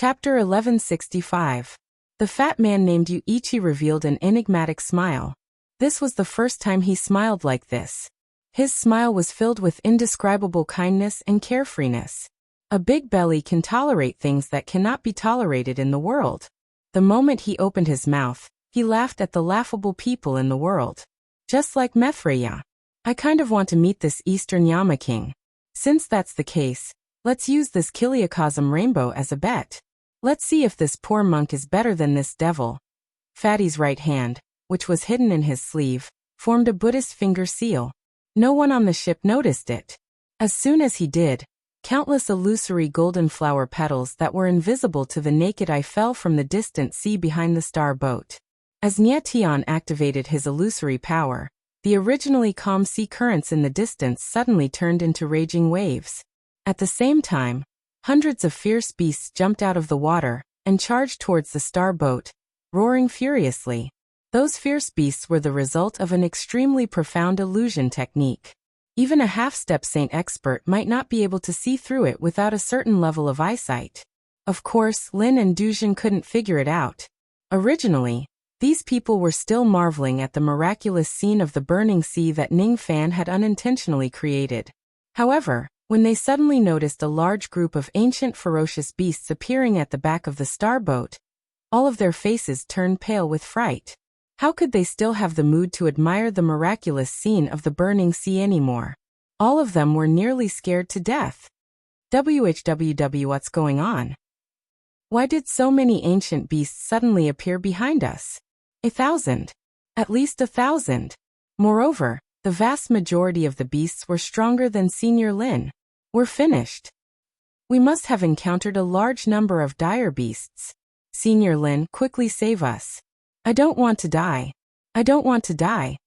Chapter 1165. The fat man named Yuichi revealed an enigmatic smile. This was the first time he smiled like this. His smile was filled with indescribable kindness and carefreeness. A big belly can tolerate things that cannot be tolerated in the world. The moment he opened his mouth, he laughed at the laughable people in the world. Just like Methreya. I kind of want to meet this Eastern Yama King. Since that's the case, let's use this Kiliakosm rainbow as a bet. Let's see if this poor monk is better than this devil. Fatty's right hand, which was hidden in his sleeve, formed a Buddhist finger seal. No one on the ship noticed it. As soon as he did, countless illusory golden flower petals that were invisible to the naked eye fell from the distant sea behind the star boat. As Nyetian activated his illusory power, the originally calm sea currents in the distance suddenly turned into raging waves. At the same time, hundreds of fierce beasts jumped out of the water and charged towards the star boat, roaring furiously. Those fierce beasts were the result of an extremely profound illusion technique. Even a half-step saint expert might not be able to see through it without a certain level of eyesight. Of course, Lin and Dujin couldn't figure it out. Originally, these people were still marveling at the miraculous scene of the burning sea that Ning Fan had unintentionally created. However, when they suddenly noticed a large group of ancient ferocious beasts appearing at the back of the starboat, all of their faces turned pale with fright. How could they still have the mood to admire the miraculous scene of the burning sea anymore? All of them were nearly scared to death. WHWW, what's going on? Why did so many ancient beasts suddenly appear behind us? 1,000. At least 1,000. Moreover, the vast majority of the beasts were stronger than Senior Lin. We're finished. We must have encountered a large number of dire beasts. Senior Lin, quickly save us. I don't want to die. I don't want to die.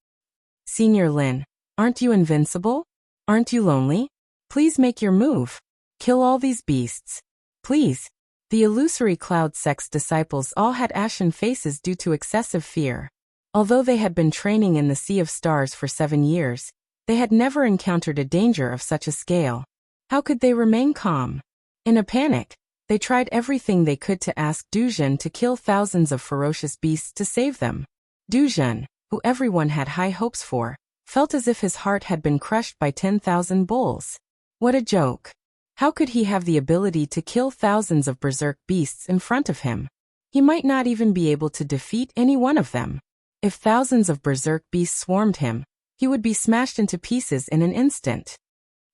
Senior Lin, aren't you invincible? Aren't you lonely? Please make your move. Kill all these beasts. Please. The illusory cloud sect's disciples all had ashen faces due to excessive fear. Although they had been training in the Sea of Stars for 7 years, they had never encountered a danger of such a scale. How could they remain calm? In a panic, they tried everything they could to ask Dujin to kill thousands of ferocious beasts to save them. Dujin, who everyone had high hopes for, felt as if his heart had been crushed by 10,000 bulls. What a joke. How could he have the ability to kill thousands of berserk beasts in front of him? He might not even be able to defeat any one of them. If thousands of berserk beasts swarmed him, he would be smashed into pieces in an instant.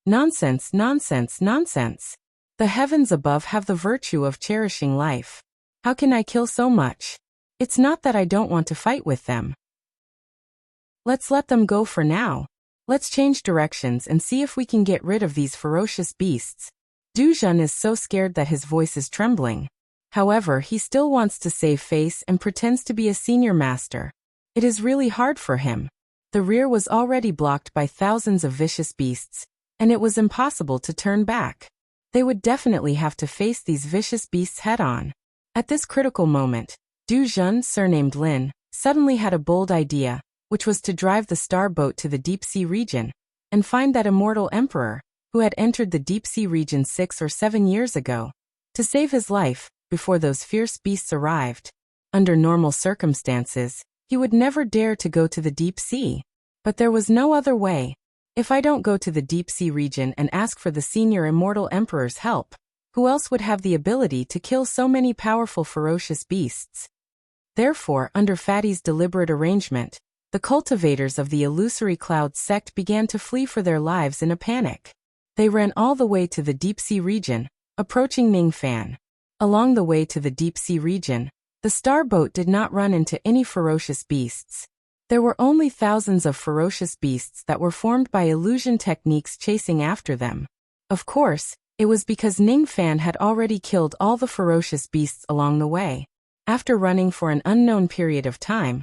Nonsense, nonsense, nonsense. The heavens above have the virtue of cherishing life. How can I kill so much? It's not that I don't want to fight with them. Let's let them go for now. Let's change directions and see if we can get rid of these ferocious beasts. Dujin is so scared that his voice is trembling. However, he still wants to save face and pretends to be a senior master. It is really hard for him. The rear was already blocked by thousands of vicious beasts, and it was impossible to turn back. They would definitely have to face these vicious beasts head-on. At this critical moment, Dujin, surnamed Lin, suddenly had a bold idea, which was to drive the star boat to the deep-sea region, and find that immortal emperor, who had entered the deep-sea region 6 or 7 years ago, to save his life, before those fierce beasts arrived. Under normal circumstances, he would never dare to go to the deep sea. But there was no other way. If I don't go to the deep sea region and ask for the senior immortal emperor's help, who else would have the ability to kill so many powerful ferocious beasts? Therefore, under Fatty's deliberate arrangement, the cultivators of the illusory cloud sect began to flee for their lives in a panic. They ran all the way to the deep sea region, approaching Ning Fan. Along the way to the deep sea region, the star boat did not run into any ferocious beasts. There were only thousands of ferocious beasts that were formed by illusion techniques chasing after them. Of course, it was because Ning Fan had already killed all the ferocious beasts along the way. After running for an unknown period of time,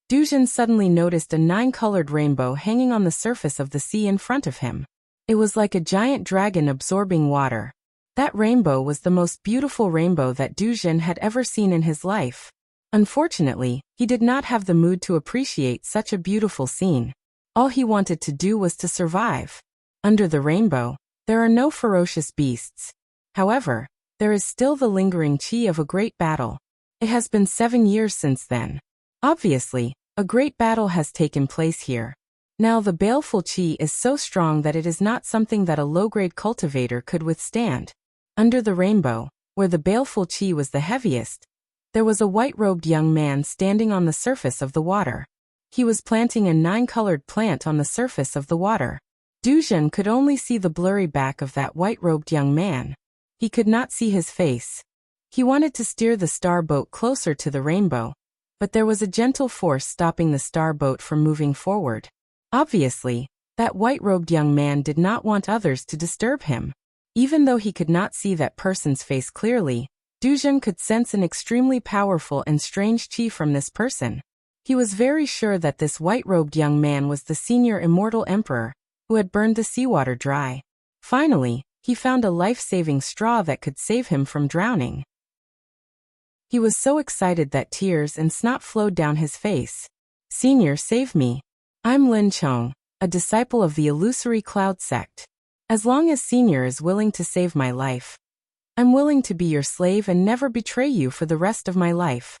Dujin suddenly noticed a 9-colored rainbow hanging on the surface of the sea in front of him. It was like a giant dragon absorbing water. That rainbow was the most beautiful rainbow that Dujin had ever seen in his life. Unfortunately, he did not have the mood to appreciate such a beautiful scene. All he wanted to do was to survive. Under the rainbow, there are no ferocious beasts. However, There is still the lingering chi of a great battle. It has been 7 years since then. Obviously, a great battle has taken place here. Now the baleful chi is so strong that it is not something that a low-grade cultivator could withstand. Under the rainbow, where the baleful chi was the heaviest, there was a white-robed young man standing on the surface of the water. He was planting a 9-colored plant on the surface of the water. Duzhen could only see the blurry back of that white-robed young man. He could not see his face. He wanted to steer the star boat closer to the rainbow, but there was a gentle force stopping the star boat from moving forward. Obviously, that white-robed young man did not want others to disturb him. Even though he could not see that person's face clearly, Duzhen could sense an extremely powerful and strange chi from this person. He was very sure that this white-robed young man was the senior immortal emperor, who had burned the seawater dry. Finally, he found a life-saving straw that could save him from drowning. He was so excited that tears and snot flowed down his face. "Senior, save me. I'm Lin Chong, a disciple of the illusory cloud sect. As long as Senior is willing to save my life, I'm willing to be your slave and never betray you for the rest of my life."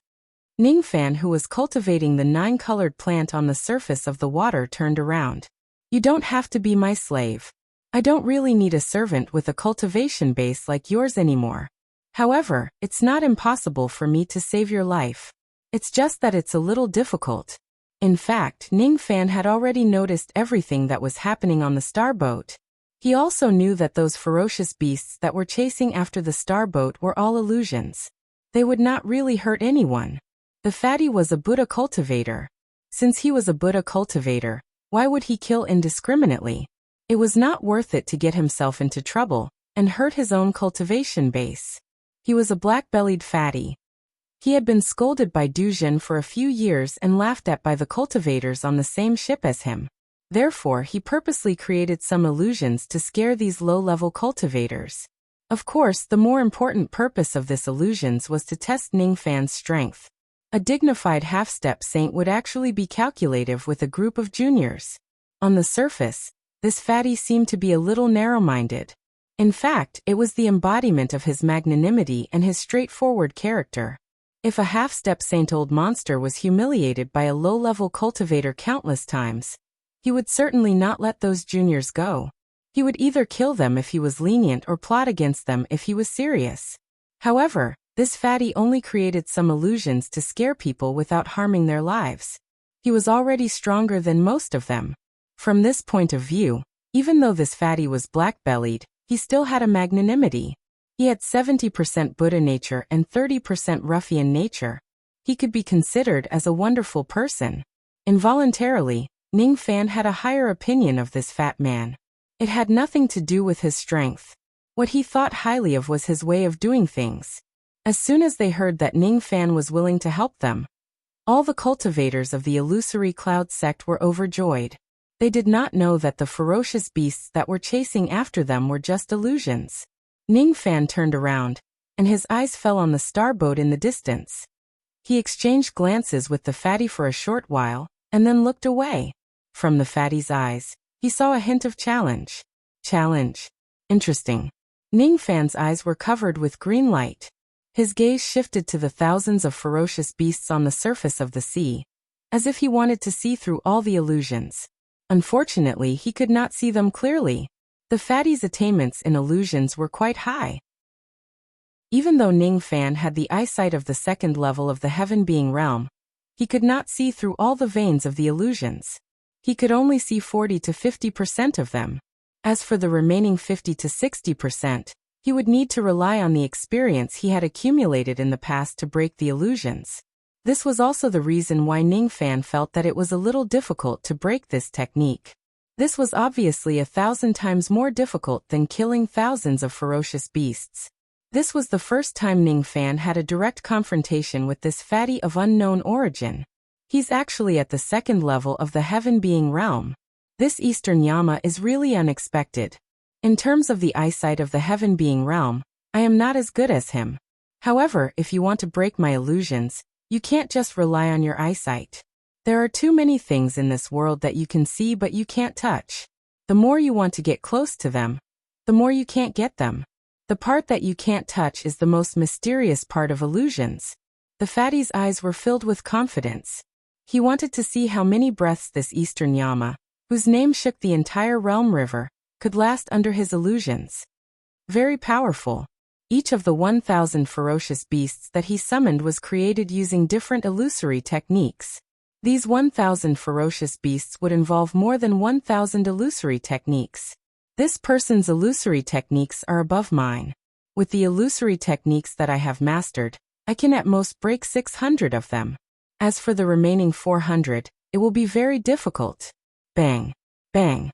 Ningfan, who was cultivating the 9-colored plant on the surface of the water, turned around. "You don't have to be my slave. I don't really need a servant with a cultivation base like yours anymore. However, it's not impossible for me to save your life. It's just that it's a little difficult." In fact, Ningfan had already noticed everything that was happening on the starboat. He also knew that those ferocious beasts that were chasing after the starboat were all illusions. They would not really hurt anyone. The fatty was a Buddha cultivator. Since he was a Buddha cultivator, why would he kill indiscriminately? It was not worth it to get himself into trouble and hurt his own cultivation base. He was a black-bellied fatty. He had been scolded by Duzhen for a few years and laughed at by the cultivators on the same ship as him. Therefore, he purposely created some illusions to scare these low-level cultivators. Of course, the more important purpose of this illusions was to test Ningfan's strength. A dignified half-step saint would actually be calculative with a group of juniors. On the surface, this fatty seemed to be a little narrow-minded. In fact, it was the embodiment of his magnanimity and his straightforward character. If a half-step saint old monster was humiliated by a low-level cultivator countless times, he would certainly not let those juniors go. He would either kill them if he was lenient or plot against them if he was serious. However, this fatty only created some illusions to scare people without harming their lives. He was already stronger than most of them. From this point of view, even though this fatty was black-bellied, he still had a magnanimity. He had 70% Buddha nature and 30% ruffian nature. He could be considered as a wonderful person. Involuntarily, Ningfan had a higher opinion of this fat man. It had nothing to do with his strength. What he thought highly of was his way of doing things. As soon as they heard that Ningfan was willing to help them, all the cultivators of the illusory cloud sect were overjoyed. They did not know that the ferocious beasts that were chasing after them were just illusions. Ningfan turned around, and his eyes fell on the starboat in the distance. He exchanged glances with the fatty for a short while, and then looked away. From the fatty's eyes, he saw a hint of challenge. Challenge. Interesting. Ningfan's eyes were covered with green light. His gaze shifted to the thousands of ferocious beasts on the surface of the sea, as if he wanted to see through all the illusions. Unfortunately, he could not see them clearly. The fatty's attainments in illusions were quite high. Even though Ningfan had the eyesight of the second level of the heaven-being realm, he could not see through all the veins of the illusions. He could only see 40 to 50% of them. As for the remaining 50 to 60%, he would need to rely on the experience he had accumulated in the past to break the illusions. This was also the reason why Ningfan felt that it was a little difficult to break this technique. This was obviously 1,000 times more difficult than killing thousands of ferocious beasts. This was the first time Ningfan had a direct confrontation with this fatty of unknown origin. He's actually at the second level of the heaven-being realm. This Eastern Yama is really unexpected. In terms of the eyesight of the heaven-being realm, I am not as good as him. However, if you want to break my illusions, you can't just rely on your eyesight. There are too many things in this world that you can see but you can't touch. The more you want to get close to them, the more you can't get them. The part that you can't touch is the most mysterious part of illusions. The fatty's eyes were filled with confidence. He wanted to see how many breaths this Eastern Yama, whose name shook the entire realm river, could last under his illusions. Very powerful. Each of the 1,000 ferocious beasts that he summoned was created using different illusory techniques. These 1,000 ferocious beasts would involve more than 1,000 illusory techniques. This person's illusory techniques are above mine. With the illusory techniques that I have mastered, I can at most break 600 of them. As for the remaining 400, it will be very difficult. Bang! Bang!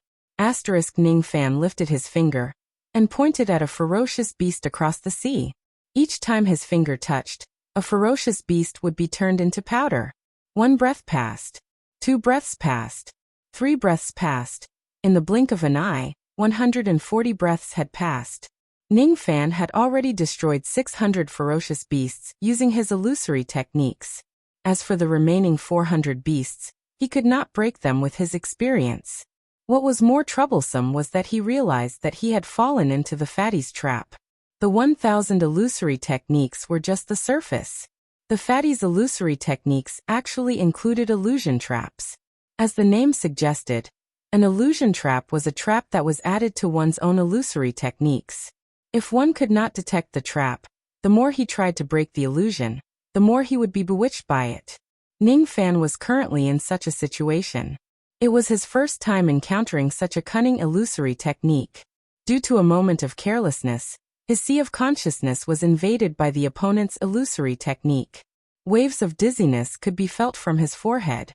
Ning Fan lifted his finger and pointed at a ferocious beast across the sea. Each time his finger touched, a ferocious beast would be turned into powder. 1 breath passed. 2 breaths passed. 3 breaths passed. In the blink of an eye, 140 breaths had passed. Ning Fan had already destroyed 600 ferocious beasts using his illusory techniques. As for the remaining 400 beasts, he could not break them with his experience. What was more troublesome was that he realized that he had fallen into the fatty's trap. The 1,000 illusory techniques were just the surface. The fatty's illusory techniques actually included illusion traps. As the name suggested, an illusion trap was a trap that was added to one's own illusory techniques. If one could not detect the trap, the more he tried to break the illusion, the more he would be bewitched by it. Ning Fan was currently in such a situation. It was his first time encountering such a cunning illusory technique. Due to a moment of carelessness, his sea of consciousness was invaded by the opponent's illusory technique. Waves of dizziness could be felt from his forehead.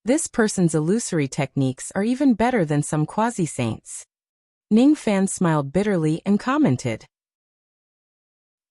This person's illusory techniques are even better than some quasi-saints. Ning Fan smiled bitterly and commented.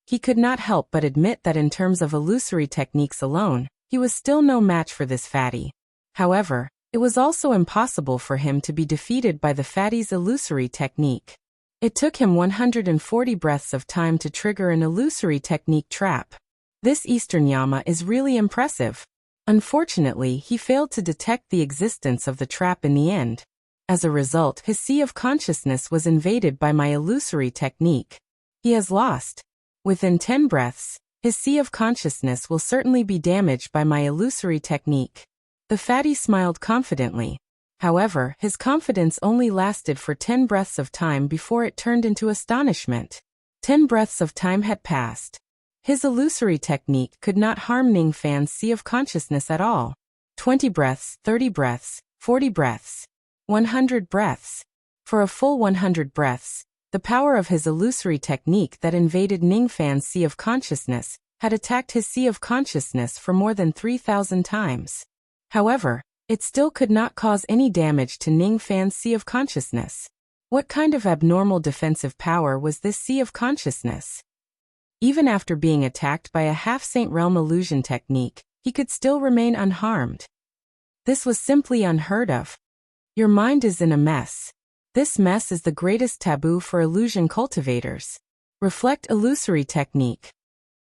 He could not help but admit that in terms of illusory techniques alone, he was still no match for this fatty. However, it was also impossible for him to be defeated by the fatty's illusory technique. It took him 140 breaths of time to trigger an illusory technique trap. This Eastern Yama is really impressive. Unfortunately, he failed to detect the existence of the trap in the end. As a result, his sea of consciousness was invaded by my illusory technique. He has lost. Within 10 breaths, his sea of consciousness will certainly be damaged by my illusory technique. The fatty smiled confidently. However, his confidence only lasted for 10 breaths of time before it turned into astonishment. 10 breaths of time had passed. His illusory technique could not harm Ning Fan's sea of consciousness at all. 20 breaths, 30 breaths, 40 breaths, 100 breaths. For a full 100 breaths, the power of his illusory technique that invaded Ning Fan's sea of consciousness had attacked his sea of consciousness for more than 3,000 times. However, it still could not cause any damage to Ning Fan's sea of consciousness. What kind of abnormal defensive power was this sea of consciousness? Even after being attacked by a half-saint realm illusion technique, he could still remain unharmed. This was simply unheard of. Your mind is in a mess. This mess is the greatest taboo for illusion cultivators. Reflect illusory technique.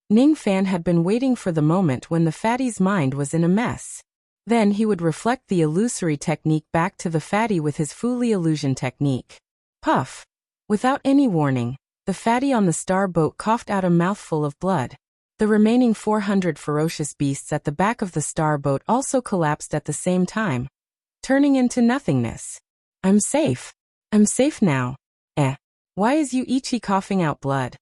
Ning Fan had been waiting for the moment when the fatty's mind was in a mess. Then he would reflect the illusory technique back to the fatty with his Fuli illusion technique. Puff! Without any warning, the fatty on the star boat coughed out a mouthful of blood. The remaining 400 ferocious beasts at the back of the star boat also collapsed at the same time, turning into nothingness. I'm safe. I'm safe now. Why is Yuichi coughing out blood?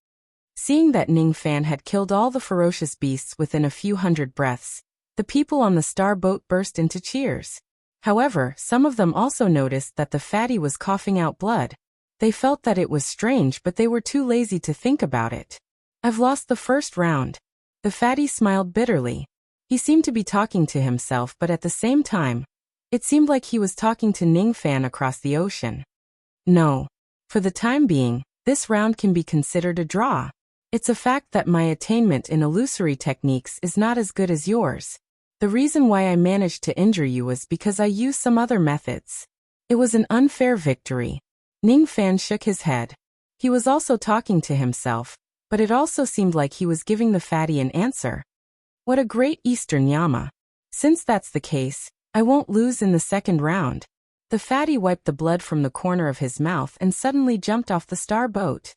Seeing that Ning Fan had killed all the ferocious beasts within a few hundred breaths, the people on the star boat burst into cheers. However, some of them also noticed that the fatty was coughing out blood. They felt that it was strange, but they were too lazy to think about it. I've lost the first round. The fatty smiled bitterly. He seemed to be talking to himself, but at the same time, it seemed like he was talking to Ning Fan across the ocean. No. For the time being, this round can be considered a draw. It's a fact that my attainment in illusory techniques is not as good as yours. The reason why I managed to injure you was because I used some other methods. It was an unfair victory. Ning Fan shook his head. He was also talking to himself, but it also seemed like he was giving the fatty an answer. What a great Eastern Yama. Since that's the case, I won't lose in the second round. The fatty wiped the blood from the corner of his mouth and suddenly jumped off the star boat.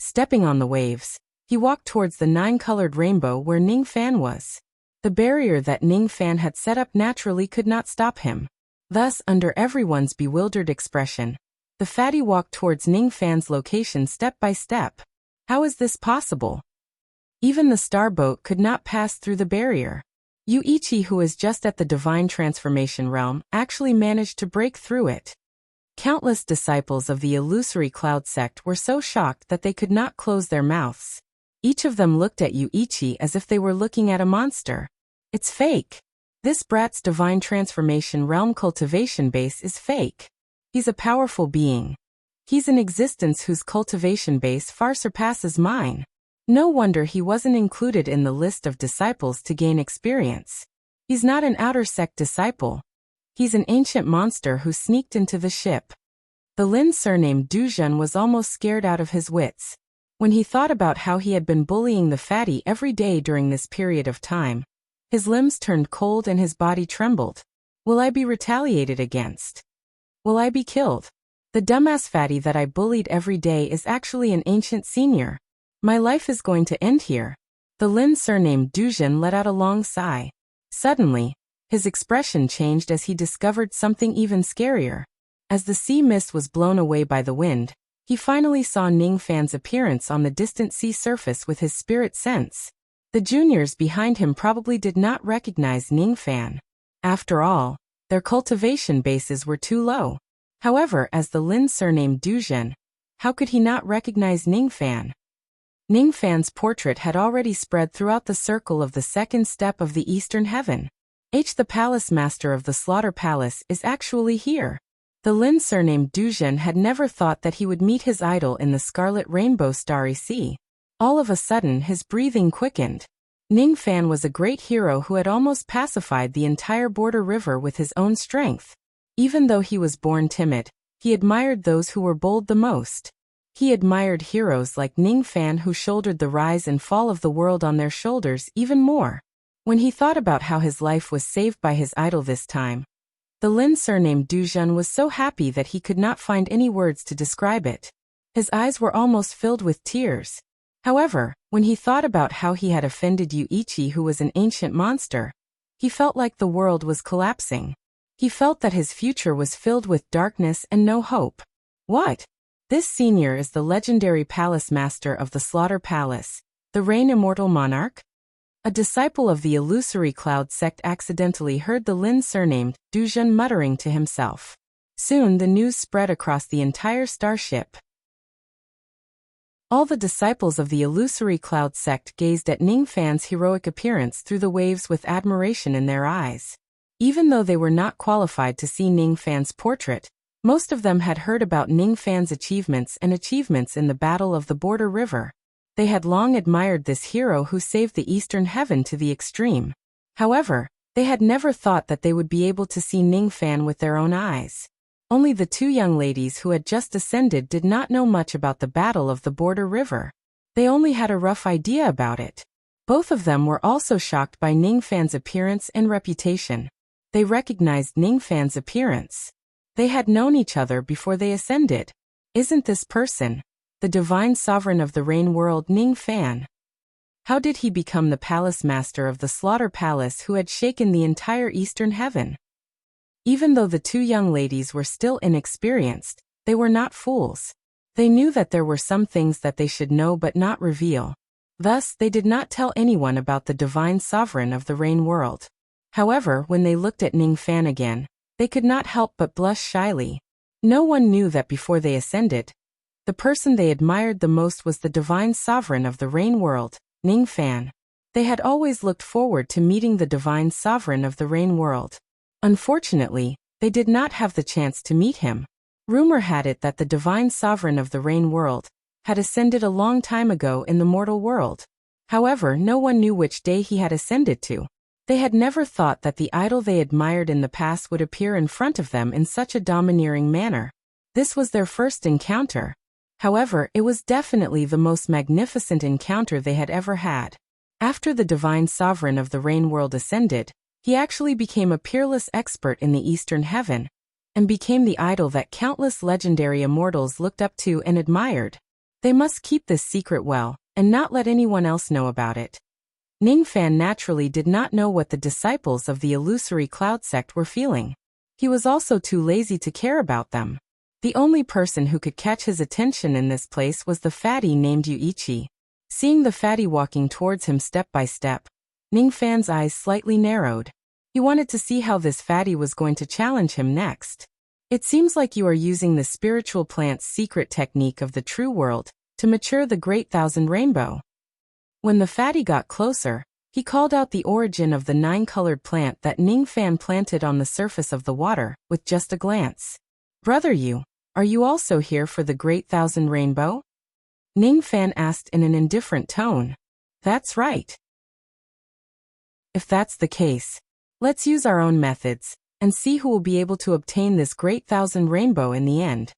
Stepping on the waves, he walked towards the 9-colored rainbow where Ning Fan was. The barrier that Ning Fan had set up naturally could not stop him. Thus, under everyone's bewildered expression, the fatty walked towards Ning Fan's location step by step. How is this possible? Even the star boat could not pass through the barrier. Yuichi, who is just at the divine transformation realm, actually managed to break through it. Countless disciples of the illusory cloud sect were so shocked that they could not close their mouths. Each of them looked at Yuichi as if they were looking at a monster. It's fake. This brat's divine transformation realm cultivation base is fake. He's a powerful being. He's an existence whose cultivation base far surpasses mine. No wonder he wasn't included in the list of disciples to gain experience. He's not an outer sect disciple. He's an ancient monster who sneaked into the ship. The Lin surnamed Duzhen was almost scared out of his wits. When he thought about how he had been bullying the fatty every day during this period of time, his limbs turned cold and his body trembled. Will I be retaliated against? Will I be killed? The dumbass fatty that I bullied every day is actually an ancient senior. My life is going to end here. The Lin surnamed Duzhen let out a long sigh. Suddenly, his expression changed as he discovered something even scarier. As the sea mist was blown away by the wind, he finally saw Ning Fan's appearance on the distant sea surface with his spirit sense. The juniors behind him probably did not recognize Ning Fan. After all, their cultivation bases were too low. However, as the Lin surnamed Duzhen, how could he not recognize Ning Fan? Ning Fan's portrait had already spread throughout the circle of the second step of the Eastern Heaven. The Palace Master of the Slaughter Palace is actually here. The Lin surnamed Duzhen had never thought that he would meet his idol in the Scarlet Rainbow Starry Sea. All of a sudden his breathing quickened. Ning Fan was a great hero who had almost pacified the entire border river with his own strength. Even though he was born timid, he admired those who were bold the most. He admired heroes like Ning Fan who shouldered the rise and fall of the world on their shoulders even more. When he thought about how his life was saved by his idol this time, the Lin surnamed Duzhen was so happy that he could not find any words to describe it. His eyes were almost filled with tears. However, when he thought about how he had offended Yuichi, who was an ancient monster, he felt like the world was collapsing. He felt that his future was filled with darkness and no hope. What? This senior is the legendary palace master of the Slaughter Palace, the Rain Immortal Monarch? A disciple of the illusory cloud sect accidentally heard the Lin surnamed Duzhen muttering to himself. Soon the news spread across the entire starship. All the disciples of the illusory cloud sect gazed at Ning Fan's heroic appearance through the waves with admiration in their eyes. Even though they were not qualified to see Ning Fan's portrait, most of them had heard about Ning Fan's achievements in the Battle of the Border River. They had long admired this hero who saved the Eastern Heaven to the extreme. However, they had never thought that they would be able to see Ning Fan with their own eyes. Only the two young ladies who had just ascended did not know much about the Battle of the Border River. They only had a rough idea about it. Both of them were also shocked by Ning Fan's appearance and reputation. They recognized Ning Fan's appearance. They had known each other before they ascended. Isn't this person the divine sovereign of the rain world, Ning Fan? How did he become the palace master of the Slaughter Palace who had shaken the entire Eastern Heaven? Even though the two young ladies were still inexperienced, they were not fools. They knew that there were some things that they should know but not reveal. Thus, they did not tell anyone about the divine sovereign of the rain world. However, when they looked at Ning Fan again, they could not help but blush shyly. No one knew that before they ascended, the person they admired the most was the divine sovereign of the rain world, Ning Fan. They had always looked forward to meeting the divine sovereign of the rain world. Unfortunately, they did not have the chance to meet him. Rumor had it that the divine sovereign of the rain world had ascended a long time ago in the mortal world. However, no one knew which day he had ascended to. They had never thought that the idol they admired in the past would appear in front of them in such a domineering manner. This was their first encounter. However, it was definitely the most magnificent encounter they had ever had. After the divine sovereign of the rain world ascended, he actually became a peerless expert in the Eastern Heaven, and became the idol that countless legendary immortals looked up to and admired. They must keep this secret well, and not let anyone else know about it. Ningfan naturally did not know what the disciples of the illusory cloud sect were feeling. He was also too lazy to care about them. The only person who could catch his attention in this place was the fatty named Yuichi. Seeing the fatty walking towards him step by step, Ningfan's eyes slightly narrowed. He wanted to see how this fatty was going to challenge him next. It seems like you are using the spiritual plant's secret technique of the true world to mature the Great Thousand Rainbow. When the fatty got closer, he called out the origin of the 9-colored plant that Ningfan planted on the surface of the water with just a glance. Brother Yu, are you also here for the Great Thousand Rainbow? Ningfan asked in an indifferent tone. That's right. If that's the case, let's use our own methods and see who will be able to obtain this Great Thousand Rainbow in the end.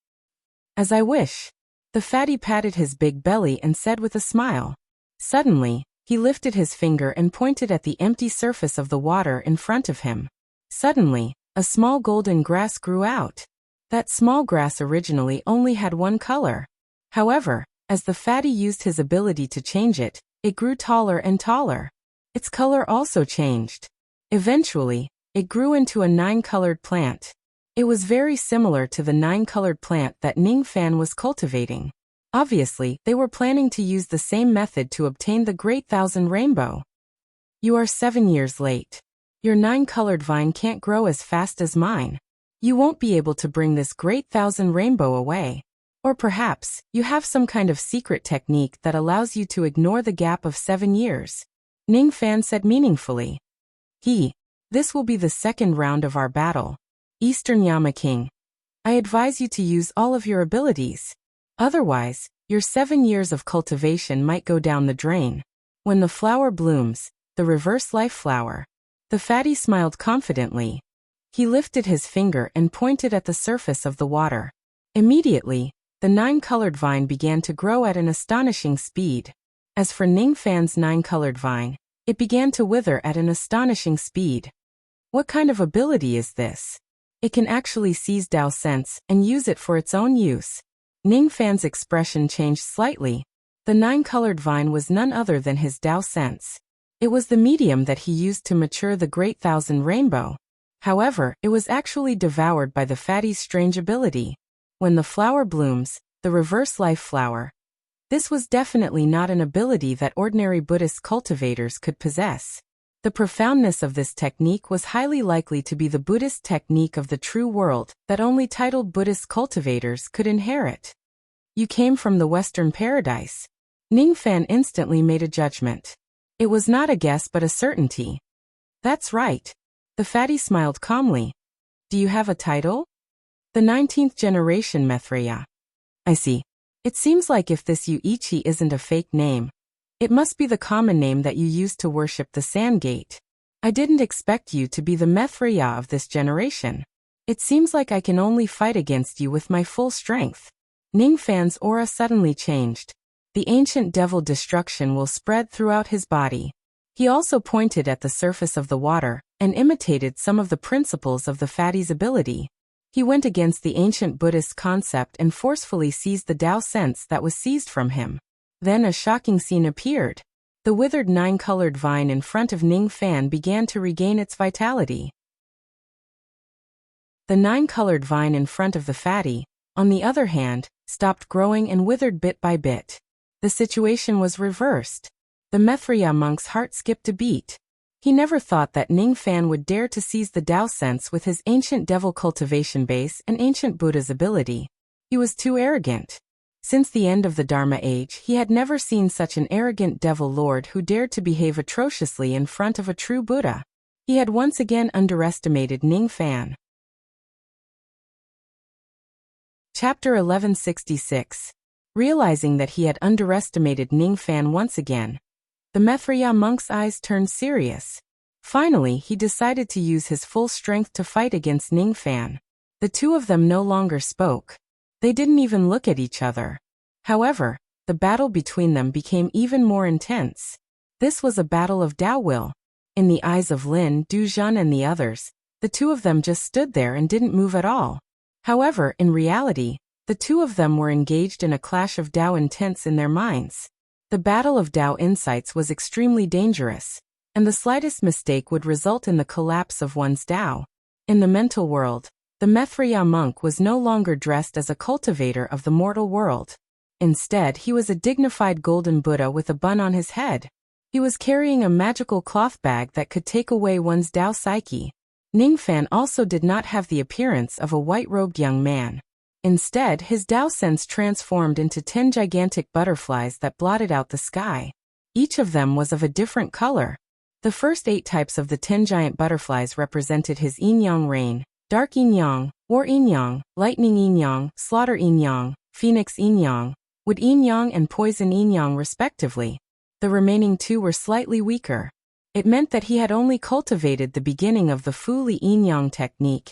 As I wish. The fatty patted his big belly and said with a smile. Suddenly, he lifted his finger and pointed at the empty surface of the water in front of him. Suddenly, a small golden grass grew out. That small grass originally only had one color. However, as the fatty used his ability to change it, it grew taller and taller. Its color also changed. Eventually, it grew into a 9-colored plant. It was very similar to the 9-colored plant that Ningfan was cultivating. Obviously, they were planning to use the same method to obtain the Great Thousand Rainbow. You are 7 years late. Your 9-colored vine can't grow as fast as mine. You won't be able to bring this Great Thousand Rainbow away. Or perhaps, you have some kind of secret technique that allows you to ignore the gap of 7 years. Ningfan said meaningfully. This will be the second round of our battle. Eastern Yama King. I advise you to use all of your abilities. Otherwise, your 7 years of cultivation might go down the drain. When the flower blooms, the reverse life flower. The fatty smiled confidently. He lifted his finger and pointed at the surface of the water. Immediately, the 9-colored vine began to grow at an astonishing speed. As for Ningfan's 9-colored vine, it began to wither at an astonishing speed. What kind of ability is this? It can actually seize Tao sense and use it for its own use. Ningfan's expression changed slightly. The 9-colored vine was none other than his Tao sense. It was the medium that he used to mature the Great Thousand Rainbow. However, it was actually devoured by the fatty's strange ability. When the flower blooms, the reverse life flower. This was definitely not an ability that ordinary Buddhist cultivators could possess. The profoundness of this technique was highly likely to be the Buddhist technique of the true world that only titled Buddhist cultivators could inherit. You came from the Western paradise. Ningfan instantly made a judgment. It was not a guess but a certainty. That's right. The fatty smiled calmly. Do you have a title? The 19th generation Maitreya. I see. It seems like if this Yuichi isn't a fake name, it must be the common name that you used to worship the Sand Gate. I didn't expect you to be the Maitreya of this generation. It seems like I can only fight against you with my full strength. Ningfan's aura suddenly changed. The ancient devil destruction will spread throughout his body. He also pointed at the surface of the water and imitated some of the principles of the fatty's ability. He went against the ancient Buddhist concept and forcefully seized the Tao sense that was seized from him. Then a shocking scene appeared. The withered 9-colored vine in front of Ningfan began to regain its vitality. The 9-colored vine in front of the fatty, on the other hand, stopped growing and withered bit by bit. The situation was reversed. The Maitreya monk's heart skipped a beat. He never thought that Ningfan would dare to seize the Tao sense with his ancient devil cultivation base and ancient Buddha's ability. He was too arrogant. Since the end of the Dharma age, he had never seen such an arrogant devil lord who dared to behave atrociously in front of a true Buddha. He had once again underestimated Ningfan. Chapter 1166. Realizing that he had underestimated Ningfan once again, the Maitreya monk's eyes turned serious. Finally, he decided to use his full strength to fight against Ningfan. The two of them no longer spoke. They didn't even look at each other. However, the battle between them became even more intense. This was a battle of Tao will. In the eyes of Lin Duzhan and the others, the two of them just stood there and didn't move at all. However, in reality, The two of them were engaged in a clash of Tao intents in their minds. The battle of Tao insights was extremely dangerous, and the slightest mistake would result in the collapse of one's Tao. In the mental world, the Maitreya monk was no longer dressed as a cultivator of the mortal world. Instead, he was a dignified golden Buddha with a bun on his head. He was carrying a magical cloth bag that could take away one's Tao psyche. Ningfan also did not have the appearance of a white-robed young man. Instead, his Tao sense transformed into 10 gigantic butterflies that blotted out the sky. Each of them was of a different color. The first 8 types of the 10 giant butterflies represented his yin-yang rain, dark yin-yang, war yin-yang, lightning yin-yang, slaughter yin-yang, phoenix yin-yang, wood yin-yang and poison yin-yang respectively. The remaining 2 were slightly weaker. It meant that he had only cultivated the beginning of the Fu Li yin-yang technique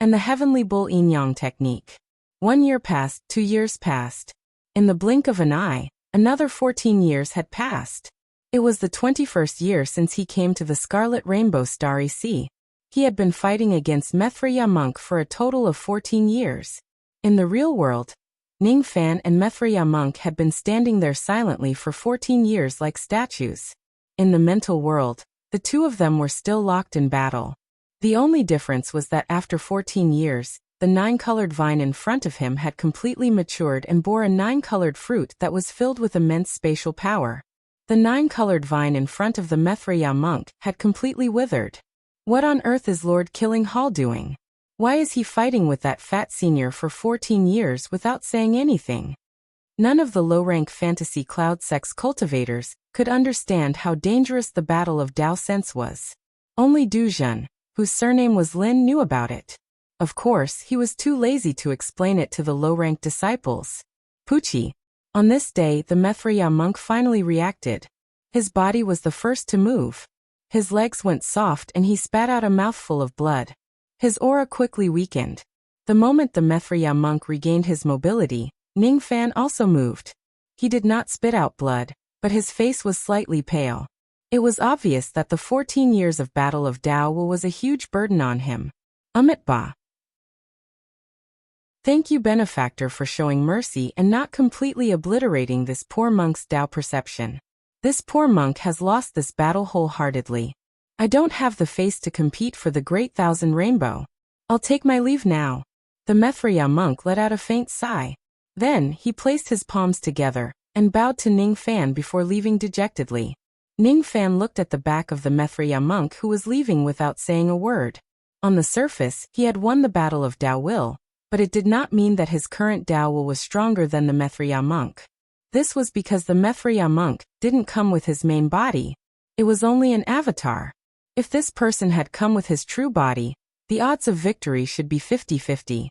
and the heavenly bull yin-yang technique. 1 year passed, 2 years passed. In the blink of an eye, another 14 years had passed. It was the 21st year since he came to the Scarlet Rainbow Starry Sea. He had been fighting against Maitreya monk for a total of 14 years. In the real world, Ningfan and Maitreya monk had been standing there silently for 14 years like statues. In the mental world, the two of them were still locked in battle. The only difference was that after 14 years, the 9-colored vine in front of him had completely matured and bore a 9-colored fruit that was filled with immense spatial power. The 9-colored vine in front of the Maitreya monk had completely withered. What on earth is Lord Killing Hall doing? Why is he fighting with that fat senior for 14 years without saying anything? None of the low-rank fantasy cloud sex cultivators could understand how dangerous the battle of Tao sense was. Only Du Jun, whose surname was Lin, knew about it. Of course, he was too lazy to explain it to the low-rank disciples. Pucci. On this day, the Maitreya monk finally reacted. His body was the first to move. His legs went soft and he spat out a mouthful of blood. His aura quickly weakened. The moment the Maitreya monk regained his mobility, Ningfan also moved. He did not spit out blood, but his face was slightly pale. It was obvious that the 14 years of battle of Tao was a huge burden on him. Ba. Thank you, benefactor, for showing mercy and not completely obliterating this poor monk's Tao perception. This poor monk has lost this battle wholeheartedly. I don't have the face to compete for the Great Thousand Rainbow. I'll take my leave now. The Maitreya monk let out a faint sigh. Then, he placed his palms together and bowed to Ningfan before leaving dejectedly. Ningfan looked at the back of the Maitreya monk who was leaving without saying a word. On the surface, he had won the battle of Tao will, but it did not mean that his current Tao will was stronger than the Maitreya monk. This was because the Maitreya monk didn't come with his main body. It was only an avatar. If this person had come with his true body, the odds of victory should be 50-50.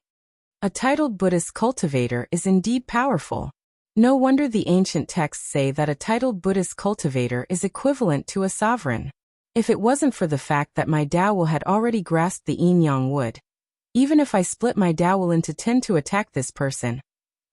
A titled Buddhist cultivator is indeed powerful. No wonder the ancient texts say that a titled Buddhist cultivator is equivalent to a sovereign. If it wasn't for the fact that my Tao had already grasped the yin-yang wood, even if I split my Tao into 10 to attack this person,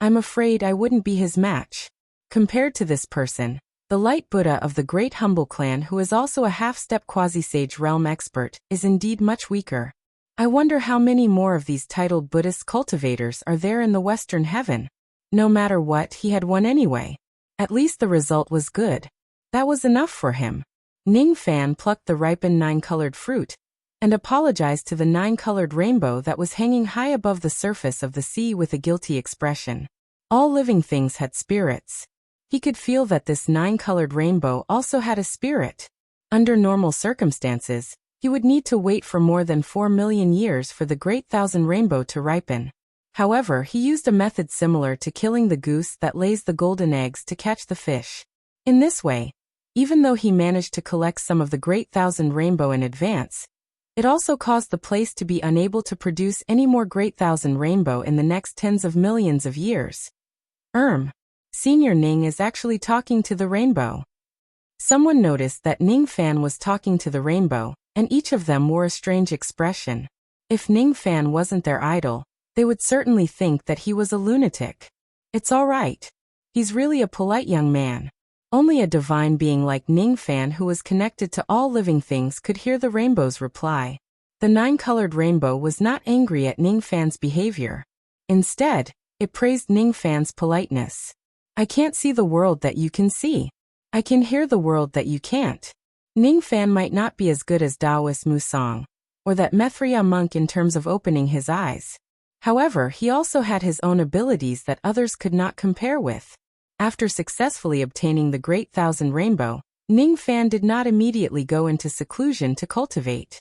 I'm afraid I wouldn't be his match. Compared to this person, the light Buddha of the Great Humble Clan, who is also a half-step quasi-sage realm expert, is indeed much weaker. I wonder how many more of these titled Buddhist cultivators are there in the Western Heaven. No matter what, he had won anyway. At least the result was good. That was enough for him. Ningfan plucked the ripened 9-colored fruit and apologized to the 9-colored rainbow that was hanging high above the surface of the sea with a guilty expression. All living things had spirits. He could feel that this 9-colored rainbow also had a spirit. Under normal circumstances, he would need to wait for more than 4 million years for the Great Thousand Rainbow to ripen. However, he used a method similar to killing the goose that lays the golden eggs to catch the fish. In this way, even though he managed to collect some of the Great Thousand Rainbow in advance, it also caused the place to be unable to produce any more Great Thousand Rainbow in the next tens of millions of years. Senior Ning is actually talking to the rainbow. Someone noticed that Ningfan was talking to the rainbow, and each of them wore a strange expression. If Ningfan wasn't their idol, they would certainly think that he was a lunatic. It's all right. He's really a polite young man. Only a divine being like Ningfan, who was connected to all living things, could hear the rainbow's reply. The 9-colored rainbow was not angry at Ningfan's behavior. Instead, It praised Ningfan's politeness. I can't see the world that you can see. I can hear the world that you can't. Ningfan might not be as good as Daoist Musang, or that Methria monk in terms of opening his eyes. However, he also had his own abilities that others could not compare with. After successfully obtaining the Great Thousand Rainbow, Ningfan did not immediately go into seclusion to cultivate.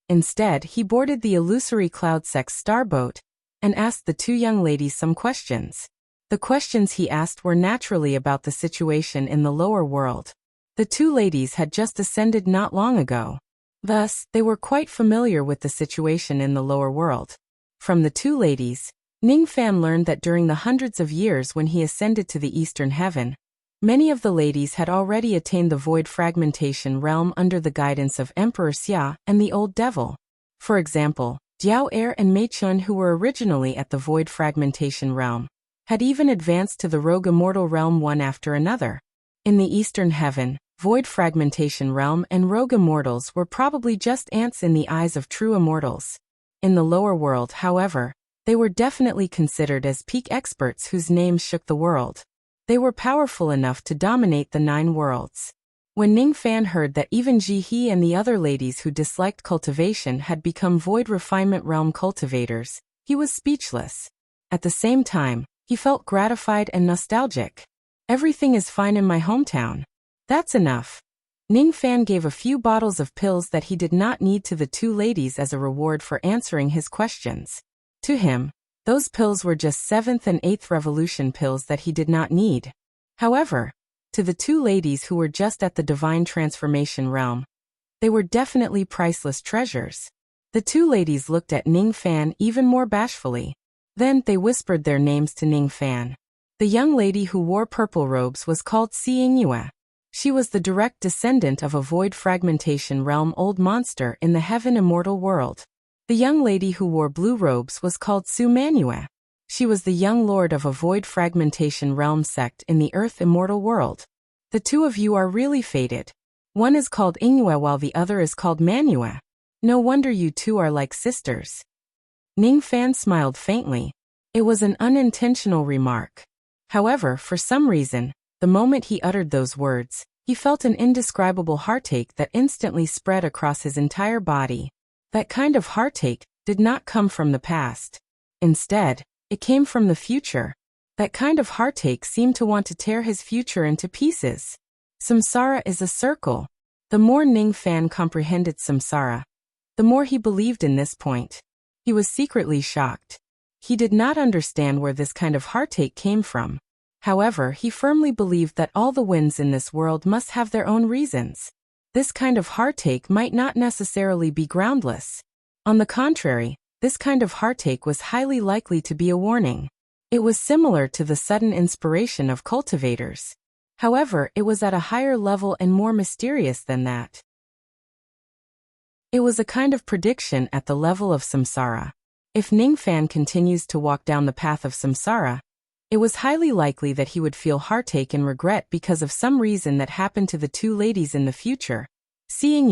Instead, he boarded the illusory Cloud Sex starboat and asked the two young ladies some questions. The questions he asked were naturally about the situation in the lower world. The two ladies had just ascended not long ago. Thus, they were quite familiar with the situation in the lower world. From the two ladies, Ningfan learned that during the hundreds of years when he ascended to the Eastern Heaven, many of the ladies had already attained the Void Fragmentation realm under the guidance of Emperor Xia and the Old Devil. For example, Jiao Er and Mei Chun, who were originally at the Void Fragmentation realm, had even advanced to the Rogue Immortal realm one after another. In the Eastern Heaven, Void Fragmentation realm and Rogue Immortals were probably just ants in the eyes of true immortals. In the lower world, however, they were definitely considered as peak experts whose names shook the world. They were powerful enough to dominate the 9 worlds. When Ningfan heard that even Ji He and the other ladies who disliked cultivation had become Void Refinement realm cultivators, he was speechless. At the same time, he felt gratified and nostalgic. Everything is fine in my hometown. That's enough. Ningfan gave a few bottles of pills that he did not need to the two ladies as a reward for answering his questions. To him, those pills were just 7th and 8th revolution pills that he did not need. However, to the two ladies who were just at the divine transformation realm, they were definitely priceless treasures. The two ladies looked at Ningfan even more bashfully. Then they whispered their names to Ningfan. The young lady who wore purple robes was called Si Yingyue. She was the direct descendant of a Void Fragmentation realm old monster in the Heaven Immortal world. The young lady who wore blue robes was called Su Manue. She was the young lord of a Void Fragmentation realm sect in the Earth Immortal world. The two of you are really fated. One is called Yingyue while the other is called Manue. No wonder you two are like sisters. Ningfan smiled faintly. It was an unintentional remark. However, for some reason, the moment he uttered those words, he felt an indescribable heartache that instantly spread across his entire body. That kind of heartache did not come from the past. Instead, it came from the future. That kind of heartache seemed to want to tear his future into pieces. Samsara is a circle. The more Ningfan comprehended samsara, the more he believed in this point. He was secretly shocked. He did not understand where this kind of heartache came from. However, he firmly believed that all the winds in this world must have their own reasons. This kind of heartache might not necessarily be groundless. On the contrary, this kind of heartache was highly likely to be a warning. It was similar to the sudden inspiration of cultivators. However, it was at a higher level and more mysterious than that. It was a kind of prediction at the level of samsara. If Ningfan continues to walk down the path of samsara, it was highly likely that he would feel heartache and regret because of some reason that happened to the two ladies in the future. Seeing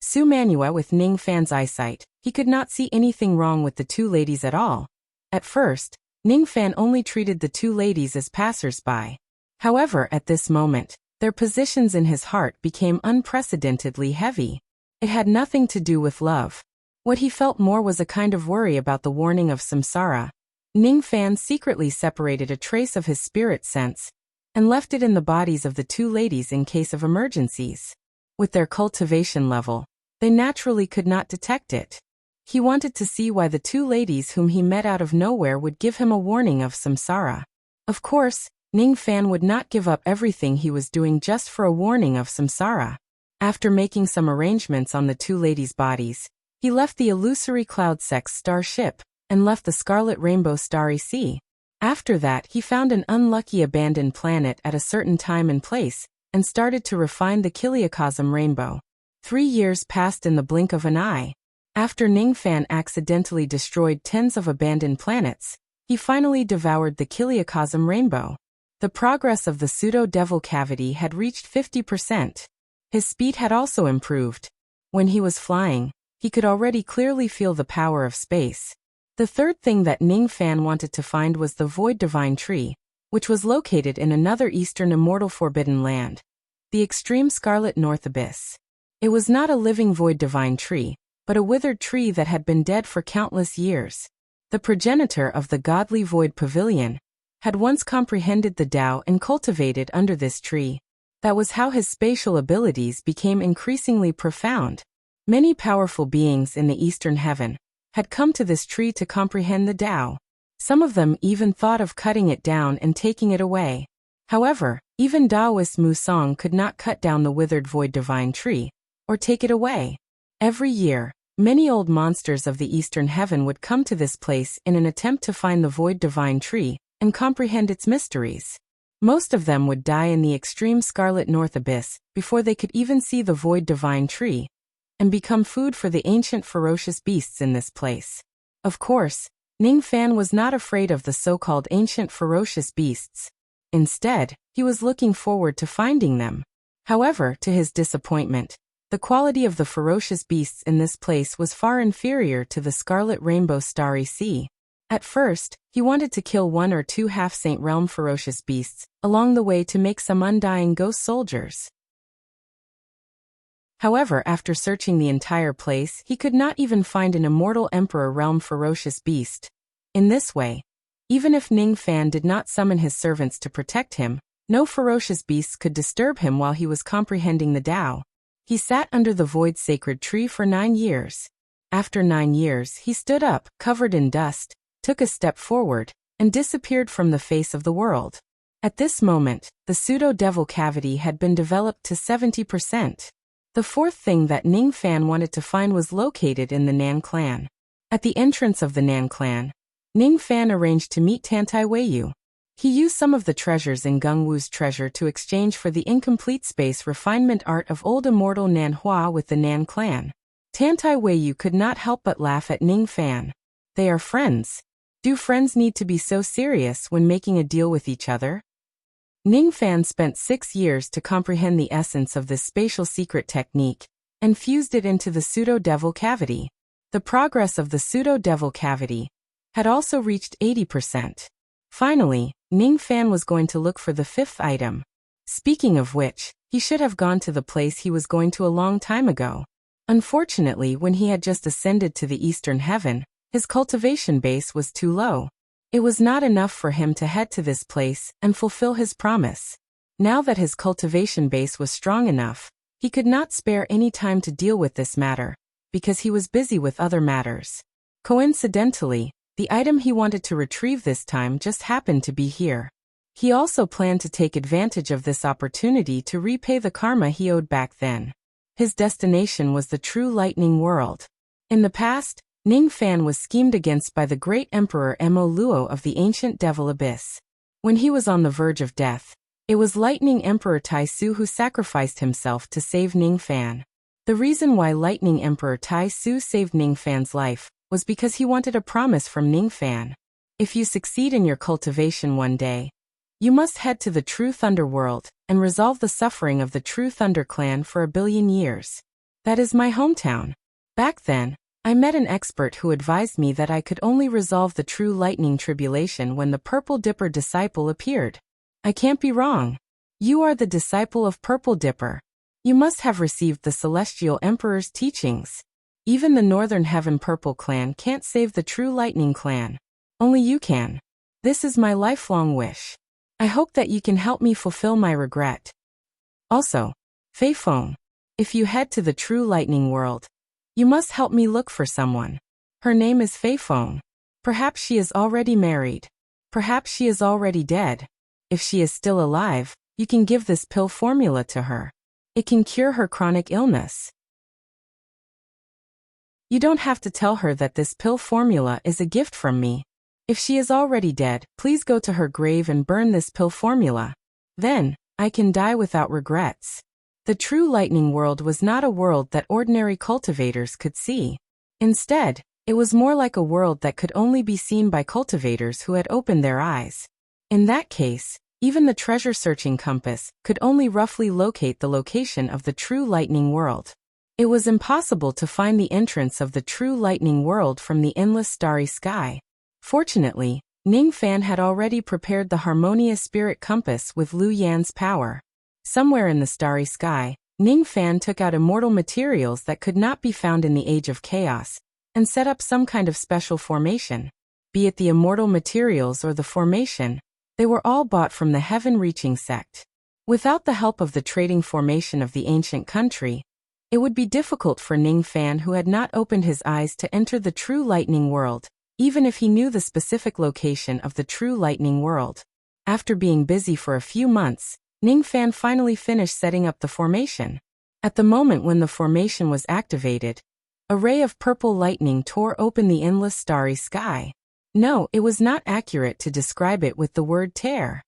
Su Manue with Ningfan's eyesight, he could not see anything wrong with the two ladies at all. At first, Ningfan only treated the two ladies as passers-by. However, at this moment, their positions in his heart became unprecedentedly heavy. It had nothing to do with love. What he felt more was a kind of worry about the warning of samsara. Ningfan secretly separated a trace of his spirit sense and left it in the bodies of the two ladies in case of emergencies. With their cultivation level, they naturally could not detect it. He wanted to see why the two ladies whom he met out of nowhere would give him a warning of samsara. Of course, Ningfan would not give up everything he was doing just for a warning of samsara. After making some arrangements on the two ladies' bodies, he left the illusory Cloud Sex starship and left the Scarlet Rainbow Starry Sea. After that, he found an unlucky abandoned planet at a certain time and place and started to refine the Kiliacosm Rainbow. 3 years passed in the blink of an eye. After Ningfan accidentally destroyed tens of abandoned planets, he finally devoured the Kiliacosm Rainbow. The progress of the pseudo-devil cavity had reached 50%. His speed had also improved. When he was flying, he could already clearly feel the power of space. The third thing that Ning Fan wanted to find was the Void Divine Tree, which was located in another eastern immortal forbidden land, the extreme Scarlet North Abyss. It was not a living Void Divine Tree, but a withered tree that had been dead for countless years. The progenitor of the godly Void Pavilion had once comprehended the Tao and cultivated under this tree. That was how his spatial abilities became increasingly profound. Many powerful beings in the Eastern Heaven had come to this tree to comprehend the Tao. Some of them even thought of cutting it down and taking it away. However, even Taoist Musang could not cut down the withered Void Divine Tree, or take it away. Every year, many old monsters of the Eastern Heaven would come to this place in an attempt to find the Void Divine Tree and comprehend its mysteries. Most of them would die in the extreme Scarlet North Abyss before they could even see the Void Divine Tree, and become food for the ancient ferocious beasts in this place. Of course, Ning Fan was not afraid of the so-called ancient ferocious beasts. Instead, he was looking forward to finding them. However, to his disappointment, the quality of the ferocious beasts in this place was far inferior to the Scarlet Rainbow Starry Sea. At first, he wanted to kill 1 or 2 half-saint realm ferocious beasts along the way to make some undying ghost soldiers. However, after searching the entire place, he could not even find an immortal Emperor realm ferocious beast. In this way, even if Ning Fan did not summon his servants to protect him, no ferocious beasts could disturb him while he was comprehending the Tao. He sat under the void sacred tree for 9 years. After 9 years, he stood up, covered in dust, took a step forward, and disappeared from the face of the world. At this moment, the pseudo-devil cavity had been developed to 70%. The fourth thing that Ning Fan wanted to find was located in the Nan clan. At the entrance of the Nan clan, Ning Fan arranged to meet Tantai Weiyu. He used some of the treasures in Gung Wu's treasure to exchange for the incomplete space refinement art of old immortal Nan Hua with the Nan clan. Tantai Weiyu could not help but laugh at Ning Fan. They are friends. Do friends need to be so serious when making a deal with each other? Ning Fan spent 6 years to comprehend the essence of this spatial secret technique, and fused it into the pseudo-devil cavity. The progress of the pseudo-devil cavity had also reached 80%. Finally, Ning Fan was going to look for the 5th item. Speaking of which, he should have gone to the place he was going to a long time ago. Unfortunately, when he had just ascended to the Eastern Heaven, his cultivation base was too low. It was not enough for him to head to this place and fulfill his promise. Now that his cultivation base was strong enough, he could not spare any time to deal with this matter, because he was busy with other matters. Coincidentally, the item he wanted to retrieve this time just happened to be here. He also planned to take advantage of this opportunity to repay the karma he owed back then. His destination was the true lightning world. In the past, Ning Fan was schemed against by the great Emperor Mo Luo of the ancient Devil Abyss. When he was on the verge of death, it was Lightning Emperor Tai Su who sacrificed himself to save Ning Fan. The reason why Lightning Emperor Tai Su saved Ning Fan's life was because he wanted a promise from Ning Fan. If you succeed in your cultivation one day, you must head to the True Thunder World and resolve the suffering of the True Thunder clan for 1 billion years. That is my hometown. Back then, I met an expert who advised me that I could only resolve the true lightning tribulation when the Purple Dipper disciple appeared. I can't be wrong. You are the disciple of Purple Dipper. You must have received the Celestial Emperor's teachings. Even the Northern Heaven Purple clan can't save the true Lightning clan. Only you can. This is my lifelong wish. I hope that you can help me fulfill my regret. Also, Fei Feng, if you head to the true Lightning world, you must help me look for someone. Her name is Fei Feng. Perhaps she is already married. Perhaps she is already dead. If she is still alive, you can give this pill formula to her. It can cure her chronic illness. You don't have to tell her that this pill formula is a gift from me. If she is already dead, please go to her grave and burn this pill formula. Then, I can die without regrets. The true lightning world was not a world that ordinary cultivators could see. Instead, it was more like a world that could only be seen by cultivators who had opened their eyes. In that case, even the treasure-searching compass could only roughly locate the location of the true lightning world. It was impossible to find the entrance of the true lightning world from the endless starry sky. Fortunately, Ning Fan had already prepared the harmonious spirit compass with Lu Yan's power. Somewhere in the starry sky, Ning Fan took out immortal materials that could not be found in the Age of Chaos, and set up some kind of special formation. Be it the immortal materials or the formation, they were all bought from the heaven-reaching sect. Without the help of the trading formation of the ancient country, it would be difficult for Ning Fan, who had not opened his eyes, to enter the true lightning world, even if he knew the specific location of the true lightning world. After being busy for a few months, Ning Fan finally finished setting up the formation. At the moment when the formation was activated, a ray of purple lightning tore open the endless starry sky. No, it was not accurate to describe it with the word tear.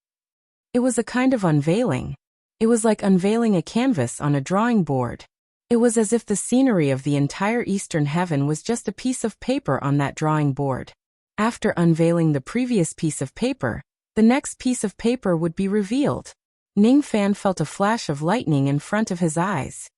It was a kind of unveiling. It was like unveiling a canvas on a drawing board. It was as if the scenery of the entire eastern heaven was just a piece of paper on that drawing board. After unveiling the previous piece of paper, the next piece of paper would be revealed. Ning Fan felt a flash of lightning in front of his eyes.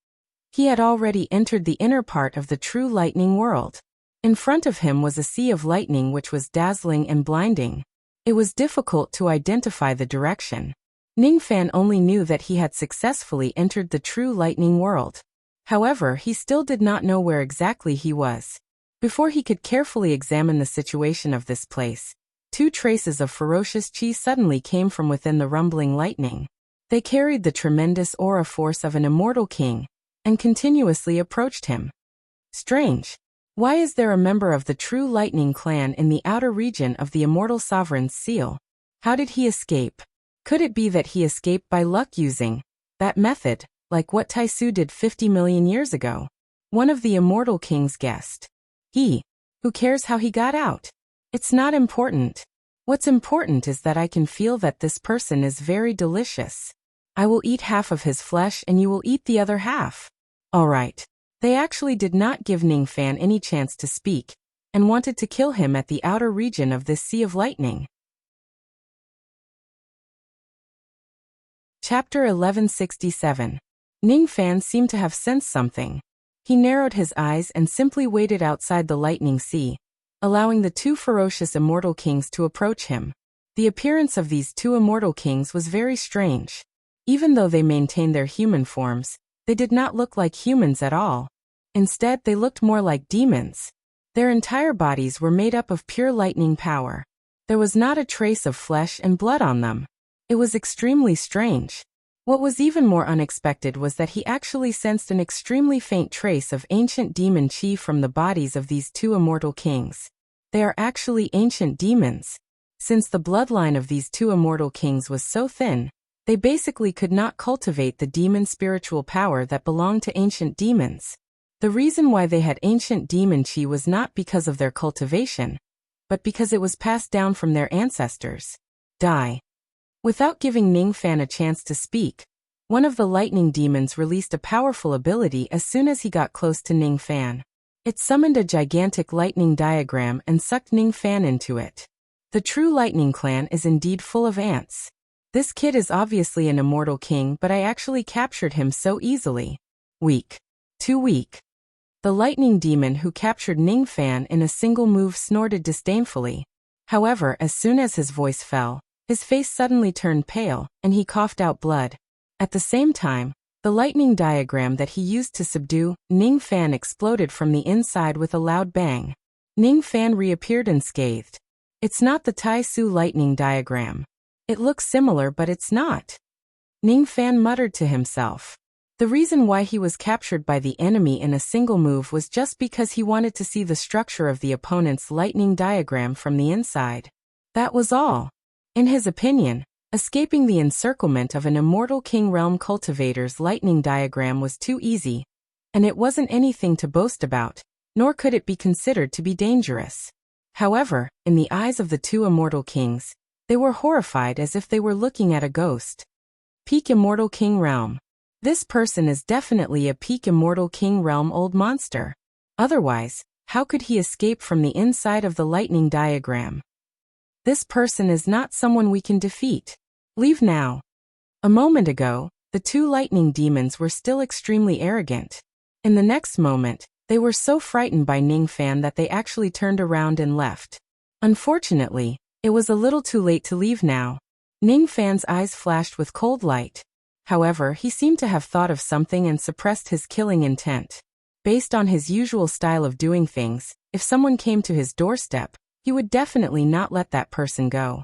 He had already entered the inner part of the true lightning world. In front of him was a sea of lightning which was dazzling and blinding. It was difficult to identify the direction. Ning Fan only knew that he had successfully entered the true lightning world. However, he still did not know where exactly he was. Before he could carefully examine the situation of this place, two traces of ferocious chi suddenly came from within the rumbling lightning. They carried the tremendous aura force of an immortal king, and continuously approached him. Strange. Why is there a member of the true lightning clan in the outer region of the immortal sovereign's seal? How did he escape? Could it be that he escaped by luck using that method, like what Taisu did 50 million years ago? One of the immortal kings guessed. Who cares how he got out? It's not important. What's important is that I can feel that this person is very delicious. I will eat half of his flesh and you will eat the other half. All right. They actually did not give Ning Fan any chance to speak, and wanted to kill him at the outer region of this sea of lightning. Chapter 1167. Ning Fan seemed to have sensed something. He narrowed his eyes and simply waited outside the lightning sea, allowing the two ferocious immortal kings to approach him. The appearance of these two immortal kings was very strange. Even though they maintained their human forms, they did not look like humans at all. Instead, they looked more like demons. Their entire bodies were made up of pure lightning power. There was not a trace of flesh and blood on them. It was extremely strange. What was even more unexpected was that he actually sensed an extremely faint trace of ancient demon chi from the bodies of these two immortal kings. They are actually ancient demons. Since the bloodline of these two immortal kings was so thin, they basically could not cultivate the demon spiritual power that belonged to ancient demons. The reason why they had ancient demon chi was not because of their cultivation, but because it was passed down from their ancestors. Die. Without giving Ning Fan a chance to speak, one of the lightning demons released a powerful ability as soon as he got close to Ning Fan. It summoned a gigantic lightning diagram and sucked Ning Fan into it. The true lightning clan is indeed full of ants. This kid is obviously an immortal king, but I actually captured him so easily. Weak. Too weak. The lightning demon who captured Ning Fan in a single move snorted disdainfully. However, as soon as his voice fell, his face suddenly turned pale, and he coughed out blood. At the same time, the lightning diagram that he used to subdue Ning Fan exploded from the inside with a loud bang. Ning Fan reappeared unscathed. It's not the Taisu lightning diagram. It looks similar, but it's not. Ning Fan muttered to himself. The reason why he was captured by the enemy in a single move was just because he wanted to see the structure of the opponent's lightning diagram from the inside. That was all. In his opinion, escaping the encirclement of an immortal king realm cultivator's lightning diagram was too easy, and it wasn't anything to boast about, nor could it be considered to be dangerous. However, in the eyes of the two immortal kings, they were horrified as if they were looking at a ghost. Peak Immortal King Realm. This person is definitely a peak Immortal King Realm old monster. Otherwise, how could he escape from the inside of the lightning diagram? This person is not someone we can defeat. Leave now. A moment ago, the two lightning demons were still extremely arrogant. In the next moment, they were so frightened by Ning Fan that they actually turned around and left. Unfortunately, it was a little too late to leave now. Ning Fan's eyes flashed with cold light. However, he seemed to have thought of something and suppressed his killing intent. Based on his usual style of doing things, if someone came to his doorstep, he would definitely not let that person go.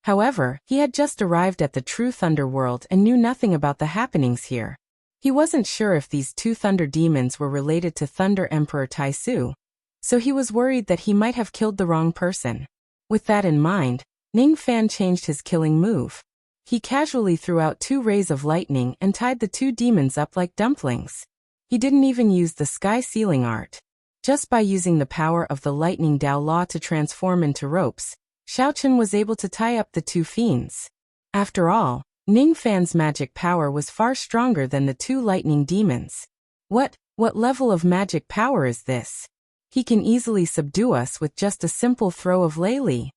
However, he had just arrived at the true Thunder World and knew nothing about the happenings here. He wasn't sure if these two Thunder Demons were related to Thunder Emperor Taisu, so he was worried that he might have killed the wrong person. With that in mind, Ning Fan changed his killing move. He casually threw out 2 rays of lightning and tied the 2 demons up like dumplings. He didn't even use the sky sealing art. Just by using the power of the lightning Dao Law to transform into ropes, Xiaochen was able to tie up the 2 fiends. After all, Ning Fan's magic power was far stronger than the 2 lightning demons. What level of magic power is this? He can easily subdue us with just a simple throw of Lei Li.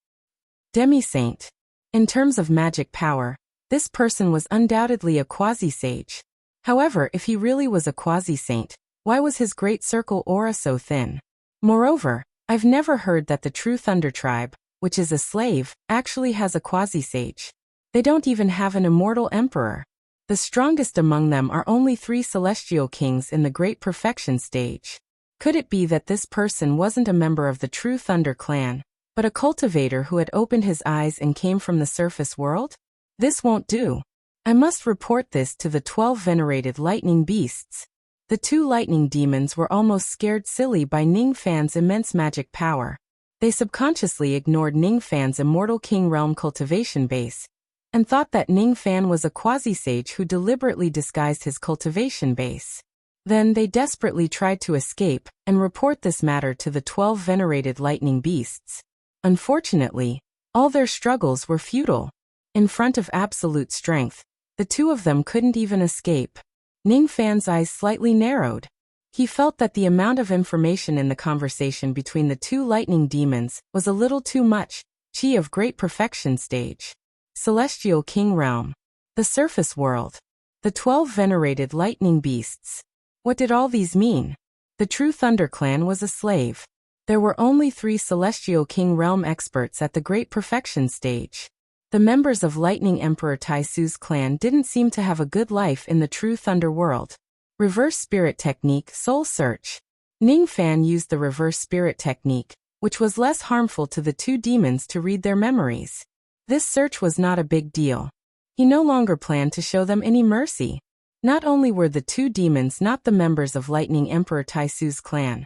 Demi-saint. In terms of magic power, this person was undoubtedly a quasi-sage. However, if he really was a quasi-saint, why was his great circle aura so thin? Moreover, I've never heard that the true Thunder Tribe, which is a slave, actually has a quasi-sage. They don't even have an immortal emperor. The strongest among them are only 3 celestial kings in the Great Perfection stage. Could it be that this person wasn't a member of the True Thunder clan, but a cultivator who had opened his eyes and came from the surface world? This won't do. I must report this to the 12 venerated lightning beasts. The 2 lightning demons were almost scared silly by Ning Fan's immense magic power. They subconsciously ignored Ning Fan's immortal king realm cultivation base, and thought that Ning Fan was a quasi-sage who deliberately disguised his cultivation base. Then they desperately tried to escape and report this matter to the 12 venerated lightning beasts. Unfortunately, all their struggles were futile. In front of absolute strength, the 2 of them couldn't even escape. Ning Fan's eyes slightly narrowed. He felt that the amount of information in the conversation between the 2 lightning demons was a little too much. Chi of Great Perfection stage. Celestial King Realm. The Surface World. The 12 venerated lightning beasts. What did all these mean? The True Thunder Clan was a slave. There were only 3 Celestial King Realm experts at the Great Perfection stage. The members of Lightning Emperor Taisu's clan didn't seem to have a good life in the True Thunder World. Reverse Spirit Technique Soul Search. Ning Fan used the Reverse Spirit Technique, which was less harmful to the 2 demons to read their memories. This search was not a big deal. He no longer planned to show them any mercy. Not only were the 2 demons not the members of Lightning Emperor Taisu's clan,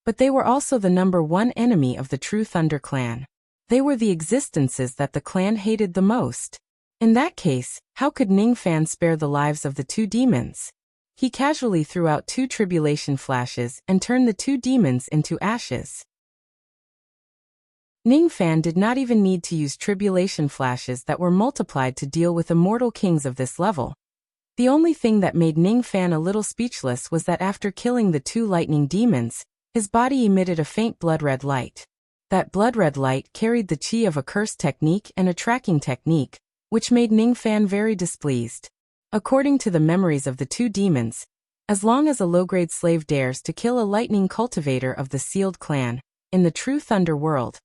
but they were also the number 1 enemy of the True Thunder clan. They were the existences that the clan hated the most. In that case, how could Ning Fan spare the lives of the 2 demons? He casually threw out 2 tribulation flashes and turned the 2 demons into ashes. Ning Fan did not even need to use tribulation flashes that were multiplied to deal with immortal kings of this level. The only thing that made Ning Fan a little speechless was that after killing the 2 lightning demons, his body emitted a faint blood-red light. That blood-red light carried the chi of a curse technique and a tracking technique, which made Ning Fan very displeased. According to the memories of the 2 demons, as long as a low-grade slave dares to kill a lightning cultivator of the sealed clan, in the True Thunder World,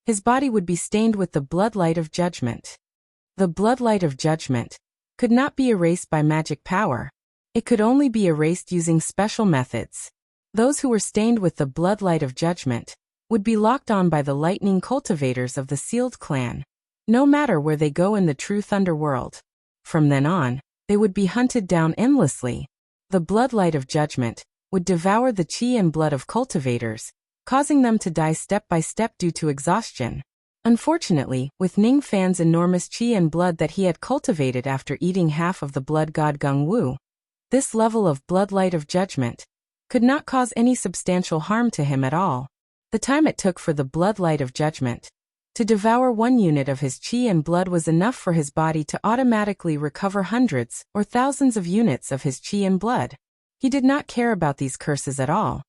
his body would be stained with the bloodlight of judgment. The bloodlight of judgment could not be erased by magic power. It could only be erased using special methods. Those who were stained with the bloodlight of judgment would be locked on by the lightning cultivators of the sealed clan, no matter where they go in the True Thunder World. From then on, they would be hunted down endlessly. The bloodlight of judgment would devour the chi and blood of cultivators, causing them to die step by step due to exhaustion. Unfortunately, with Ning Fan's enormous chi and blood that he had cultivated after eating half of the blood god Gung Wu, this level of bloodlight of judgment could not cause any substantial harm to him at all. The time it took for the bloodlight of judgment to devour 1 unit of his chi and blood was enough for his body to automatically recover hundreds or thousands of units of his chi and blood. He did not care about these curses at all.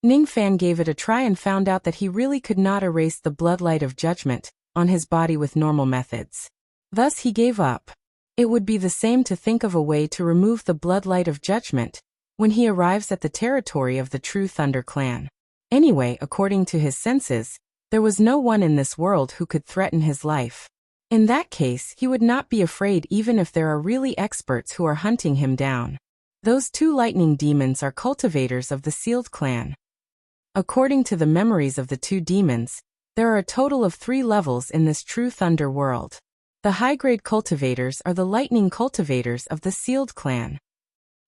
Ning Fan gave it a try and found out that he really could not erase the bloodlight of judgment on his body with normal methods. Thus he gave up. It would be the same to think of a way to remove the bloodlight of judgment when he arrives at the territory of the true Thunder clan. Anyway, according to his senses, there was no one in this world who could threaten his life. In that case, he would not be afraid even if there are really experts who are hunting him down. Those two lightning demons are cultivators of the Sealed clan. According to the memories of the two demons, there are a total of 3 levels in this true Thunder world. The high-grade cultivators are the lightning cultivators of the Sealed clan.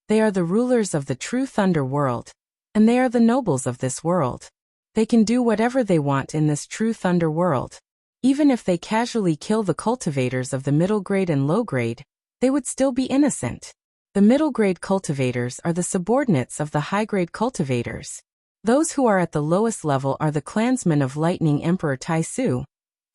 They are the rulers of the true Thunder world, and they are the nobles of this world. They can do whatever they want in this true Thunder world. Even if they casually kill the cultivators of the middle grade and low grade, they would still be innocent. The middle grade cultivators are the subordinates of the high grade cultivators. Those who are at the lowest level are the clansmen of Lightning Emperor Taisu,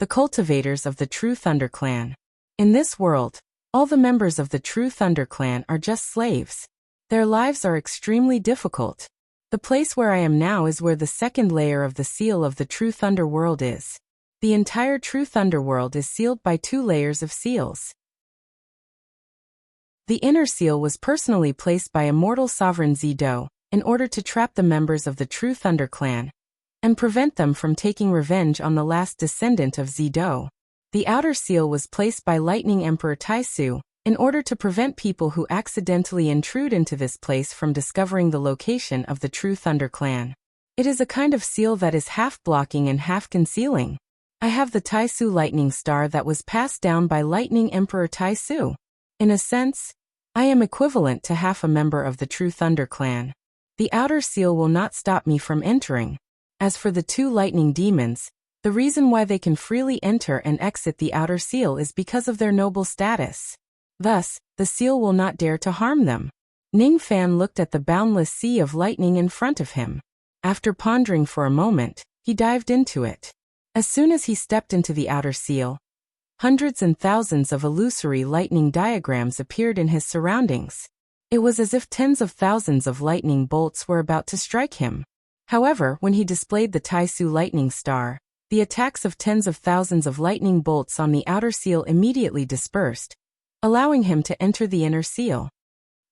the cultivators of the true Thunder clan. In this world, all the members of the true Thunder clan are just slaves. Their lives are extremely difficult. The place where I am now is where the second layer of the seal of the true Thunder world is. The entire true Thunder world is sealed by 2 layers of seals. The inner seal was personally placed by immortal sovereign Zido, in order to trap the members of the true Thunder clan, and prevent them from taking revenge on the last descendant of Zido. The outer seal was placed by Lightning Emperor Taisu, in order to prevent people who accidentally intrude into this place from discovering the location of the true Thunder clan. It is a kind of seal that is half blocking and half concealing. I have the Taisu lightning star that was passed down by Lightning Emperor Taisu. In a sense, I am equivalent to half a member of the true Thunder clan. The outer seal will not stop me from entering. As for the 2 lightning demons, the reason why they can freely enter and exit the outer seal is because of their noble status. Thus, the seal will not dare to harm them. Ning Fan looked at the boundless sea of lightning in front of him. After pondering for a moment, he dived into it. As soon as he stepped into the outer seal, hundreds and thousands of illusory lightning diagrams appeared in his surroundings. It was as if tens of thousands of lightning bolts were about to strike him. However, when he displayed the Taisu lightning star, the attacks of tens of thousands of lightning bolts on the outer seal immediately dispersed, allowing him to enter the inner seal.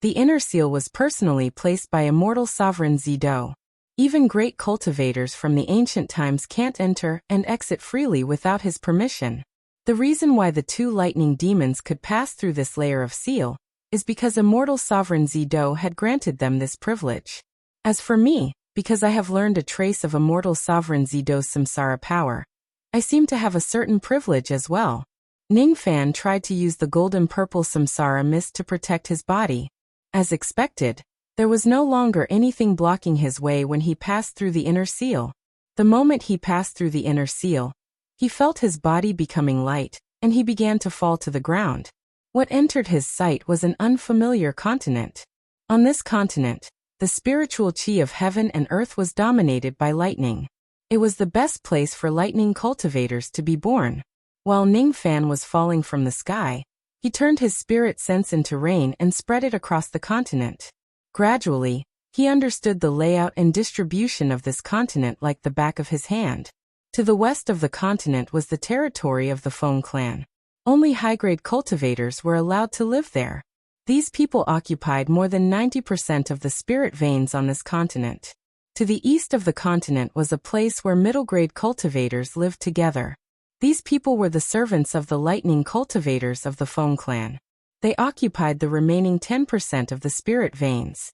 The inner seal was personally placed by immortal sovereign Zido. Even great cultivators from the ancient times can't enter and exit freely without his permission. The reason why the 2 lightning demons could pass through this layer of seal is because immortal sovereign Zido had granted them this privilege. As for me, because I have learned a trace of immortal sovereign Zido's samsara power, I seem to have a certain privilege as well. Ning Fan tried to use the golden-purple samsara mist to protect his body. As expected, there was no longer anything blocking his way when he passed through the inner seal. The moment he passed through the inner seal, he felt his body becoming light, and he began to fall to the ground. What entered his sight was an unfamiliar continent. On this continent, the spiritual chi of heaven and earth was dominated by lightning. It was the best place for lightning cultivators to be born. While Ning Fan was falling from the sky, he turned his spirit sense into rain and spread it across the continent. Gradually, he understood the layout and distribution of this continent like the back of his hand. To the west of the continent was the territory of the Feng clan. Only high-grade cultivators were allowed to live there. These people occupied more than 90% of the spirit veins on this continent. To the east of the continent was a place where middle-grade cultivators lived together. These people were the servants of the lightning cultivators of the Feng clan. They occupied the remaining 10% of the spirit veins.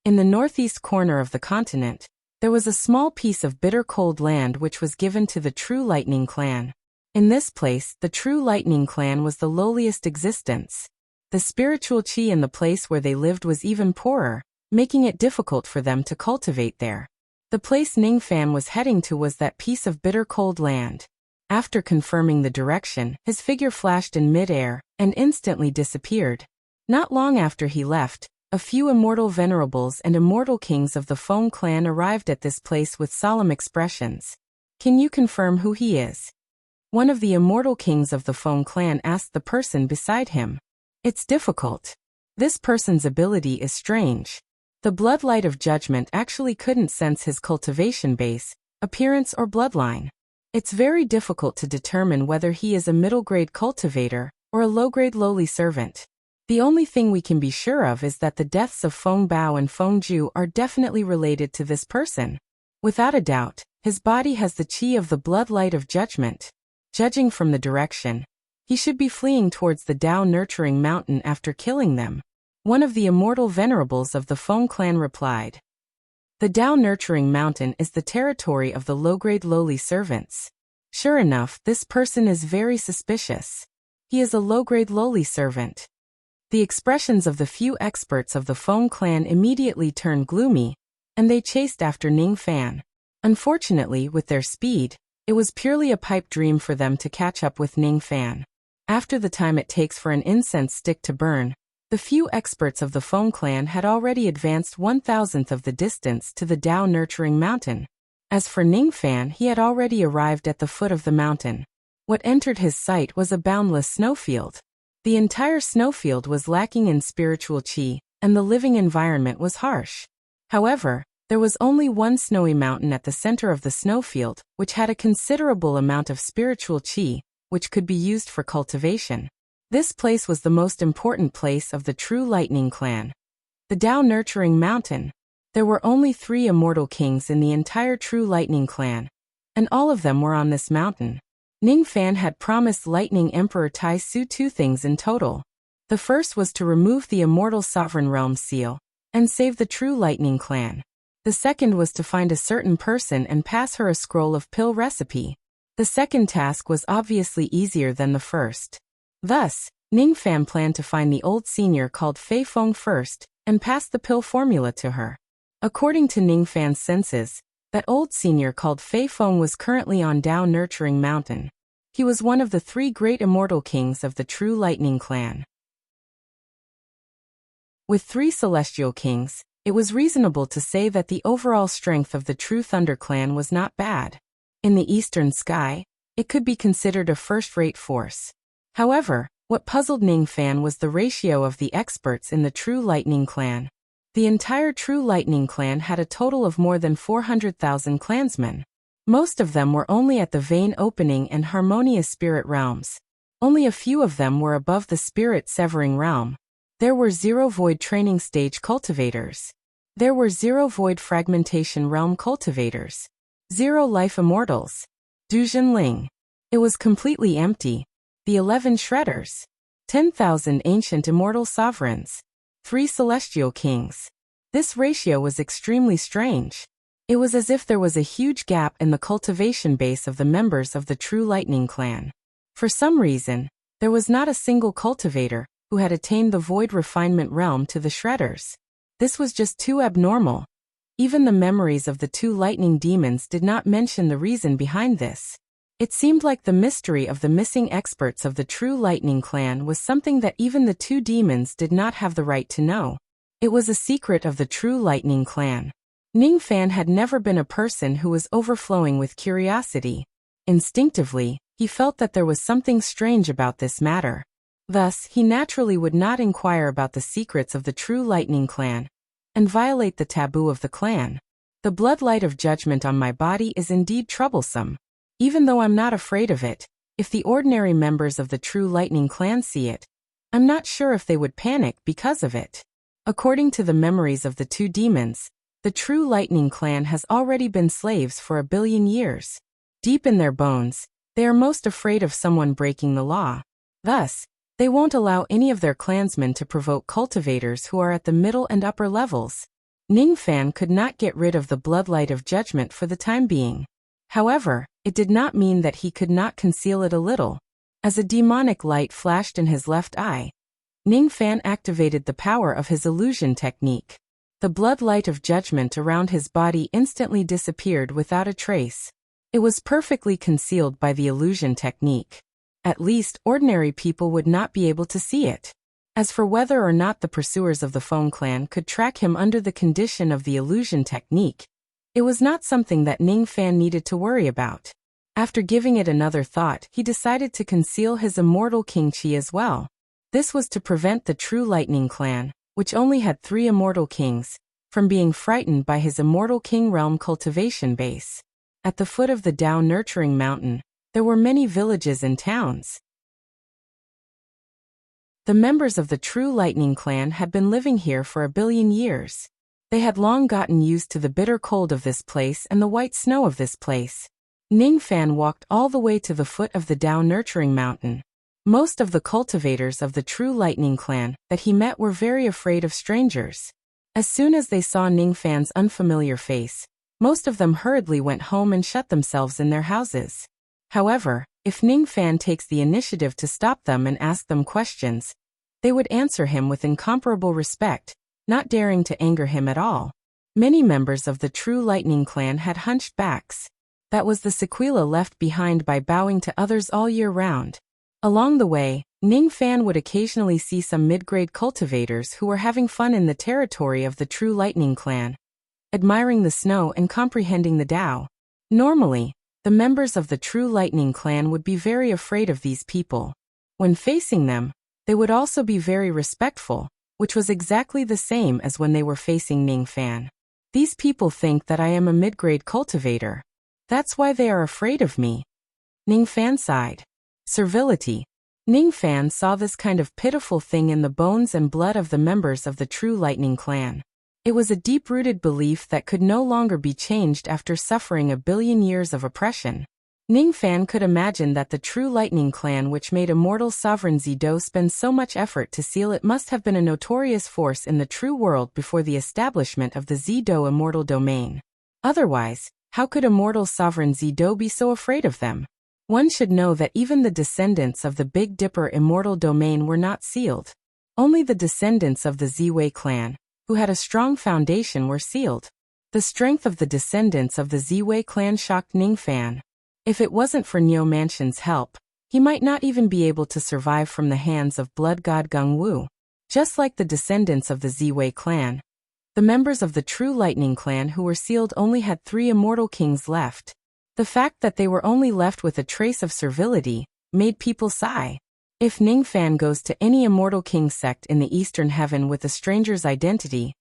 In the northeast corner of the continent, there was a small piece of bitter cold land which was given to the true lightning clan. In this place, the true lightning clan was the lowliest existence. The spiritual chi in the place where they lived was even poorer, making it difficult for them to cultivate there. The place Ning Fan was heading to was that piece of bitter cold land. After confirming the direction, his figure flashed in mid-air and instantly disappeared. Not long after he left, a few immortal venerables and immortal kings of the Feng clan arrived at this place with solemn expressions. Can you confirm who he is? One of the immortal kings of the Feng clan asked the person beside him. It's difficult. This person's ability is strange. The bloodlight of judgment actually couldn't sense his cultivation base, appearance or bloodline. It's very difficult to determine whether he is a middle-grade cultivator or a low-grade lowly servant. The only thing we can be sure of is that the deaths of Feng Bao and Feng Zhu are definitely related to this person. Without a doubt, his body has the qi of the bloodlight of judgment. Judging from the direction, he should be fleeing towards the Dao Nurturing Mountain after killing them. One of the immortal venerables of the Feng clan replied. The Dao Nurturing Mountain is the territory of the low-grade lowly servants. Sure enough, this person is very suspicious. He is a low-grade lowly servant. The expressions of the few experts of the Feng clan immediately turned gloomy, and they chased after Ning Fan. Unfortunately, with their speed, it was purely a pipe dream for them to catch up with Ning Fan. After the time it takes for an incense stick to burn, the few experts of the Feng clan had already advanced 1,000th of the distance to the Dao Nurturing Mountain. As for Ning Fan, he had already arrived at the foot of the mountain. What entered his sight was a boundless snowfield. The entire snowfield was lacking in spiritual qi, and the living environment was harsh. However, there was only one snowy mountain at the center of the snowfield, which had a considerable amount of spiritual qi, which could be used for cultivation. This place was the most important place of the True Lightning Clan. The Dao Nurturing Mountain. There were only 3 immortal kings in the entire True Lightning Clan, and all of them were on this mountain. Ning Fan had promised Lightning Emperor Tai Su 2 things in total. The first was to remove the Immortal Sovereign Realm seal and save the True Lightning Clan. The second was to find a certain person and pass her a scroll of pill recipe. The second task was obviously easier than the first. Thus, Ning Fan planned to find the old senior called Fei Feng first and pass the pill formula to her. According to Ning Fan's senses, that old senior called Fei Feng was currently on Dao Nurturing Mountain. He was one of the 3 great immortal kings of the True Lightning Clan. With 3 celestial kings, it was reasonable to say that the overall strength of the True Thunder Clan was not bad. In the eastern sky, it could be considered a first-rate force. However, what puzzled Ning Fan was the ratio of the experts in the True Lightning Clan. The entire True Lightning Clan had a total of more than 400,000 clansmen. Most of them were only at the Vein Opening and Harmonious Spirit realms. Only a few of them were above the Spirit Severing realm. There were 0 Void Training Stage cultivators. There were 0 Void Fragmentation realm cultivators. 0 Life Immortals. Duzhen Ling. It was completely empty. The 11 Shredders. 10,000 Ancient Immortal Sovereigns. 3 Celestial Kings. This ratio was extremely strange. It was as if there was a huge gap in the cultivation base of the members of the True Lightning Clan. For some reason, there was not a single cultivator who had attained the Void Refinement realm to the Shredders. This was just too abnormal. Even the memories of the 2 lightning demons did not mention the reason behind this. It seemed like the mystery of the missing experts of the True Lightning Clan was something that even the 2 demons did not have the right to know. It was a secret of the True Lightning Clan. Ning Fan had never been a person who was overflowing with curiosity. Instinctively, he felt that there was something strange about this matter. Thus, he naturally would not inquire about the secrets of the True Lightning Clan and violate the taboo of the clan. The bloodlight of judgment on my body is indeed troublesome. Even though I'm not afraid of it, if the ordinary members of the True Lightning Clan see it, I'm not sure if they would panic because of it. According to the memories of the 2 demons, the True Lightning Clan has already been slaves for 1 billion years. Deep in their bones, they are most afraid of someone breaking the law. Thus, they won't allow any of their clansmen to provoke cultivators who are at the middle and upper levels. Ning Fan could not get rid of the bloodlight of judgment for the time being. However, it did not mean that he could not conceal it a little. As a demonic light flashed in his left eye, Ning Fan activated the power of his illusion technique. The bloodlight of judgment around his body instantly disappeared without a trace. It was perfectly concealed by the illusion technique. At least, ordinary people would not be able to see it. As for whether or not the pursuers of the Feng clan could track him under the condition of the illusion technique, it was not something that Ning Fan needed to worry about. After giving it another thought, he decided to conceal his immortal king chi as well. This was to prevent the True Lightning Clan, which only had 3 immortal kings, from being frightened by his immortal king realm cultivation base. At the foot of the Dao Nurturing Mountain, there were many villages and towns. The members of the True Lightning clan had been living here for 1,000,000,000 years. They had long gotten used to the bitter cold of this place and the white snow of this place. Ningfan walked all the way to the foot of the Dao Nurturing Mountain. Most of the cultivators of the True Lightning clan that he met were very afraid of strangers. As soon as they saw Ningfan's unfamiliar face, most of them hurriedly went home and shut themselves in their houses. However, if Ningfan takes the initiative to stop them and ask them questions, they would answer him with incomparable respect, not daring to anger him at all. Many members of the True Lightning clan had hunched backs. That was the sequela left behind by bowing to others all year round. Along the way, Ningfan would occasionally see some mid-grade cultivators who were having fun in the territory of the True Lightning clan, admiring the snow and comprehending the Tao. Normally, the members of the True Lightning clan would be very afraid of these people. When facing them, they would also be very respectful, which was exactly the same as when they were facing Ningfan. These people think that I am a mid-grade cultivator. That's why they are afraid of me. Ningfan sighed. Servility. Ningfan saw this kind of pitiful thing in the bones and blood of the members of the True Lightning clan. It was a deep-rooted belief that could no longer be changed after suffering 1,000,000,000 years of oppression. Ningfan could imagine that the True Lightning clan, which made immortal sovereign Zido spend so much effort to seal it, must have been a notorious force in the true world before the establishment of the Zido immortal domain. Otherwise, how could immortal sovereign Zido be so afraid of them? One should know that even the descendants of the Big Dipper immortal domain were not sealed. Only the descendants of the Ziwei clan, who had a strong foundation, were sealed. The strength of the descendants of the Ziwei clan shocked Ningfan. If it wasn't for Niu Mansion's help, he might not even be able to survive from the hands of blood god Gongwu. Just like the descendants of the Ziwei clan, the members of the True Lightning clan who were sealed only had 3 immortal kings left. The fact that they were only left with a trace of servility made people sigh. If Ningfan goes to any immortal king sect in the Eastern Heaven with a stranger's identity,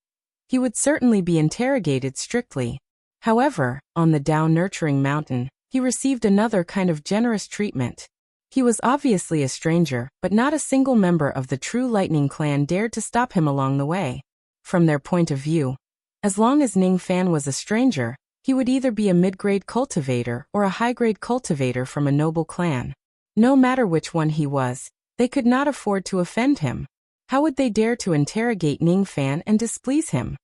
he would certainly be interrogated strictly. However, on the Dao Nurturing Mountain, he received another kind of generous treatment. He was obviously a stranger, but not a single member of the True Lightning clan dared to stop him along the way. From their point of view, as long as Ningfan was a stranger, he would either be a mid-grade cultivator or a high-grade cultivator from a noble clan. No matter which one he was, they could not afford to offend him. How would they dare to interrogate Ningfan and displease him?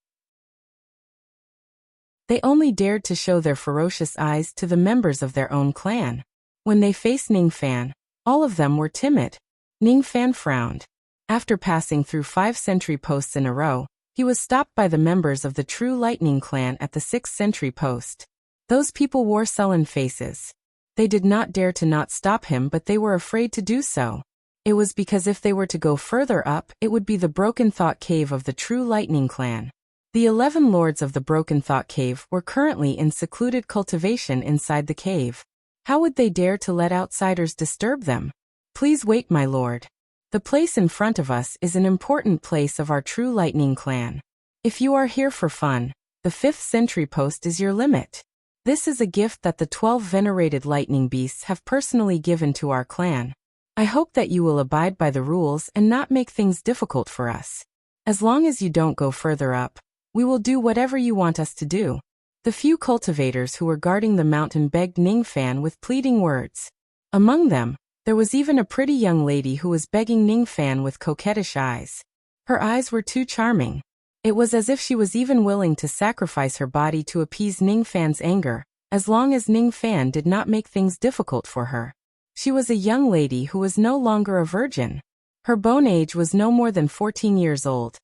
They only dared to show their ferocious eyes to the members of their own clan. When they faced Ningfan, all of them were timid. Ningfan frowned. After passing through 5 sentry posts in a row, he was stopped by the members of the True Lightning clan at the 6th sentry post. Those people wore sullen faces. They did not dare to not stop him, but they were afraid to do so. It was because if they were to go further up, it would be the Broken Thought Cave of the True Lightning clan. The 11 lords of the Broken Thought Cave were currently in secluded cultivation inside the cave. How would they dare to let outsiders disturb them? Please wait, my lord. The place in front of us is an important place of our True Lightning clan. If you are here for fun, the 5th sentry post is your limit. This is a gift that the 12 venerated lightning beasts have personally given to our clan. I hope that you will abide by the rules and not make things difficult for us. As long as you don't go further up, we will do whatever you want us to do. The few cultivators who were guarding the mountain begged Ningfan with pleading words. Among them, there was even a pretty young lady who was begging Ningfan with coquettish eyes. Her eyes were too charming. It was as if she was even willing to sacrifice her body to appease Ningfan's anger, as long as Ningfan did not make things difficult for her. She was a young lady who was no longer a virgin. Her bone age was no more than 14 years old,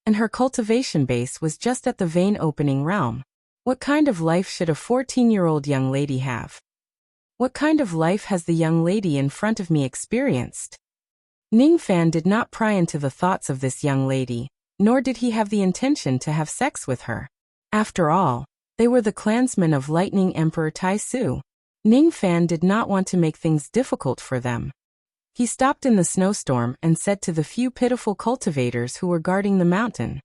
and her cultivation base was just at the vein opening realm. What kind of life should a 14-year-old young lady have? What kind of life has the young lady in front of me experienced? Ningfan did not pry into the thoughts of this young lady, nor did he have the intention to have sex with her. After all, they were the clansmen of Lightning Emperor Tai Su. Ningfan did not want to make things difficult for them. He stopped in the snowstorm and said to the few pitiful cultivators who were guarding the mountain,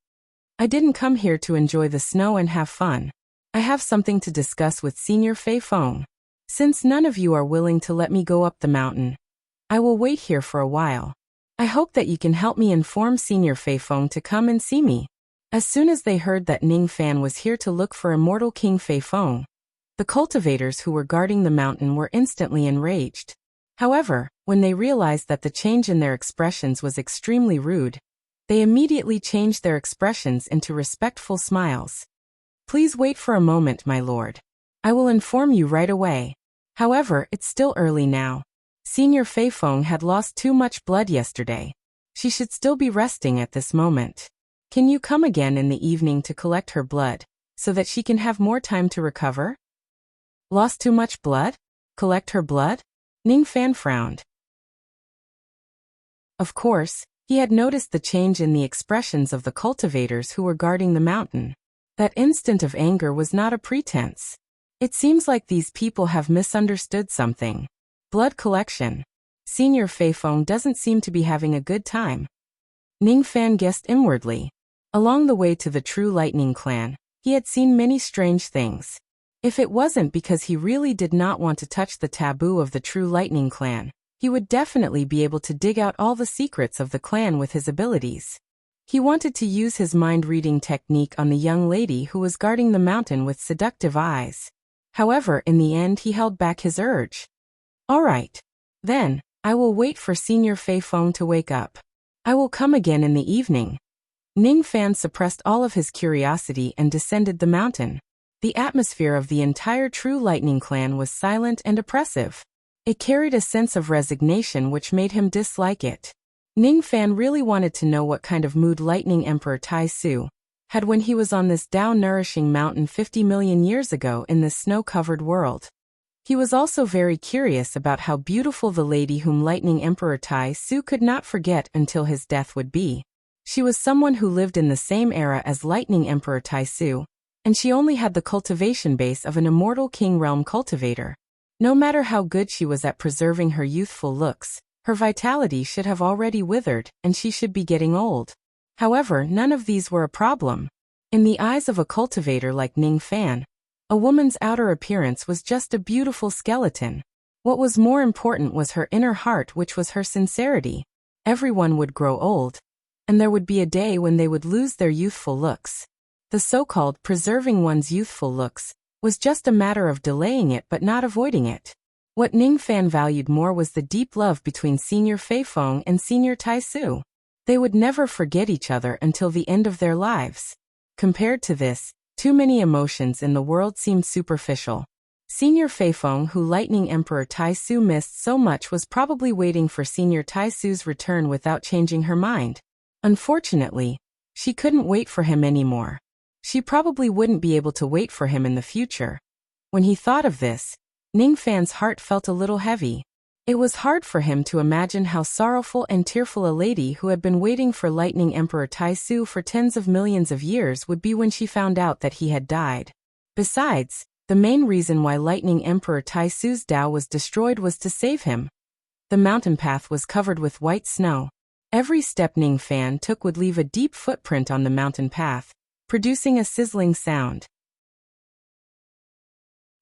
"I didn't come here to enjoy the snow and have fun. I have something to discuss with Senior Fei Feng. Since none of you are willing to let me go up the mountain, I will wait here for a while." I hope that you can help me inform Senior Feifeng to come and see me. As soon as they heard that Ning Fan was here to look for immortal King Feifeng, the cultivators who were guarding the mountain were instantly enraged. However, when they realized that the change in their expressions was extremely rude, they immediately changed their expressions into respectful smiles. Please wait for a moment, my lord. I will inform you right away. However, it's still early now. Senior Feifeng had lost too much blood yesterday. She should still be resting at this moment. Can you come again in the evening to collect her blood, so that she can have more time to recover? Lost too much blood? Collect her blood? Ning Fan frowned. Of course, he had noticed the change in the expressions of the cultivators who were guarding the mountain. That instant of anger was not a pretense. It seems like these people have misunderstood something. Blood collection. Senior Feifeng doesn't seem to be having a good time. Ning Fan guessed inwardly. Along the way to the True Lightning Clan, he had seen many strange things. If it wasn't because he really did not want to touch the taboo of the True Lightning Clan, he would definitely be able to dig out all the secrets of the clan with his abilities. He wanted to use his mind-reading technique on the young lady who was guarding the mountain with seductive eyes. However, in the end he held back his urge. All right. Then, I will wait for Senior Feifeng to wake up. I will come again in the evening. Ning Fan suppressed all of his curiosity and descended the mountain. The atmosphere of the entire True Lightning Clan was silent and oppressive. It carried a sense of resignation which made him dislike it. Ning Fan really wanted to know what kind of mood Lightning Emperor Tai Su had when he was on this Tao-nourishing mountain 50 million years ago in this snow-covered world. He was also very curious about how beautiful the lady whom Lightning Emperor Tai Su could not forget until his death would be. She was someone who lived in the same era as Lightning Emperor Tai Su, and she only had the cultivation base of an immortal King Realm cultivator. No matter how good she was at preserving her youthful looks, her vitality should have already withered, and she should be getting old. However, none of these were a problem. In the eyes of a cultivator like Ning Fan, a woman's outer appearance was just a beautiful skeleton. What was more important was her inner heart, which was her sincerity. Everyone would grow old, and there would be a day when they would lose their youthful looks. The so-called preserving one's youthful looks was just a matter of delaying it but not avoiding it. What Ning Fan valued more was the deep love between Senior Feifeng and Senior Tai Su. They would never forget each other until the end of their lives. Compared to this, too many emotions in the world seemed superficial. Senior Feifeng, who Lightning Emperor Tai Su missed so much, was probably waiting for Senior Tai Su's return without changing her mind. Unfortunately, she couldn't wait for him anymore. She probably wouldn't be able to wait for him in the future. When he thought of this, Ning Fan's heart felt a little heavy. It was hard for him to imagine how sorrowful and tearful a lady who had been waiting for Lightning Emperor Tai Su for tens of millions of years would be when she found out that he had died. Besides, the main reason why Lightning Emperor Tai Su's Tao was destroyed was to save him. The mountain path was covered with white snow. Every step Ning Fan took would leave a deep footprint on the mountain path, producing a sizzling sound.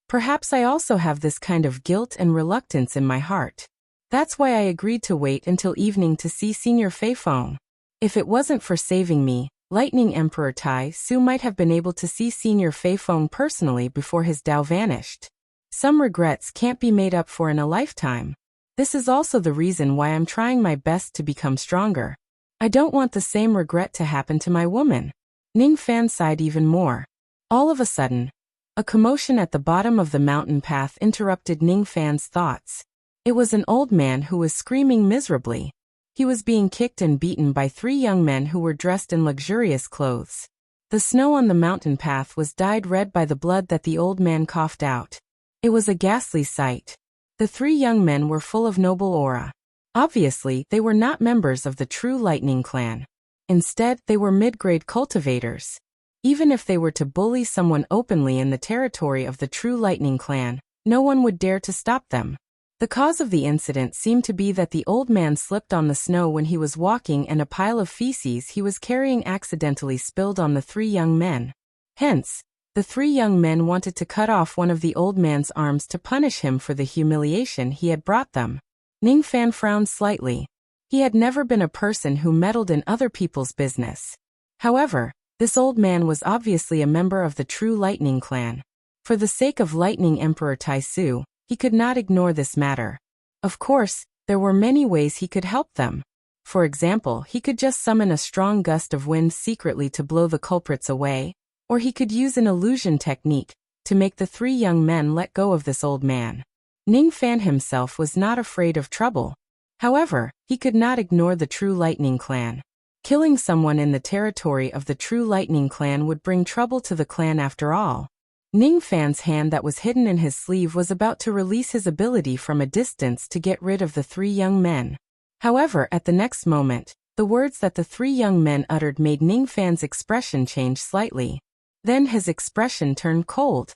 Perhaps I also have this kind of guilt and reluctance in my heart. That's why I agreed to wait until evening to see Senior Feifeng. If it wasn't for saving me, Lightning Emperor Tai Su might have been able to see Senior Feifeng personally before his Tao vanished. Some regrets can't be made up for in a lifetime. This is also the reason why I'm trying my best to become stronger. I don't want the same regret to happen to my woman. Ning Fan sighed even more. All of a sudden, a commotion at the bottom of the mountain path interrupted Ning Fan's thoughts. It was an old man who was screaming miserably. He was being kicked and beaten by 3 young men who were dressed in luxurious clothes. The snow on the mountain path was dyed red by the blood that the old man coughed out. It was a ghastly sight. The 3 young men were full of noble aura. Obviously, they were not members of the True Lightning Clan. Instead, they were mid-grade cultivators. Even if they were to bully someone openly in the territory of the True Lightning Clan, no one would dare to stop them. The cause of the incident seemed to be that the old man slipped on the snow when he was walking, and a pile of feces he was carrying accidentally spilled on the 3 young men. Hence, the 3 young men wanted to cut off one of the old man's arms to punish him for the humiliation he had brought them. Ning Fan frowned slightly. He had never been a person who meddled in other people's business. However, this old man was obviously a member of the true Lightning Clan. For the sake of Lightning Emperor Taisu, he could not ignore this matter. Of course, there were many ways he could help them. For example, he could just summon a strong gust of wind secretly to blow the culprits away, or he could use an illusion technique to make the three young men let go of this old man. Ning Fan himself was not afraid of trouble. However, he could not ignore the true Lightning Clan. Killing someone in the territory of the true Lightning Clan would bring trouble to the clan after all. Ning Fan's hand that was hidden in his sleeve was about to release his ability from a distance to get rid of the three young men. However, at the next moment, the words that the three young men uttered made Ning Fan's expression change slightly. Then his expression turned cold.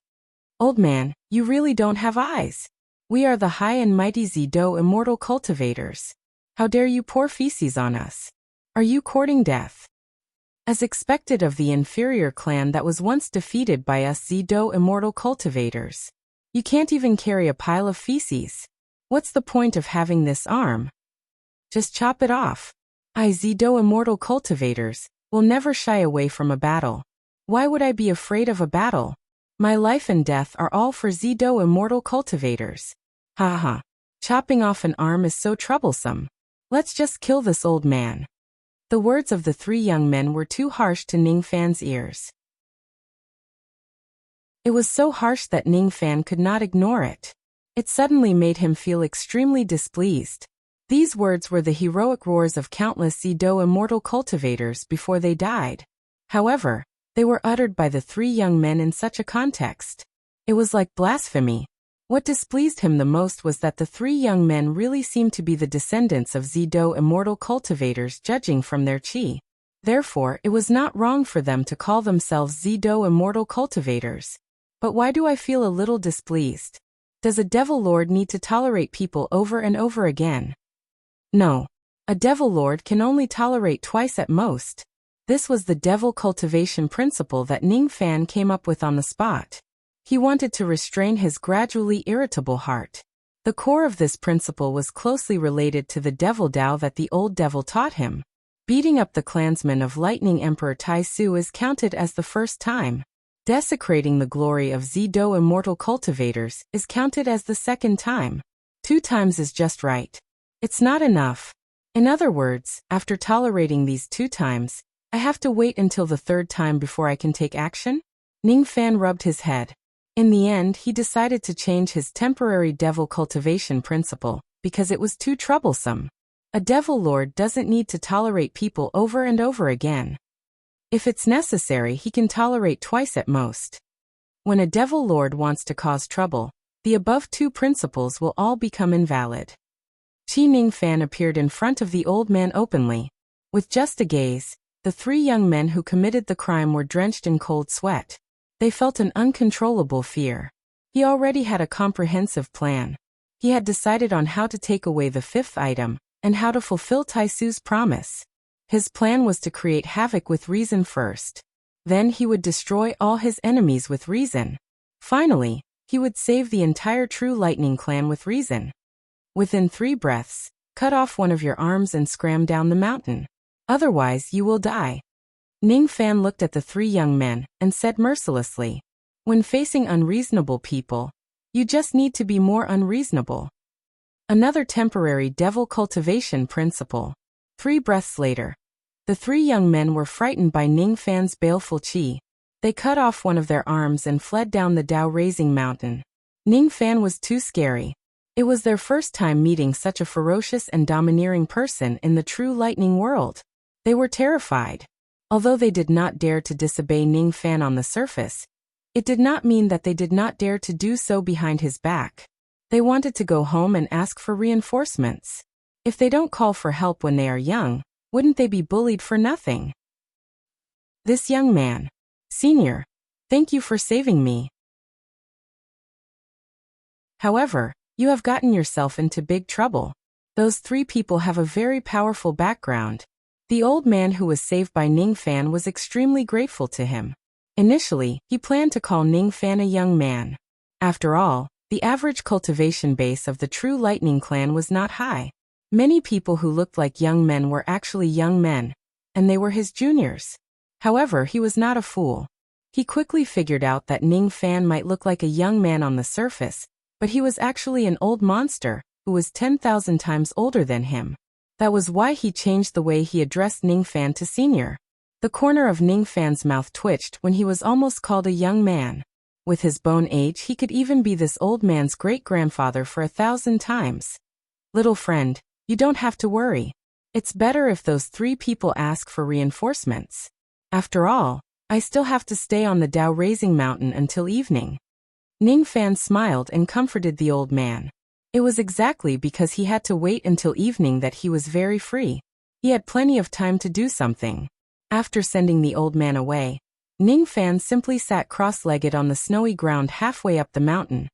"Old man, you really don't have eyes. We are the high and mighty Zido immortal cultivators. How dare you pour feces on us? Are you courting death?" As expected of the inferior clan that was once defeated by us Zido immortal cultivators. You can't even carry a pile of feces. What's the point of having this arm? Just chop it off. I Zido immortal cultivators will never shy away from a battle. Why would I be afraid of a battle? My life and death are all for Zido immortal cultivators. Ha ha. Chopping off an arm is so troublesome. Let's just kill this old man. The words of the three young men were too harsh to Ning Fan's ears. It was so harsh that Ning Fan could not ignore it. It suddenly made him feel extremely displeased. These words were the heroic roars of countless Zido immortal cultivators before they died. However, they were uttered by the three young men in such a context. It was like blasphemy. What displeased him the most was that the three young men really seemed to be the descendants of Zido immortal cultivators judging from their chi. Therefore, it was not wrong for them to call themselves Zido immortal cultivators. But why do I feel a little displeased? Does a devil lord need to tolerate people over and over again? No. A devil lord can only tolerate twice at most. This was the devil cultivation principle that Ning Fan came up with on the spot. He wanted to restrain his gradually irritable heart. The core of this principle was closely related to the devil Tao that the old devil taught him. Beating up the clansmen of Lightning Emperor Taisu is counted as the first time. Desecrating the glory of Zido immortal cultivators is counted as the second time. 2 times is just right. It's not enough. In other words, after tolerating these 2 times, I have to wait until the 3rd time before I can take action? Ning Fan rubbed his head. In the end, he decided to change his temporary devil cultivation principle, because it was too troublesome. A devil lord doesn't need to tolerate people over and over again. If it's necessary, he can tolerate twice at most. When a devil lord wants to cause trouble, the above 2 principles will all become invalid. Chi Ning Fan appeared in front of the old man openly. With just a gaze, the 3 young men who committed the crime were drenched in cold sweat. They felt an uncontrollable fear. He already had a comprehensive plan. He had decided on how to take away the 5th item, and how to fulfill Taisu's promise. His plan was to create havoc with reason first. Then he would destroy all his enemies with reason. Finally, he would save the entire True Lightning clan with reason. Within 3 breaths, cut off one of your arms and scram down the mountain. Otherwise you will die. Ning Fan looked at the 3 young men and said mercilessly, "When facing unreasonable people, you just need to be more unreasonable." Another temporary devil cultivation principle. 3 breaths later, the 3 young men were frightened by Ning Fan's baleful chi. They cut off one of their arms and fled down the Tao-raising mountain. Ning Fan was too scary. It was their first time meeting such a ferocious and domineering person in the True Lightning world. They were terrified. Although they did not dare to disobey Ning Fan on the surface, it did not mean that they did not dare to do so behind his back. They wanted to go home and ask for reinforcements. If they don't call for help when they are young, wouldn't they be bullied for nothing? This young man. Senior, thank you for saving me. However, you have gotten yourself into big trouble. Those 3 people have a very powerful background. The old man who was saved by Ning Fan was extremely grateful to him. Initially, he planned to call Ning Fan a young man. After all, the average cultivation base of the True Lightning clan was not high. Many people who looked like young men were actually young men, and they were his juniors. However, he was not a fool. He quickly figured out that Ning Fan might look like a young man on the surface, but he was actually an old monster, who was 10,000 times older than him. That was why he changed the way he addressed Ning Fan to senior. The corner of Ning Fan's mouth twitched when he was almost called a young man. With his bone age, he could even be this old man's great-grandfather for 1,000 times. Little friend, you don't have to worry. It's better if those 3 people ask for reinforcements. After all, I still have to stay on the Dao Raising Mountain until evening. Ning Fan smiled and comforted the old man. It was exactly because he had to wait until evening that he was very free. He had plenty of time to do something. After sending the old man away, Ning Fan simply sat cross-legged on the snowy ground halfway up the mountain,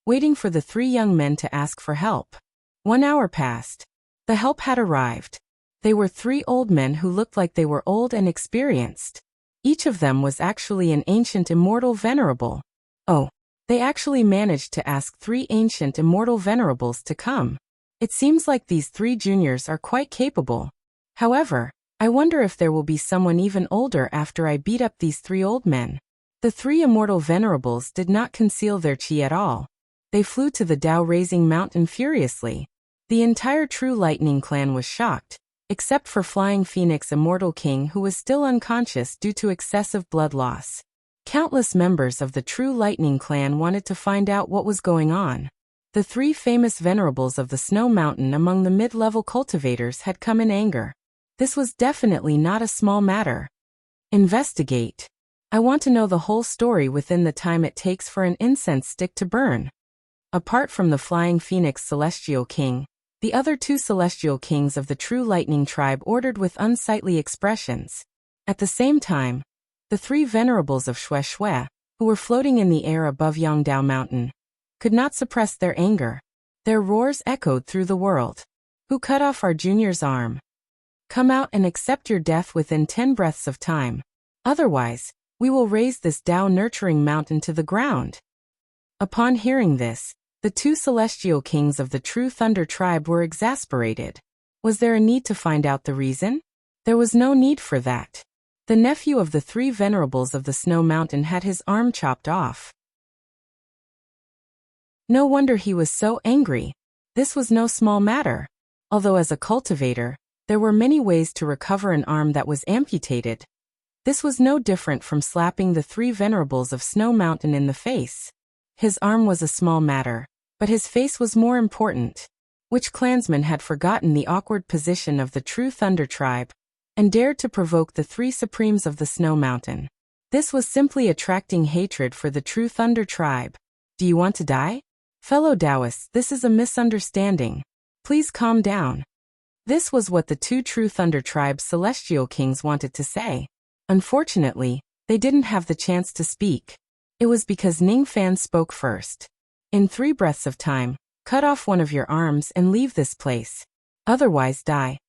waiting for the 3 young men to ask for help. 1 hour passed. The help had arrived. They were 3 old men who looked like they were old and experienced. Each of them was actually an ancient immortal venerable. Oh, they actually managed to ask 3 ancient immortal venerables to come. It seems like these 3 juniors are quite capable. However, I wonder if there will be someone even older after I beat up these 3 old men. The 3 immortal venerables did not conceal their chi at all. They flew to the Dao Raising Mountain furiously. The entire True Lightning clan was shocked, except for Flying Phoenix Immortal King, who was still unconscious due to excessive blood loss. Countless members of the True Lightning clan wanted to find out what was going on. The 3 famous venerables of the Snow Mountain among the mid-level cultivators had come in anger. This was definitely not a small matter. Investigate. I want to know the whole story within the time it takes for an incense stick to burn. Apart from the Flying Phoenix Celestial King, the other 2 Celestial Kings of the True Lightning tribe ordered with unsightly expressions. At the same time, the 3 venerables of Xue Xue, who were floating in the air above Yongdao Mountain, could not suppress their anger. Their roars echoed through the world. Who cut off our junior's arm? Come out and accept your death within 10 breaths of time. Otherwise, we will raise this Dao nurturing mountain to the ground. Upon hearing this, the 2 celestial kings of the True Thunder tribe were exasperated. Was there a need to find out the reason? There was no need for that. The nephew of the 3 venerables of the Snow Mountain had his arm chopped off. No wonder he was so angry. This was no small matter. Although as a cultivator, there were many ways to recover an arm that was amputated. This was no different from slapping the 3 venerables of Snow Mountain in the face. His arm was a small matter, but his face was more important. Which clansman had forgotten the awkward position of the True Thunder tribe and dared to provoke the 3 supremes of the Snow Mountain? This was simply attracting hatred for the True Thunder tribe. Do you want to die? Fellow Taoists, this is a misunderstanding. Please calm down. This was what the 2 True Thunder tribe's celestial kings wanted to say. Unfortunately, they didn't have the chance to speak. It was because Ning Fan spoke first. In 3 breaths of time, cut off one of your arms and leave this place. Otherwise die.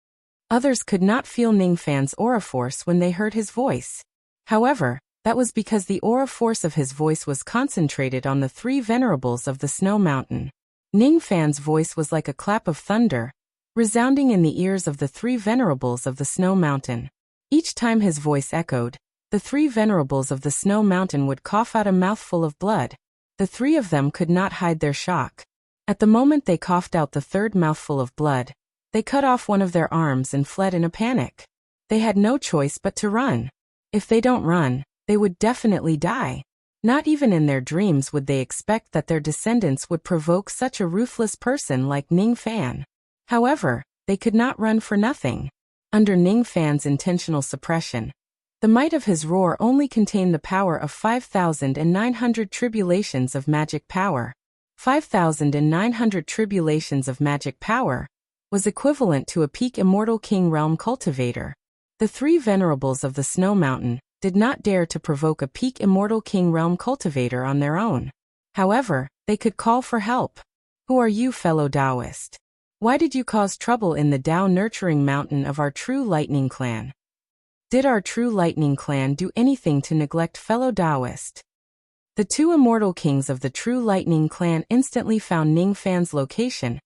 Others could not feel Ning Fan's aura force when they heard his voice. However, that was because the aura force of his voice was concentrated on the 3 venerables of the Snow Mountain. Ning Fan's voice was like a clap of thunder, resounding in the ears of the 3 venerables of the Snow Mountain. Each time his voice echoed, the 3 venerables of the Snow Mountain would cough out a mouthful of blood. The 3 of them could not hide their shock. At the moment they coughed out the 3rd mouthful of blood, they cut off one of their arms and fled in a panic. They had no choice but to run. If they don't run, they would definitely die. Not even in their dreams would they expect that their descendants would provoke such a ruthless person like Ning Fan. However, they could not run for nothing. Under Ning Fan's intentional suppression, the might of his roar only contained the power of 5,900 tribulations of magic power. 5,900 tribulations of magic power was equivalent to a peak Immortal King Realm cultivator. The 3 venerables of the Snow Mountain did not dare to provoke a peak Immortal King Realm cultivator on their own. However, they could call for help. Who are you, fellow Taoist? Why did you cause trouble in the Dao nurturing mountain of our True Lightning clan? Did our True Lightning clan do anything to neglect fellow Taoist? The 2 immortal kings of the True Lightning clan instantly found Ning Fan's location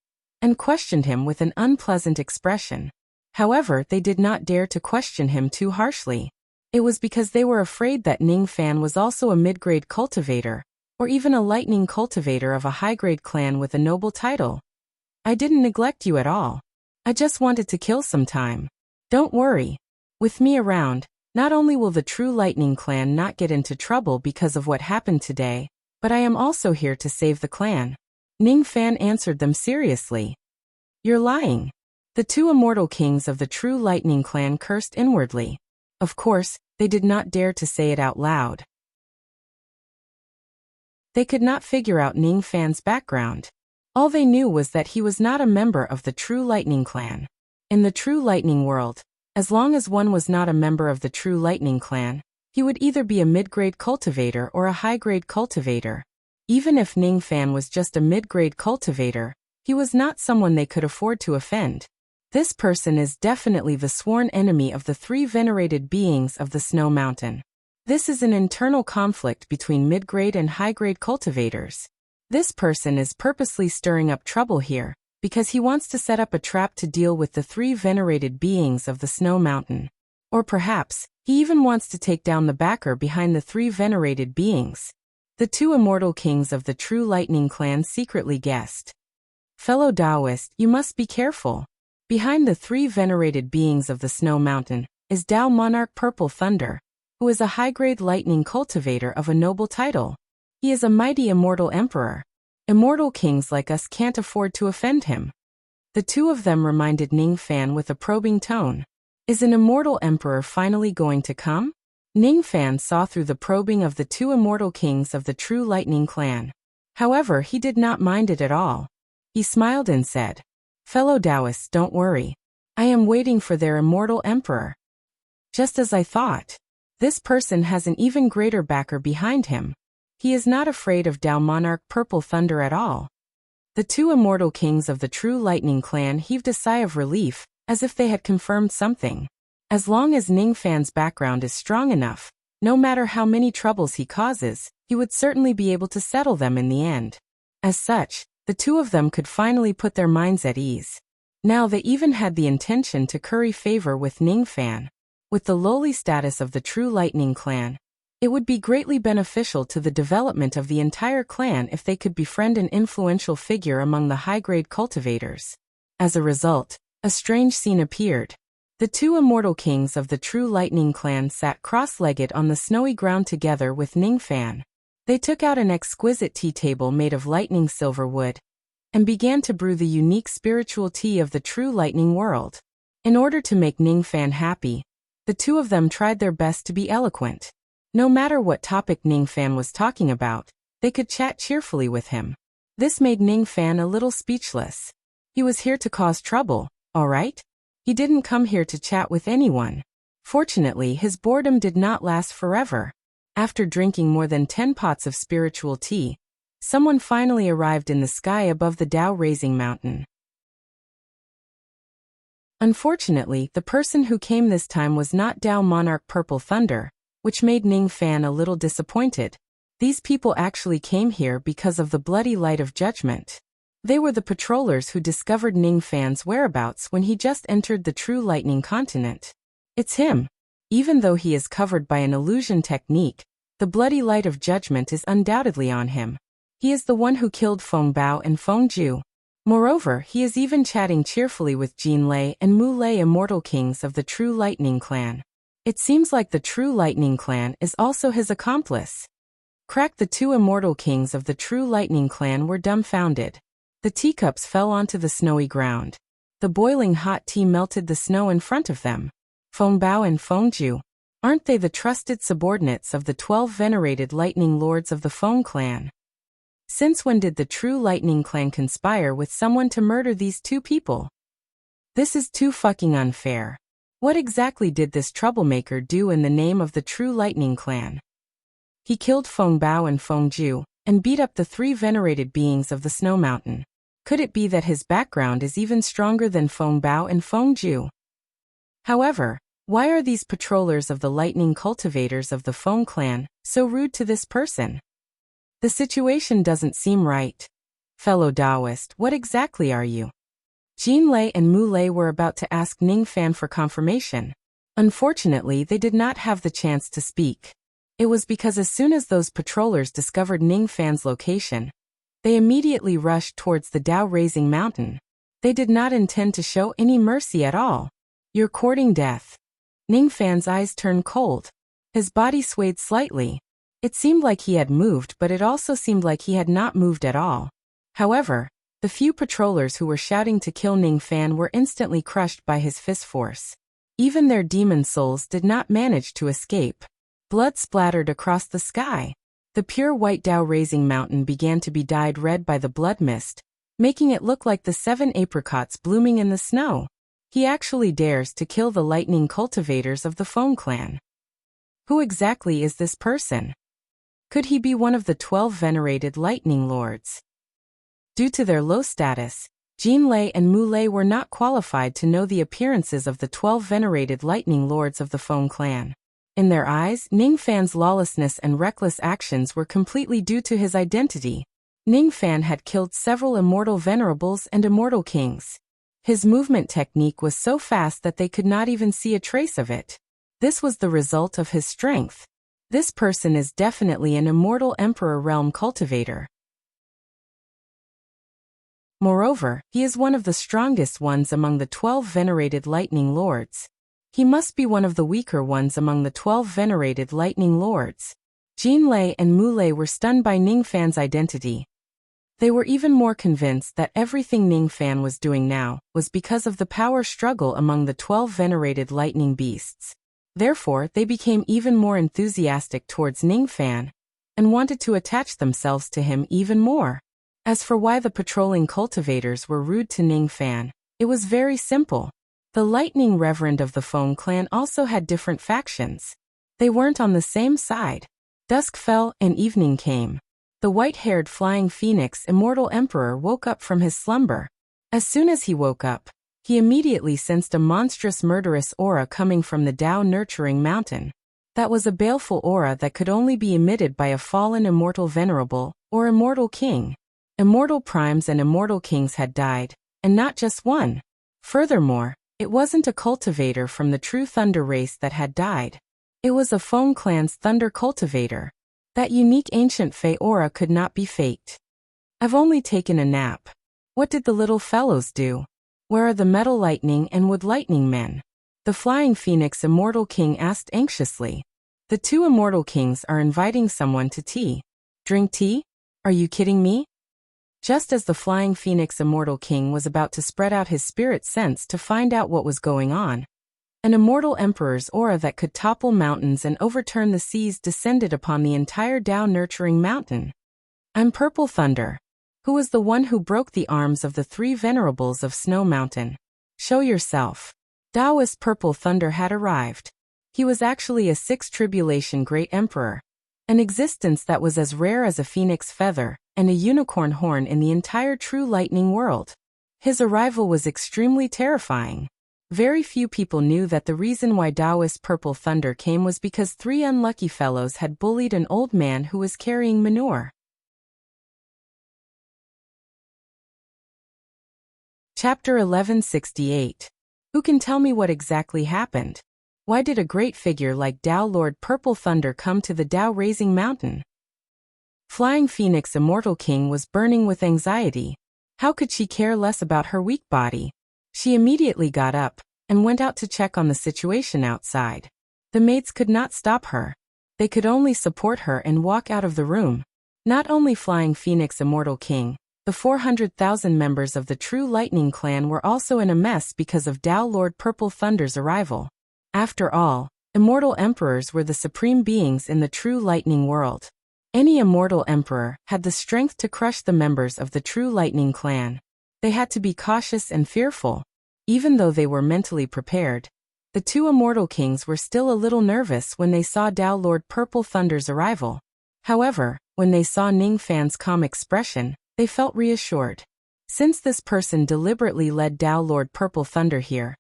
and questioned him with an unpleasant expression. However, they did not dare to question him too harshly. It was because they were afraid that Ning Fan was also a mid-grade cultivator, or even a lightning cultivator of a high-grade clan with a noble title. I didn't neglect you at all. I just wanted to kill some time. Don't worry. With me around, not only will the true lightning clan not get into trouble because of what happened today, but I am also here to save the clan. Ning Fan answered them seriously. You're lying. The two immortal kings of the true lightning clan cursed inwardly. Of course, they did not dare to say it out loud. They could not figure out Ning Fan's background. All they knew was that he was not a member of the true lightning clan. In the true lightning world, as long as one was not a member of the true lightning clan, he would either be a mid-grade cultivator or a high-grade cultivator. Even if Ning Fan was just a mid-grade cultivator, he was not someone they could afford to offend. This person is definitely the sworn enemy of the three venerated beings of the Snow Mountain. This is an internal conflict between mid-grade and high-grade cultivators. This person is purposely stirring up trouble here, because he wants to set up a trap to deal with the three venerated beings of the Snow Mountain. Or perhaps, he even wants to take down the backer behind the three venerated beings. The two immortal kings of the true lightning clan secretly guessed. Fellow Taoist, you must be careful. Behind the three venerated beings of the Snow Mountain is Tao Monarch Purple Thunder, who is a high-grade lightning cultivator of a noble title. He is a mighty immortal emperor. Immortal kings like us can't afford to offend him. The two of them reminded Ning Fan with a probing tone. Is an immortal emperor finally going to come? Ning Fan saw through the probing of the two immortal kings of the true lightning clan. However, he did not mind it at all. He smiled and said, Fellow Taoists, don't worry. I am waiting for their immortal emperor. Just as I thought. This person has an even greater backer behind him. He is not afraid of Tao Monarch Purple Thunder at all. The two immortal kings of the true lightning clan heaved a sigh of relief, as if they had confirmed something. As long as Ning Fan's background is strong enough, no matter how many troubles he causes, he would certainly be able to settle them in the end. As such, the two of them could finally put their minds at ease. Now they even had the intention to curry favor with Ning Fan. With the lowly status of the true lightning clan, it would be greatly beneficial to the development of the entire clan if they could befriend an influential figure among the high-grade cultivators. As a result, a strange scene appeared. The two immortal kings of the true lightning clan sat cross-legged on the snowy ground together with Ning Fan. They took out an exquisite tea table made of lightning silver wood, and began to brew the unique spiritual tea of the true lightning world. In order to make Ning Fan happy, the two of them tried their best to be eloquent. No matter what topic Ning Fan was talking about, they could chat cheerfully with him. This made Ning Fan a little speechless. He was here to cause trouble, all right? He didn't come here to chat with anyone. Fortunately, his boredom did not last forever. After drinking more than 10 pots of spiritual tea, someone finally arrived in the sky above the Tao-raising mountain. Unfortunately, the person who came this time was not Tao Monarch Purple Thunder, which made Ning Fan a little disappointed. These people actually came here because of the bloody light of judgment. They were the patrollers who discovered Ning Fan's whereabouts when he just entered the true lightning continent. It's him. Even though he is covered by an illusion technique, the bloody light of judgment is undoubtedly on him. He is the one who killed Feng Bao and Feng Ju. Moreover, he is even chatting cheerfully with Jin Lei and Mu Lei, immortal kings of the true lightning clan. It seems like the true lightning clan is also his accomplice. Crack! The two immortal kings of the true lightning clan were dumbfounded. The teacups fell onto the snowy ground. The boiling hot tea melted the snow in front of them. Feng Bao and Feng Ju. Aren't they the trusted subordinates of the 12 venerated lightning lords of the Feng clan? Since when did the true lightning clan conspire with someone to murder these two people? This is too fucking unfair. What exactly did this troublemaker do in the name of the true lightning clan? He killed Feng Bao and Feng Ju, and beat up the three venerated beings of the Snow Mountain. Could it be that his background is even stronger than Feng Bao and Feng Ju? However, why are these patrollers of the lightning cultivators of the Feng clan so rude to this person? The situation doesn't seem right. Fellow Taoist, what exactly are you? Jin Lei and Mu Lei were about to ask Ning Fan for confirmation. Unfortunately, they did not have the chance to speak. It was because as soon as those patrollers discovered Ning Fan's location, they immediately rushed towards the Dao-raising mountain. They did not intend to show any mercy at all. "You're courting death." Ning Fan's eyes turned cold. His body swayed slightly. It seemed like he had moved, but it also seemed like he had not moved at all. However, the few patrollers who were shouting to kill Ning Fan were instantly crushed by his fist force. Even their demon souls did not manage to escape. Blood splattered across the sky. The pure white Dao-raising mountain began to be dyed red by the blood mist, making it look like the 7 apricots blooming in the snow. He actually dares to kill the lightning cultivators of the Foam clan. Who exactly is this person? Could he be one of the 12 venerated lightning lords? Due to their low status, Jin Lei and Mu Lei were not qualified to know the appearances of the 12 venerated lightning lords of the Foam clan. In their eyes, Ning Fan's lawlessness and reckless actions were completely due to his identity. Ning Fan had killed several immortal venerables and immortal kings. His movement technique was so fast that they could not even see a trace of it. This was the result of his strength. This person is definitely an immortal Emperor realm cultivator. Moreover, he is one of the strongest ones among the 12 venerated lightning lords. He must be one of the weaker ones among the 12 venerated lightning lords. Jin Lei and Mu Lei were stunned by Ning Fan's identity. They were even more convinced that everything Ning Fan was doing now was because of the power struggle among the 12 venerated lightning beasts. Therefore, they became even more enthusiastic towards Ning Fan and wanted to attach themselves to him even more. As for why the patrolling cultivators were rude to Ning Fan, it was very simple. The Lightning Reverend of the Foam clan also had different factions. They weren't on the same side. Dusk fell and evening came. The white-haired flying phoenix immortal emperor woke up from his slumber. As soon as he woke up, he immediately sensed a monstrous murderous aura coming from the Dao-nurturing mountain. That was a baleful aura that could only be emitted by a fallen immortal venerable or immortal king. Immortal primes and immortal kings had died, and not just one. Furthermore, it wasn't a cultivator from the true thunder race that had died. It was a Foam clan's thunder cultivator. That unique ancient Fey aura could not be faked. "I've only taken a nap. What did the little fellows do? Where are the metal lightning and wood lightning men?" The flying phoenix immortal king asked anxiously. "The 2 immortal kings are inviting someone to tea." "Drink tea? Are you kidding me?" Just as the flying phoenix immortal king was about to spread out his spirit sense to find out what was going on, an immortal emperor's aura that could topple mountains and overturn the seas descended upon the entire Dao-nurturing mountain. "I'm Purple Thunder. Who was the one who broke the arms of the 3 venerables of Snow Mountain? Show yourself." Taoist Purple Thunder had arrived. He was actually a 6th Tribulation Great Emperor, an existence that was as rare as a phoenix feather and a unicorn horn in the entire true lightning world. His arrival was extremely terrifying. Very few people knew that the reason why Taoist Purple Thunder came was because 3 unlucky fellows had bullied an old man who was carrying manure. Chapter 1168. Who can tell me what exactly happened? Why did a great figure like Dao Lord Purple Thunder come to the Dao-raising mountain? Flying Phoenix Immortal King was burning with anxiety. How could she care less about her weak body? She immediately got up and went out to check on the situation outside. The maids could not stop her. They could only support her and walk out of the room. Not only Flying Phoenix Immortal King, the 400,000 members of the True Lightning Clan were also in a mess because of Dao Lord Purple Thunder's arrival. After all, immortal emperors were the supreme beings in the true lightning world. Any immortal emperor had the strength to crush the members of the True Lightning Clan. They had to be cautious and fearful. Even though they were mentally prepared, the 2 immortal kings were still a little nervous when they saw Dao Lord Purple Thunder's arrival. However, when they saw Ning Fan's calm expression, they felt reassured. Since this person deliberately led Dao Lord Purple Thunder here,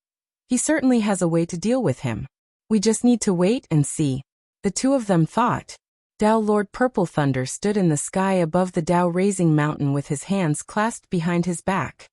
he certainly has a way to deal with him. We just need to wait and see, the 2 of them thought. Dao Lord Purple Thunder stood in the sky above the Dao-raising mountain with his hands clasped behind his back.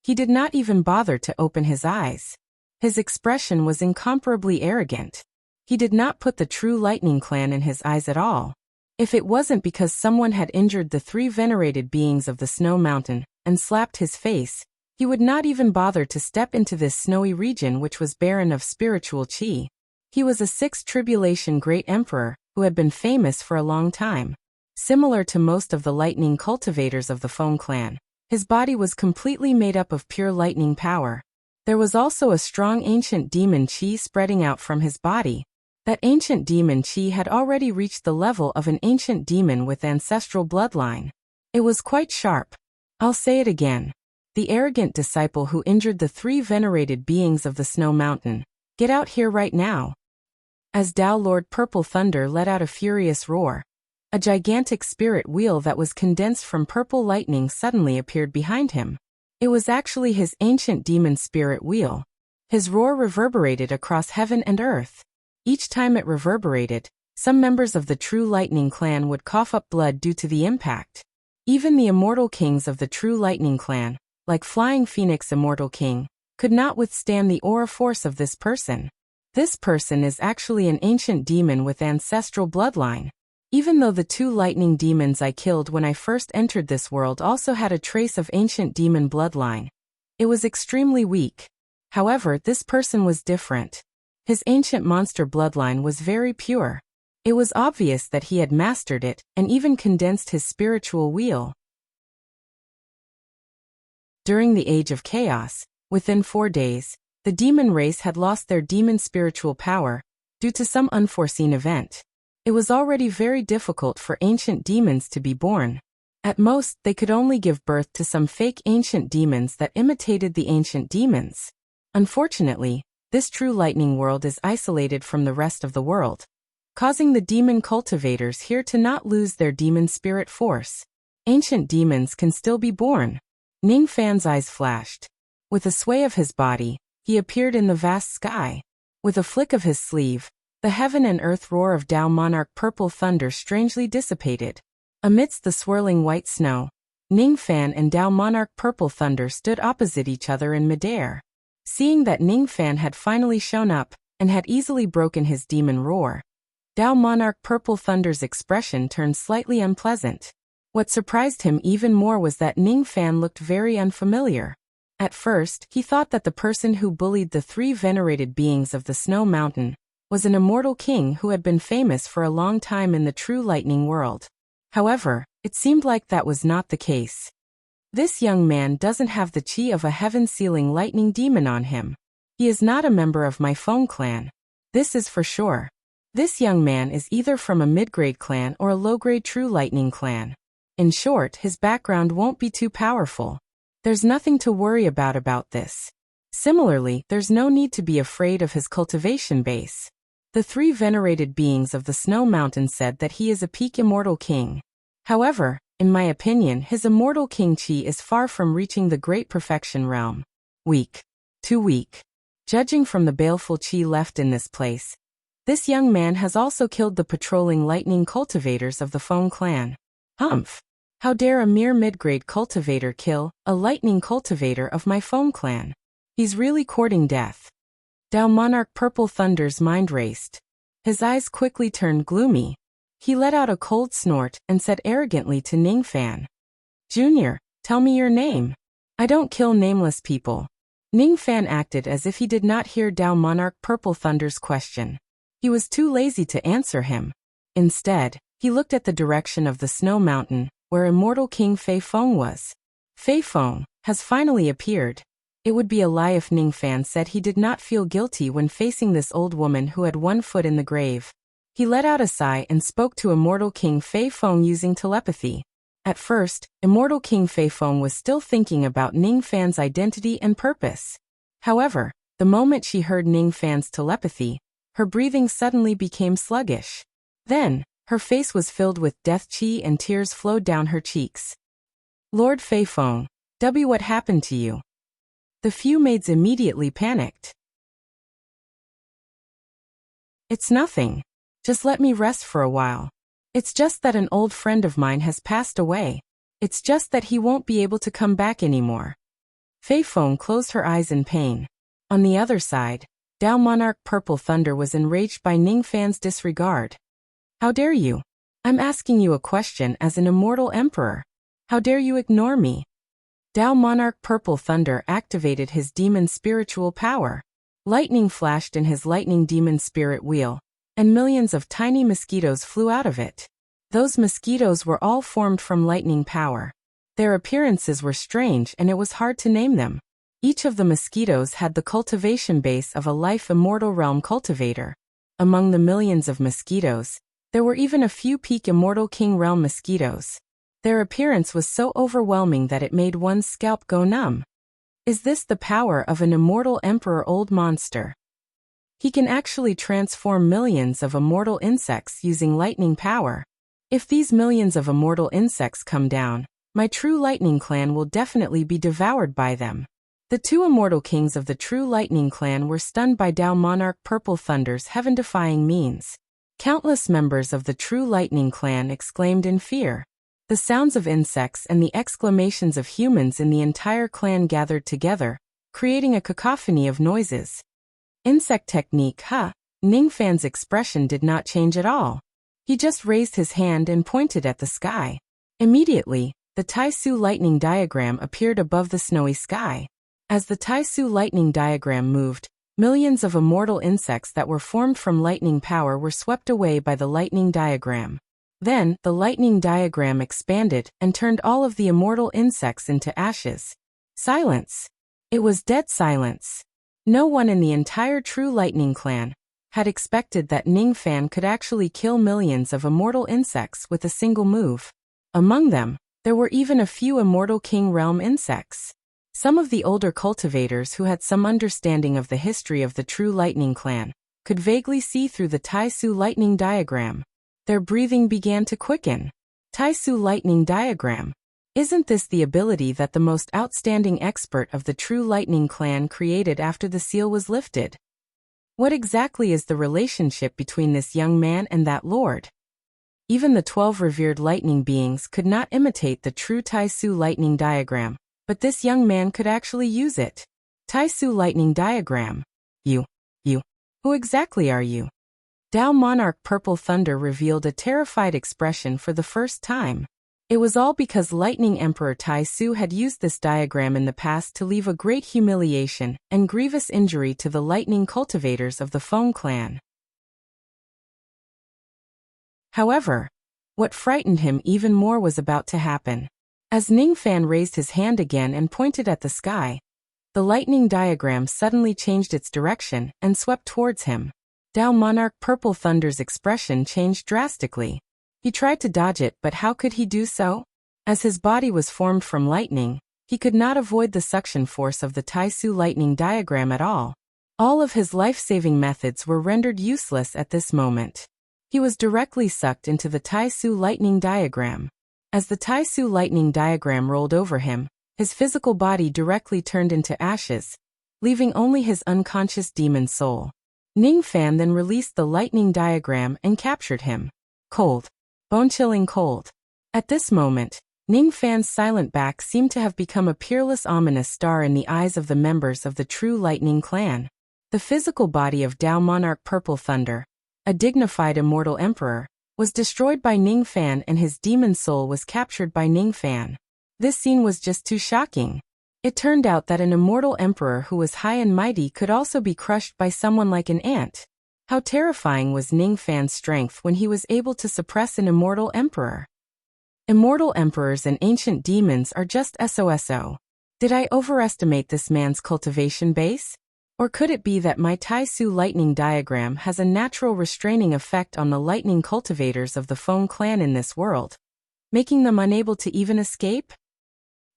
He did not even bother to open his eyes. His expression was incomparably arrogant. He did not put the true lightning clan in his eyes at all. If it wasn't because someone had injured the 3 venerated beings of the snow mountain and slapped his face, he would not even bother to step into this snowy region which was barren of spiritual chi. He was a 6th tribulation great emperor who had been famous for a long time. Similar to most of the lightning cultivators of the Feng clan, his body was completely made up of pure lightning power. There was also a strong ancient demon chi spreading out from his body. That ancient demon chi had already reached the level of an ancient demon with ancestral bloodline. It was quite sharp. I'll say it again. The arrogant disciple who injured the 3 venerated beings of the snow mountain. Get out here right now. As Tao Lord Purple Thunder let out a furious roar, a gigantic spirit wheel that was condensed from purple lightning suddenly appeared behind him. It was actually his ancient demon spirit wheel. His roar reverberated across heaven and earth. Each time it reverberated, some members of the true lightning clan would cough up blood due to the impact. Even the immortal kings of the true lightning clan, like Flying Phoenix Immortal King, could not withstand the aura force of this person. This person is actually an ancient demon with ancestral bloodline. Even though the 2 lightning demons I killed when I first entered this world also had a trace of ancient demon bloodline, it was extremely weak. However, this person was different. His ancient monster bloodline was very pure. It was obvious that he had mastered it and even condensed his spiritual wheel. During the Age of Chaos, within 4 days, the demon race had lost their demon spiritual power due to some unforeseen event. It was already very difficult for ancient demons to be born. At most, they could only give birth to some fake ancient demons that imitated the ancient demons. Unfortunately, this true lightning world is isolated from the rest of the world, causing the demon cultivators here to not lose their demon spirit force. Ancient demons can still be born. Ning Fan's eyes flashed. With a sway of his body, he appeared in the vast sky. With a flick of his sleeve, the heaven and earth roar of Tao Monarch Purple Thunder strangely dissipated. Amidst the swirling white snow, Ning Fan and Tao Monarch Purple Thunder stood opposite each other in midair. Seeing that Ning Fan had finally shown up and had easily broken his demon roar, Tao Monarch Purple Thunder's expression turned slightly unpleasant. What surprised him even more was that Ning Fan looked very unfamiliar. At first, he thought that the person who bullied the 3 venerated beings of the Snow Mountain was an immortal king who had been famous for a long time in the true lightning world. However, it seemed like that was not the case. This young man doesn't have the chi of a heaven-sealing lightning demon on him. He is not a member of my Feng clan. This is for sure. This young man is either from a mid-grade clan or a low-grade true lightning clan. In short, his background won't be too powerful. There's nothing to worry about this. Similarly, there's no need to be afraid of his cultivation base. The 3 venerated beings of the Snow Mountain said that he is a peak immortal king. However, in my opinion, his immortal king chi is far from reaching the great perfection realm. Weak. Too weak. Judging from the baleful chi left in this place, this young man has also killed the patrolling lightning cultivators of the Feng clan. Humph! How dare a mere mid-grade cultivator kill a lightning cultivator of my Feng clan? He's really courting death. Tao Monarch Purple Thunder's mind raced. His eyes quickly turned gloomy. He let out a cold snort and said arrogantly to Ning Fan, "Junior, tell me your name. I don't kill nameless people." Ning Fan acted as if he did not hear Tao Monarch Purple Thunder's question. He was too lazy to answer him. Instead, he looked at the direction of the Snow Mountain, where immortal King Fei Feng was. Fei Feng has finally appeared. It would be a lie if Ning Fan said he did not feel guilty when facing this old woman who had 1 foot in the grave. He let out a sigh and spoke to immortal King Fei Feng using telepathy. At first, immortal King Fei Feng was still thinking about Ning Fan's identity and purpose. However, the moment she heard Ning Fan's telepathy, her breathing suddenly became sluggish. Then, her face was filled with death chi and tears flowed down her cheeks. "Lord Fei Feng, what happened to you?" The few maids immediately panicked. "It's nothing. Just let me rest for a while. It's just that an old friend of mine has passed away. It's just that he won't be able to come back anymore." Fei Feng closed her eyes in pain. On the other side, Dao Monarch Purple Thunder was enraged by Ning Fan's disregard. How dare you? I'm asking you a question as an immortal emperor. How dare you ignore me? Dao Monarch Purple Thunder activated his demon spiritual power. Lightning flashed in his lightning demon spirit wheel, and millions of tiny mosquitoes flew out of it. Those mosquitoes were all formed from lightning power. Their appearances were strange and it was hard to name them. Each of the mosquitoes had the cultivation base of a life immortal realm cultivator. Among the millions of mosquitoes, there were even a few peak immortal king realm mosquitoes. Their appearance was so overwhelming that it made one's scalp go numb. Is this the power of an immortal emperor old monster? He can actually transform millions of immortal insects using lightning power. If these millions of immortal insects come down, my true lightning clan will definitely be devoured by them. The two immortal kings of the true lightning clan were stunned by Dao Monarch Purple Thunder's heaven-defying means. Countless members of the true lightning clan exclaimed in fear. The sounds of insects and the exclamations of humans in the entire clan gathered together, creating a cacophony of noises. Insect technique, huh? Ning Fan's expression did not change at all. He just raised his hand and pointed at the sky. Immediately, the Taisu lightning diagram appeared above the snowy sky. As the Taisu lightning diagram moved, millions of immortal insects that were formed from lightning power were swept away by the lightning diagram. Then, the lightning diagram expanded and turned all of the immortal insects into ashes. Silence. It was dead silence. No one in the entire True Lightning clan had expected that Ning Fan could actually kill millions of immortal insects with a single move. Among them, there were even a few immortal King Realm insects. Some of the older cultivators who had some understanding of the history of the True Lightning clan could vaguely see through the Taisu lightning diagram. Their breathing began to quicken. Taisu lightning diagram. Isn't this the ability that the most outstanding expert of the True Lightning clan created after the seal was lifted? What exactly is the relationship between this young man and that lord? Even the 12 revered lightning beings could not imitate the true Taisu lightning diagram, but this young man could actually use it. Taisu lightning diagram. You. Who exactly are you? Dao Monarch Purple Thunder revealed a terrified expression for the first time. It was all because Lightning Emperor Taisu had used this diagram in the past to leave a great humiliation and grievous injury to the lightning cultivators of the Feng clan. However, what frightened him even more was about to happen. As Ning Fan raised his hand again and pointed at the sky, the lightning diagram suddenly changed its direction and swept towards him. Dao Monarch Purple Thunder's expression changed drastically. He tried to dodge it, but how could he do so? As his body was formed from lightning, he could not avoid the suction force of the Taisu lightning diagram at all. All of his life-saving methods were rendered useless at this moment. He was directly sucked into the Taisu lightning diagram. As the Taisu lightning diagram rolled over him, his physical body directly turned into ashes, leaving only his unconscious demon soul. Ning Fan then released the lightning diagram and captured him. Cold. Bone-chilling cold. At this moment, Ning Fan's silent back seemed to have become a peerless ominous star in the eyes of the members of the True Lightning clan. The physical body of Dao Monarch Purple Thunder, a dignified immortal emperor, was destroyed by Ning Fan and his demon soul was captured by Ning Fan. This scene was just too shocking. It turned out that an immortal emperor who was high and mighty could also be crushed by someone like an ant. How terrifying was Ning Fan's strength when he was able to suppress an immortal emperor. Immortal emperors and ancient demons are just SOSO. Did I overestimate this man's cultivation base? Or could it be that my Taisu lightning diagram has a natural restraining effect on the lightning cultivators of the Feng clan in this world, making them unable to even escape?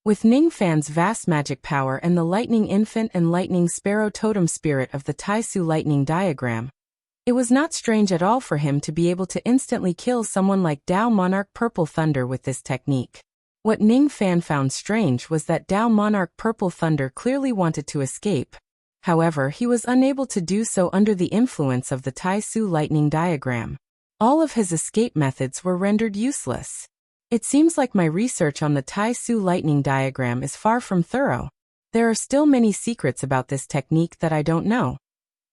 With Ning Fan's vast magic power and the lightning infant and lightning sparrow totem spirit of the Taisu lightning diagram, it was not strange at all for him to be able to instantly kill someone like Dao Monarch Purple Thunder with this technique. What Ning Fan found strange was that Dao Monarch Purple Thunder clearly wanted to escape. However, he was unable to do so under the influence of the Taisu lightning diagram. All of his escape methods were rendered useless. It seems like my research on the Taisu lightning diagram is far from thorough. There are still many secrets about this technique that I don't know.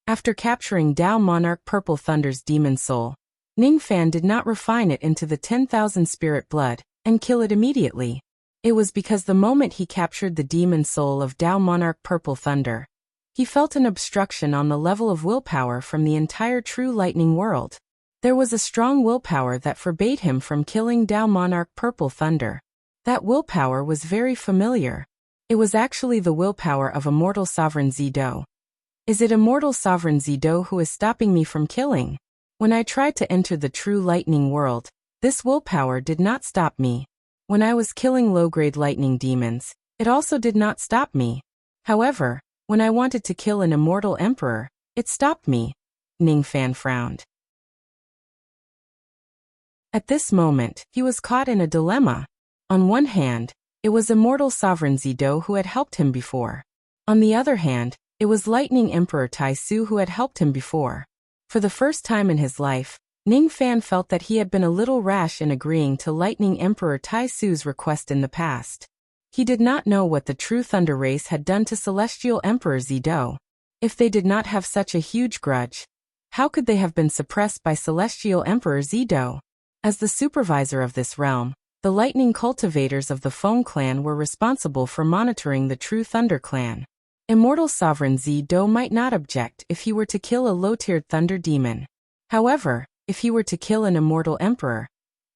After capturing Tao Monarch Purple Thunder's demon soul, Ningfan did not refine it into the 10,000 spirit blood and kill it immediately. It was because the moment he captured the demon soul of Tao Monarch Purple Thunder, he felt an obstruction on the level of willpower from the entire true lightning world. There was a strong willpower that forbade him from killing Tao Monarch Purple Thunder. That willpower was very familiar. It was actually the willpower of Immortal Sovereign Zido. Is it Immortal Sovereign Zido who is stopping me from killing? When I tried to enter the true lightning world, this willpower did not stop me. When I was killing low-grade lightning demons, it also did not stop me. However, when I wanted to kill an immortal emperor, it stopped me. Ningfan frowned. At this moment, he was caught in a dilemma. On one hand, it was Immortal Sovereign Zido who had helped him before. On the other hand, it was Lightning Emperor Tai Su who had helped him before. For the first time in his life, Ningfan felt that he had been a little rash in agreeing to Lightning Emperor Tai Su's request in the past. He did not know what the true Thunder race had done to Celestial Emperor Zido. If they did not have such a huge grudge, how could they have been suppressed by Celestial Emperor Zido? As the supervisor of this realm, the lightning cultivators of the Feng clan were responsible for monitoring the true Thunder clan. Immortal Sovereign Zido might not object if he were to kill a low-tiered thunder demon. However, if he were to kill an immortal emperor,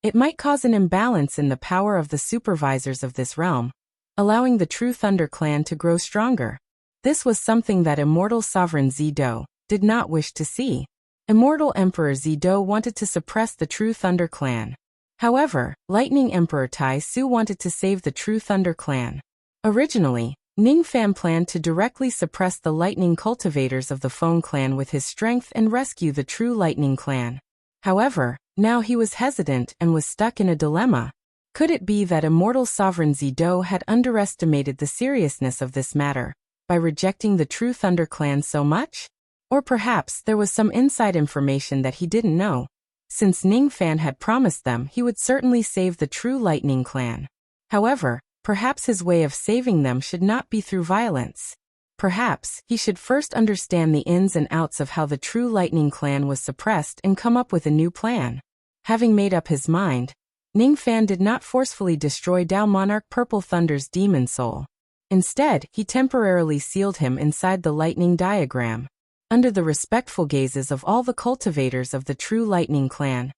it might cause an imbalance in the power of the supervisors of this realm, allowing the true Thunder clan to grow stronger. This was something that Immortal Sovereign Zido did not wish to see. Immortal Emperor Zido wanted to suppress the true Thunder clan. However, Lightning Emperor Tai Su wanted to save the true Thunder clan. Originally, Ningfan planned to directly suppress the lightning cultivators of the Feng clan with his strength and rescue the true lightning clan. However, now he was hesitant and was stuck in a dilemma. Could it be that Immortal Sovereign Zido had underestimated the seriousness of this matter by rejecting the true Thunder clan so much? Or perhaps there was some inside information that he didn't know. Since Ningfan had promised them he would certainly save the true lightning clan. However, perhaps his way of saving them should not be through violence. Perhaps he should first understand the ins and outs of how the true lightning clan was suppressed and come up with a new plan. Having made up his mind, Ningfan did not forcefully destroy Tao Monarch Purple Thunder's demon soul. Instead, he temporarily sealed him inside the lightning diagram. Under the respectful gazes of all the cultivators of the true lightning clan,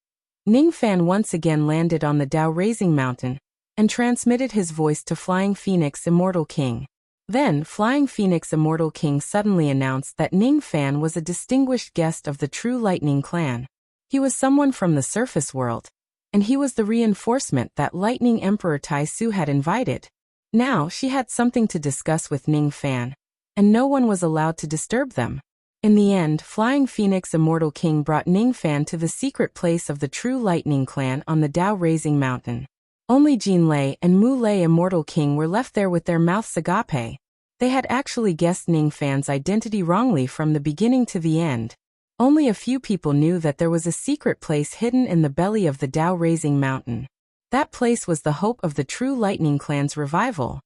Ningfan once again landed on the Tao Raising Mountain and transmitted his voice to Flying Phoenix Immortal King. Then, Flying Phoenix Immortal King suddenly announced that Ningfan was a distinguished guest of the true lightning clan. He was someone from the surface world, and he was the reinforcement that Lightning Emperor Tai Su had invited. Now she had something to discuss with Ningfan, and no one was allowed to disturb them. In the end, Flying Phoenix Immortal King brought Ningfan to the secret place of the true lightning clan on the Tao Raising Mountain. Only Jin Lei and Mu Lei Immortal King were left there with their mouths agape. They had actually guessed Ningfan's identity wrongly from the beginning to the end. Only a few people knew that there was a secret place hidden in the belly of the Tao Raising Mountain. That place was the hope of the true lightning clan's revival.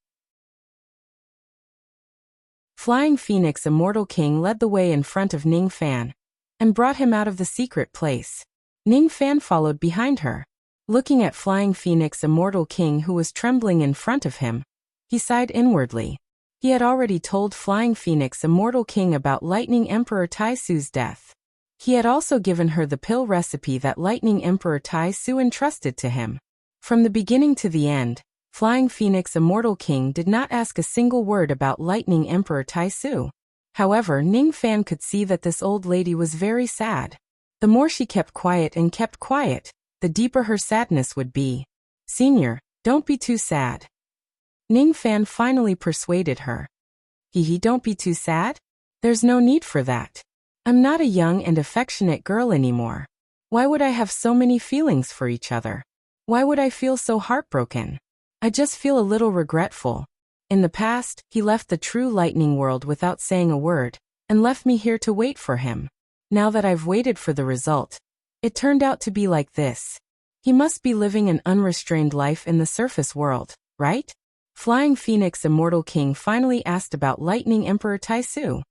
Flying Phoenix Immortal King led the way in front of Ningfan and brought him out of the secret place. Ningfan followed behind her. Looking at Flying Phoenix Immortal King who was trembling in front of him, he sighed inwardly. He had already told Flying Phoenix Immortal King about Lightning Emperor Tai Su's death. He had also given her the pill recipe that Lightning Emperor Tai Su entrusted to him. From the beginning to the end, Flying Phoenix Immortal King did not ask a single word about Lightning Emperor Tai Su. However, Ningfan could see that this old lady was very sad. The more she kept quiet, the deeper her sadness would be. "Senior, don't be too sad." Ningfan finally persuaded her. Don't be too sad? There's no need for that. I'm not a young and affectionate girl anymore. Why would I have so many feelings for each other? Why would I feel so heartbroken? I just feel a little regretful. In the past, he left the true lightning world without saying a word, and left me here to wait for him. Now that I've waited for the result, it turned out to be like this. He must be living an unrestrained life in the surface world, right? Flying Phoenix Immortal King finally asked about Lightning Emperor Taisu.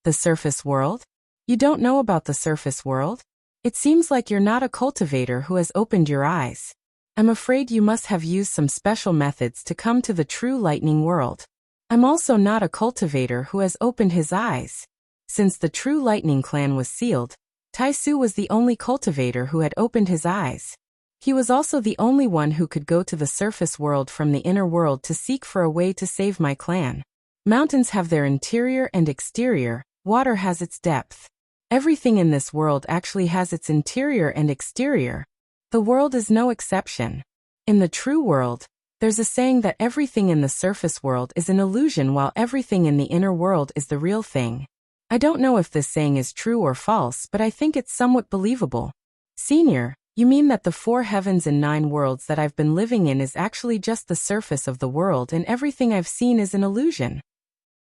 The surface world? You don't know about the surface world? It seems like you're not a cultivator who has opened your eyes. I'm afraid you must have used some special methods to come to the true lightning world. I'm also not a cultivator who has opened his eyes. Since the true lightning clan was sealed, Taisu was the only cultivator who had opened his eyes. He was also the only one who could go to the surface world from the inner world to seek for a way to save my clan. Mountains have their interior and exterior, water has its depth. Everything in this world actually has its interior and exterior. The world is no exception. In the true world, there's a saying that everything in the surface world is an illusion while everything in the inner world is the real thing. I don't know if this saying is true or false, but I think it's somewhat believable. Senior, you mean that the 4 heavens and 9 worlds that I've been living in is actually just the surface of the world and everything I've seen is an illusion?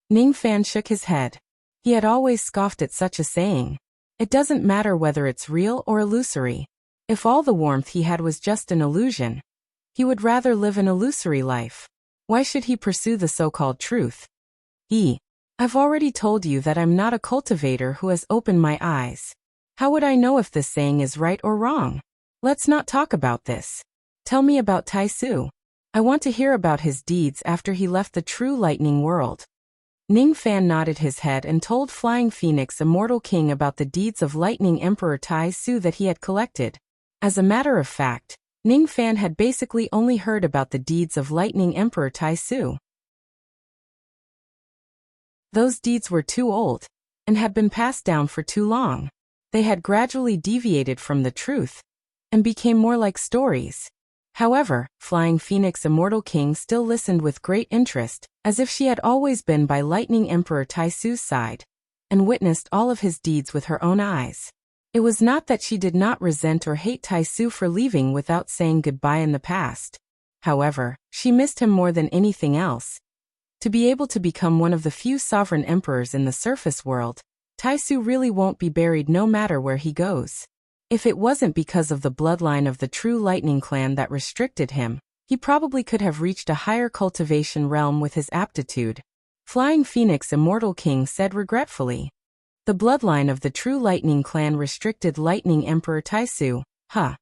Ning Fan shook his head. He had always scoffed at such a saying. It doesn't matter whether it's real or illusory. If all the warmth he had was just an illusion, he would rather live an illusory life. Why should he pursue the so-called truth? I've already told you that I'm not a cultivator who has opened my eyes. How would I know if this saying is right or wrong? Let's not talk about this. Tell me about Taisu. I want to hear about his deeds after he left the true lightning world. Ning Fan nodded his head and told Flying Phoenix Immortal King about the deeds of Lightning Emperor Taisu that he had collected. As a matter of fact, Ning Fan had basically only heard about the deeds of Lightning Emperor Taisu. Those deeds were too old, and had been passed down for too long. They had gradually deviated from the truth, and became more like stories. However, Flying Phoenix Immortal King still listened with great interest, as if she had always been by Lightning Emperor Taisu's side, and witnessed all of his deeds with her own eyes. It was not that she did not resent or hate Taisu for leaving without saying goodbye in the past. However, she missed him more than anything else. To be able to become one of the few sovereign emperors in the surface world, Taisu really won't be buried no matter where he goes. If it wasn't because of the bloodline of the true lightning clan that restricted him, he probably could have reached a higher cultivation realm with his aptitude. Flying Phoenix Immortal King said regretfully. The bloodline of the true lightning clan restricted Lightning Emperor Taisu, huh?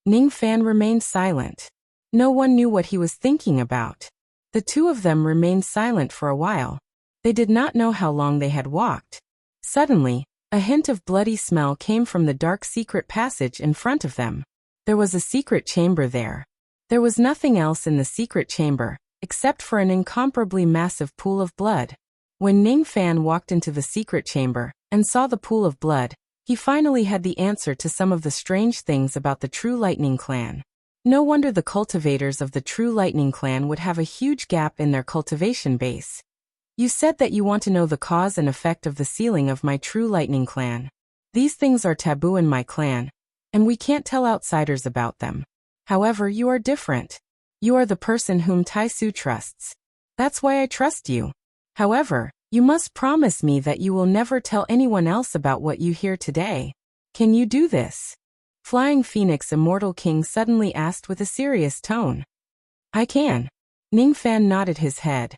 Ning Fan remained silent. No one knew what he was thinking about. The two of them remained silent for a while. They did not know how long they had walked. Suddenly, a hint of bloody smell came from the dark secret passage in front of them. There was a secret chamber there. There was nothing else in the secret chamber, except for an incomparably massive pool of blood. When Ning Fan walked into the secret chamber, and saw the pool of blood, he finally had the answer to some of the strange things about the true lightning clan. No wonder the cultivators of the true lightning clan would have a huge gap in their cultivation base. You said that you want to know the cause and effect of the sealing of my true lightning clan. These things are taboo in my clan, and we can't tell outsiders about them. However, you are different. You are the person whom Taisu trusts. That's why I trust you. However, you must promise me that you will never tell anyone else about what you hear today. Can you do this? Flying Phoenix Immortal King suddenly asked with a serious tone. I can. Ning Fan nodded his head.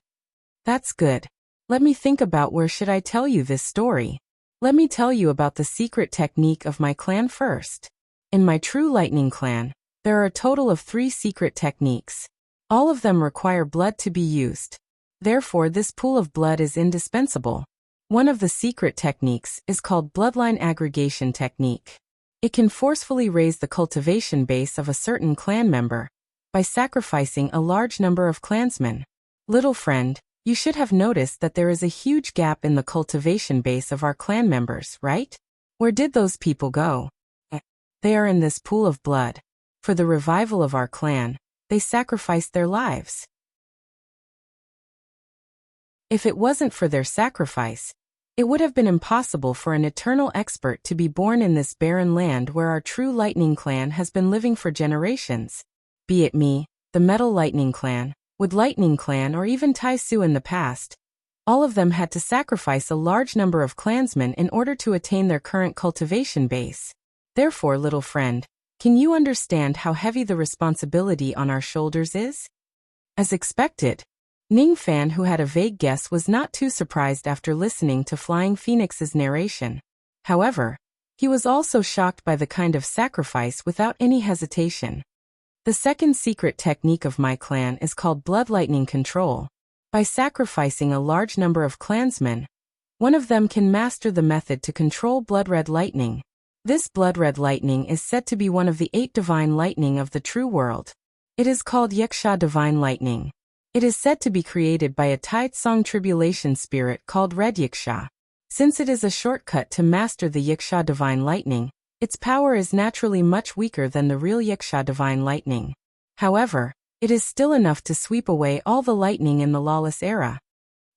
That's good. Let me think about where should I tell you this story. Let me tell you about the secret technique of my clan first. In my true lightning clan, there are a total of 3 secret techniques. All of them require blood to be used. Therefore, this pool of blood is indispensable. One of the secret techniques is called bloodline aggregation technique. It can forcefully raise the cultivation base of a certain clan member by sacrificing a large number of clansmen. Little friend, you should have noticed that there is a huge gap in the cultivation base of our clan members, right? Where did those people go? They are in this pool of blood. For the revival of our clan, they sacrificed their lives. If it wasn't for their sacrifice, it would have been impossible for an eternal expert to be born in this barren land where our true lightning clan has been living for generations. Be it me, the Metal Lightning Clan, Wood Lightning Clan, or even Taisu in the past, all of them had to sacrifice a large number of clansmen in order to attain their current cultivation base. Therefore, little friend, can you understand how heavy the responsibility on our shoulders is? As expected, Ning Fan, who had a vague guess, was not too surprised after listening to Flying Phoenix's narration. However, he was also shocked by the kind of sacrifice without any hesitation. The second secret technique of my clan is called blood lightning control. By sacrificing a large number of clansmen, one of them can master the method to control blood red lightning. This blood red lightning is said to be one of the 8 divine lightning of the true world. It is called Wuxia divine lightning. It is said to be created by a Taitsong tribulation spirit called Red Wuxia. Since it is a shortcut to master the Wuxia divine lightning, its power is naturally much weaker than the real Wuxia divine lightning. However, it is still enough to sweep away all the lightning in the lawless era.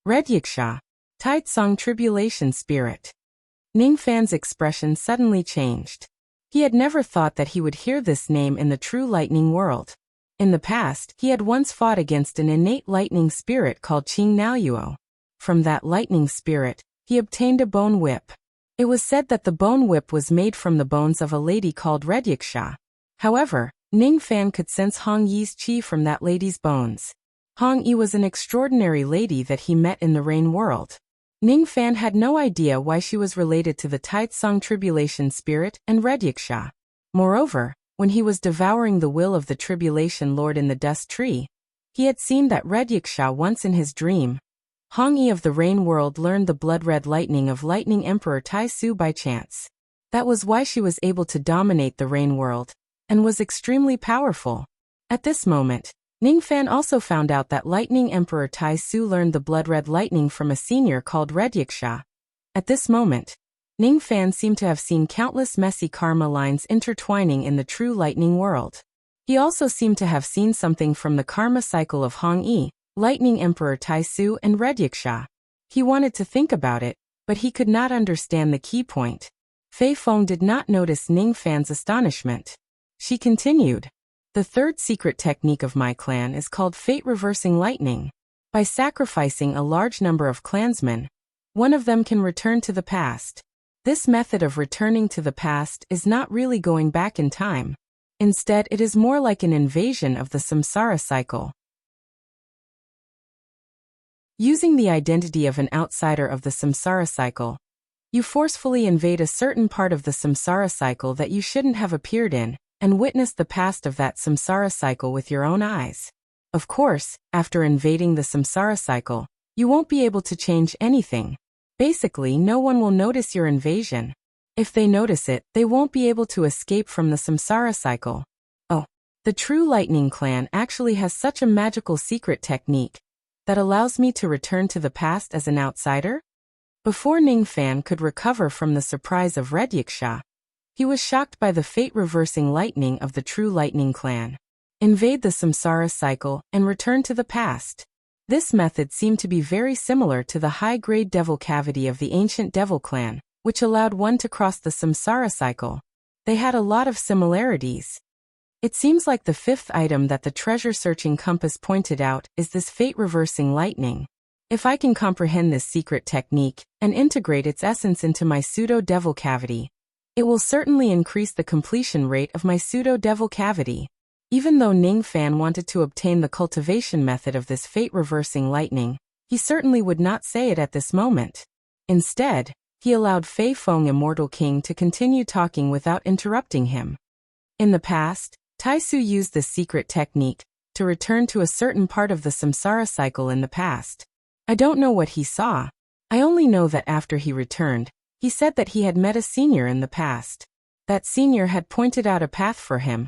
Red Wuxia, Taitsong tribulation spirit. Ning Fan's expression suddenly changed. He had never thought that he would hear this name in the true lightning world. In the past, he had once fought against an innate lightning spirit called Qing Naoyuo. From that lightning spirit, he obtained a bone whip. It was said that the bone whip was made from the bones of a lady called Red Wuxia. However, Ning Fan could sense Hong Yi's qi from that lady's bones. Hong Yi was an extraordinary lady that he met in the Rain world. Ning Fan had no idea why she was related to the Taitsong tribulation spirit and Red Wuxia. Moreover, when he was devouring the will of the tribulation lord in the dust tree, he had seen that Red Wuxia once in his dream. Hong Yi of the Rain world learned the blood-red lightning of Lightning Emperor Tai Su by chance. That was why she was able to dominate the Rain world, and was extremely powerful. At this moment, Ning Fan also found out that Lightning Emperor Tai Su learned the blood-red lightning from a senior called Red Wuxia. At this moment, Ning Fan seemed to have seen countless messy karma lines intertwining in the true lightning world. He also seemed to have seen something from the karma cycle of Hong Yi, Lightning Emperor Tai Su and Red Wuxia. He wanted to think about it, but he could not understand the key point. Fei Feng did not notice Ning Fan's astonishment. She continued. The third secret technique of my clan is called fate-reversing lightning. By sacrificing a large number of clansmen, one of them can return to the past. This method of returning to the past is not really going back in time. Instead, it is more like an invasion of the samsara cycle. Using the identity of an outsider of the samsara cycle, you forcefully invade a certain part of the samsara cycle that you shouldn't have appeared in, and witness the past of that samsara cycle with your own eyes. Of course, after invading the samsara cycle, you won't be able to change anything. Basically, no one will notice your invasion. If they notice it, they won't be able to escape from the samsara cycle. Oh, the True Lightning Clan actually has such a magical secret technique that allows me to return to the past as an outsider? Before Ning Fan could recover from the surprise of Red Wuxia, he was shocked by the fate-reversing lightning of the True Lightning Clan. Invade the samsara cycle and return to the past. This method seemed to be very similar to the high-grade devil cavity of the ancient devil clan, which allowed one to cross the samsara cycle. They had a lot of similarities. It seems like the fifth item that the treasure-searching compass pointed out is this fate-reversing lightning. If I can comprehend this secret technique and integrate its essence into my pseudo-devil cavity, it will certainly increase the completion rate of my pseudo-devil cavity. Even though Ning Fan wanted to obtain the cultivation method of this fate-reversing lightning, he certainly would not say it at this moment. Instead, he allowed Fei Feng Immortal King to continue talking without interrupting him. In the past, Tai Su used this secret technique to return to a certain part of the samsara cycle in the past. I don't know what he saw. I only know that after he returned, he said that he had met a senior in the past. That senior had pointed out a path for him.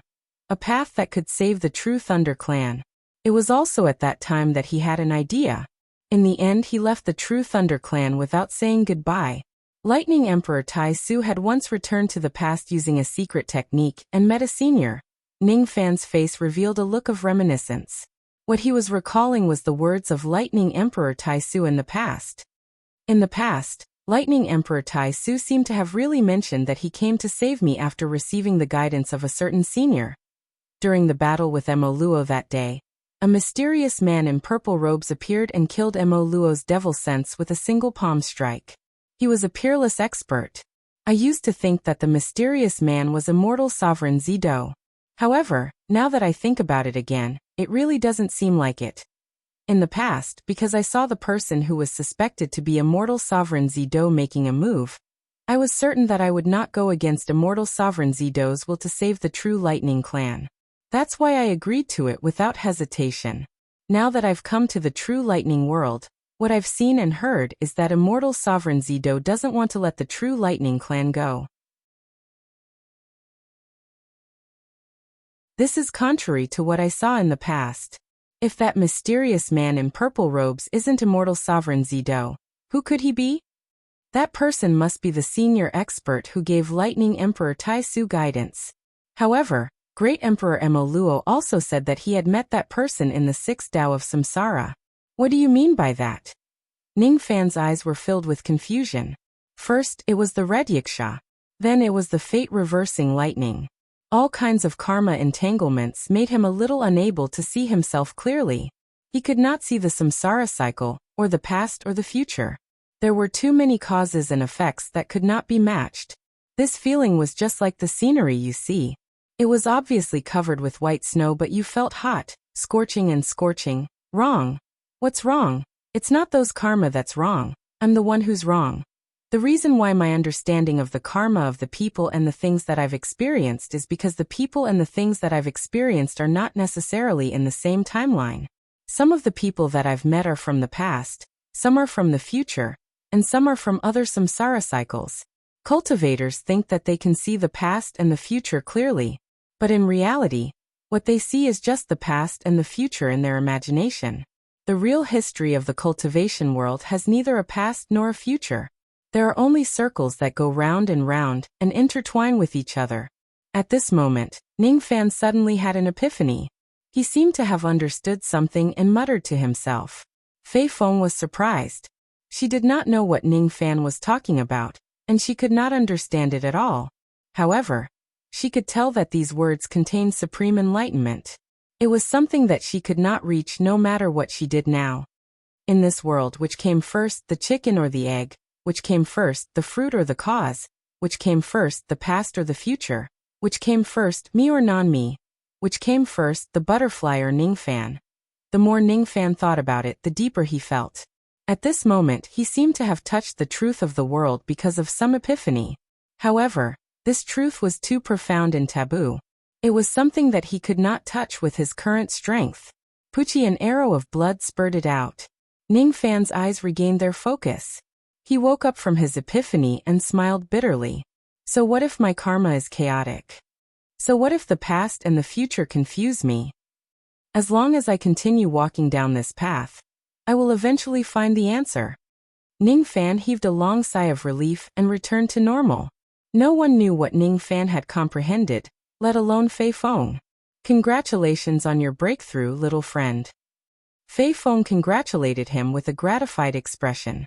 A path that could save the True Thunder Clan. It was also at that time that he had an idea. In the end, he left the True Thunder Clan without saying goodbye. Lightning Emperor Tai Su had once returned to the past using a secret technique and met a senior. Ning Fan's face revealed a look of reminiscence. What he was recalling was the words of Lightning Emperor Tai Su in the past. In the past, Lightning Emperor Tai Su seemed to have really mentioned that he came to save me after receiving the guidance of a certain senior. During the battle with Mo Luo that day, a mysterious man in purple robes appeared and killed Mo Luo's devil sense with a single palm strike. He was a peerless expert. I used to think that the mysterious man was immortal sovereign Zido. However, now that I think about it again, it really doesn't seem like it. In the past, because I saw the person who was suspected to be immortal sovereign Zido making a move, I was certain that I would not go against immortal sovereign Zido's will to save the true lightning clan. That's why I agreed to it without hesitation. Now that I've come to the true lightning world, what I've seen and heard is that immortal sovereign Zido doesn't want to let the true lightning clan go. This is contrary to what I saw in the past. If that mysterious man in purple robes isn't immortal sovereign Zido, who could he be? That person must be the senior expert who gave Lightning Emperor Tai Su guidance. However, Great Emperor Mo Luo also said that he had met that person in the sixth Tao of Samsara. What do you mean by that? Ning Fan's eyes were filled with confusion. First, it was the red Yiksha. Then it was the fate-reversing lightning. All kinds of karma entanglements made him a little unable to see himself clearly. He could not see the samsara cycle, or the past or the future. There were too many causes and effects that could not be matched. This feeling was just like the scenery you see. It was obviously covered with white snow, but you felt hot, scorching and scorching. Wrong. What's wrong? It's not those karma that's wrong. I'm the one who's wrong. The reason why my understanding of the karma of the people and the things that I've experienced is because the people and the things that I've experienced are not necessarily in the same timeline. Some of the people that I've met are from the past, some are from the future, and some are from other samsara cycles. Cultivators think that they can see the past and the future clearly, but in reality, what they see is just the past and the future in their imagination. The real history of the cultivation world has neither a past nor a future. There are only circles that go round and intertwine with each other. At this moment, Ning Fan suddenly had an epiphany. He seemed to have understood something and muttered to himself. Fei Feng was surprised. She did not know what Ning Fan was talking about, and she could not understand it at all. However, she could tell that these words contained supreme enlightenment. It was something that she could not reach no matter what she did now. In this world, which came first, the chicken or the egg? Which came first, the fruit or the cause? Which came first, the past or the future? Which came first, me or non-me? Which came first, the butterfly or Ning Fan? The more Ning Fan thought about it, the deeper he felt. At this moment, he seemed to have touched the truth of the world because of some epiphany. However, this truth was too profound and taboo. It was something that he could not touch with his current strength. Pucci, an arrow of blood spurted out. Ning Fan's eyes regained their focus. He woke up from his epiphany and smiled bitterly. So what if my karma is chaotic? So what if the past and the future confuse me? As long as I continue walking down this path, I will eventually find the answer. Ning Fan heaved a long sigh of relief and returned to normal. No one knew what Ning Fan had comprehended, let alone Fei Feng. Congratulations on your breakthrough, little friend. Fei Feng congratulated him with a gratified expression.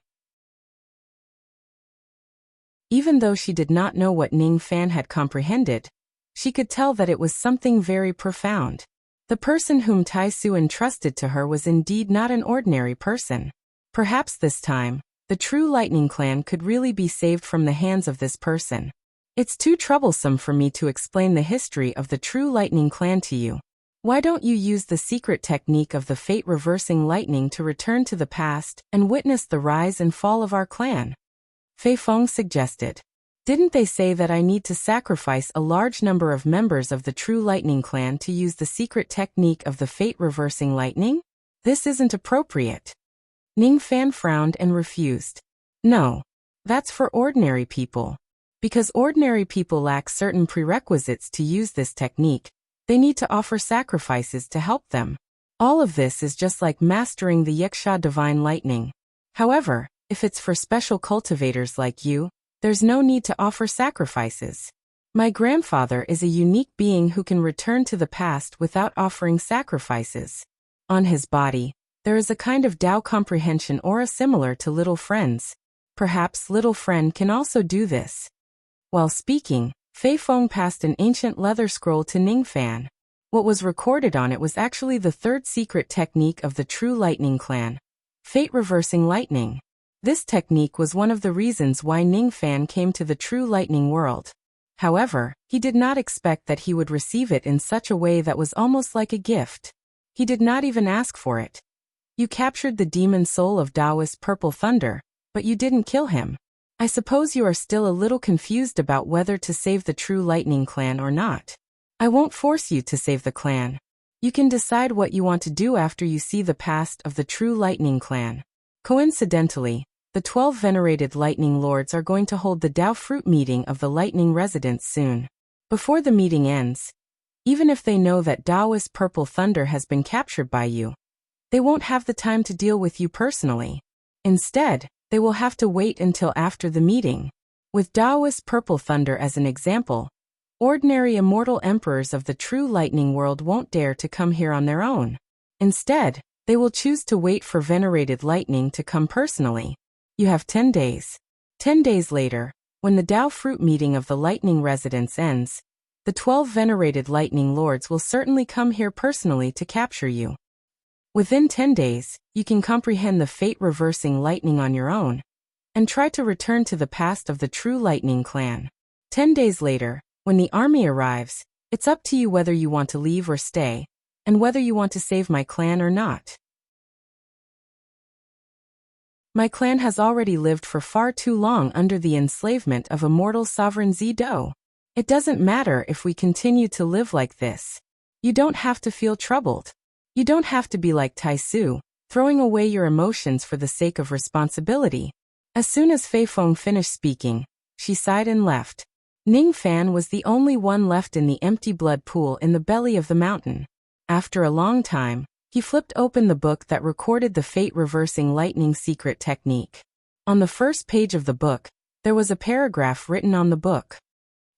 Even though she did not know what Ning Fan had comprehended, she could tell that it was something very profound. The person whom Tai Su entrusted to her was indeed not an ordinary person. Perhaps this time, the true Lightning Clan could really be saved from the hands of this person. It's too troublesome for me to explain the history of the true Lightning Clan to you. Why don't you use the secret technique of the fate-reversing lightning to return to the past and witness the rise and fall of our clan? Fei Feng suggested. Didn't they say that I need to sacrifice a large number of members of the true Lightning Clan to use the secret technique of the fate-reversing lightning? This isn't appropriate. Ning Fan frowned and refused. No. That's for ordinary people. Because ordinary people lack certain prerequisites to use this technique, they need to offer sacrifices to help them. All of this is just like mastering the Yiksha divine lightning. However, if it's for special cultivators like you, there's no need to offer sacrifices. My grandfather is a unique being who can return to the past without offering sacrifices. On his body, there is a kind of Tao comprehension aura similar to Little Friend's. Perhaps Little Friend can also do this. While speaking, Fei Feng passed an ancient leather scroll to Ning Fan. What was recorded on it was actually the third secret technique of the true Lightning Clan. Fate-reversing lightning. This technique was one of the reasons why Ning Fan came to the true lightning world. However, he did not expect that he would receive it in such a way that was almost like a gift. He did not even ask for it. You captured the demon soul of Taoist Purple Thunder, but you didn't kill him. I suppose you are still a little confused about whether to save the True Lightning Clan or not. I won't force you to save the clan. You can decide what you want to do after you see the past of the True Lightning Clan. Coincidentally, the 12 venerated Lightning Lords are going to hold the Dao Fruit meeting of the Lightning residents soon. Before the meeting ends, even if they know that Taoist Purple Thunder has been captured by you, they won't have the time to deal with you personally. Instead, they will have to wait until after the meeting. With Taoist Purple Thunder as an example, ordinary immortal emperors of the true lightning world won't dare to come here on their own. Instead, they will choose to wait for venerated lightning to come personally. You have 10 days. 10 days later, when the Dao Fruit meeting of the lightning residents ends, the 12 venerated lightning lords will certainly come here personally to capture you. Within 10 days, you can comprehend the fate-reversing lightning on your own, and try to return to the past of the True Lightning Clan. 10 days later, when the army arrives, it's up to you whether you want to leave or stay, and whether you want to save my clan or not. My clan has already lived for far too long under the enslavement of immortal sovereign Zido. It doesn't matter if we continue to live like this. You don't have to feel troubled. You don't have to be like Tai Su, throwing away your emotions for the sake of responsibility. As soon as Fei Feng finished speaking, she sighed and left. Ning Fan was the only one left in the empty blood pool in the belly of the mountain. After a long time, he flipped open the book that recorded the fate-reversing lightning secret technique. On the first page of the book, there was a paragraph written on the book.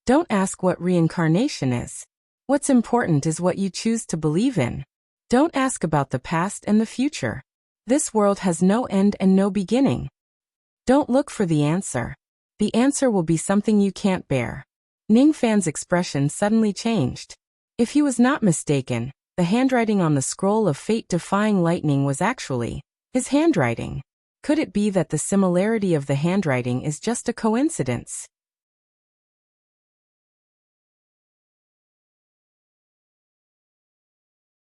Don't ask what reincarnation is. What's important is what you choose to believe in. Don't ask about the past and the future. This world has no end and no beginning. Don't look for the answer. The answer will be something you can't bear. Ning Fan's expression suddenly changed. If he was not mistaken, the handwriting on the scroll of fate-defying lightning was actually his handwriting. Could it be that the similarity of the handwriting is just a coincidence?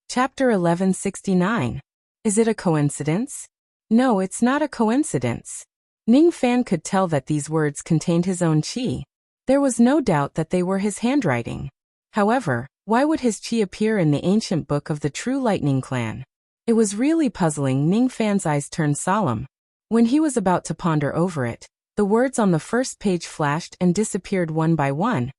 Chapter 1169. Is it a coincidence? No, it's not a coincidence. Ning Fan could tell that these words contained his own qi. There was no doubt that they were his handwriting. However, why would his qi appear in the ancient book of the True Lightning Clan? It was really puzzling. Ning Fan's eyes turned solemn. When he was about to ponder over it, the words on the first page flashed and disappeared one by one,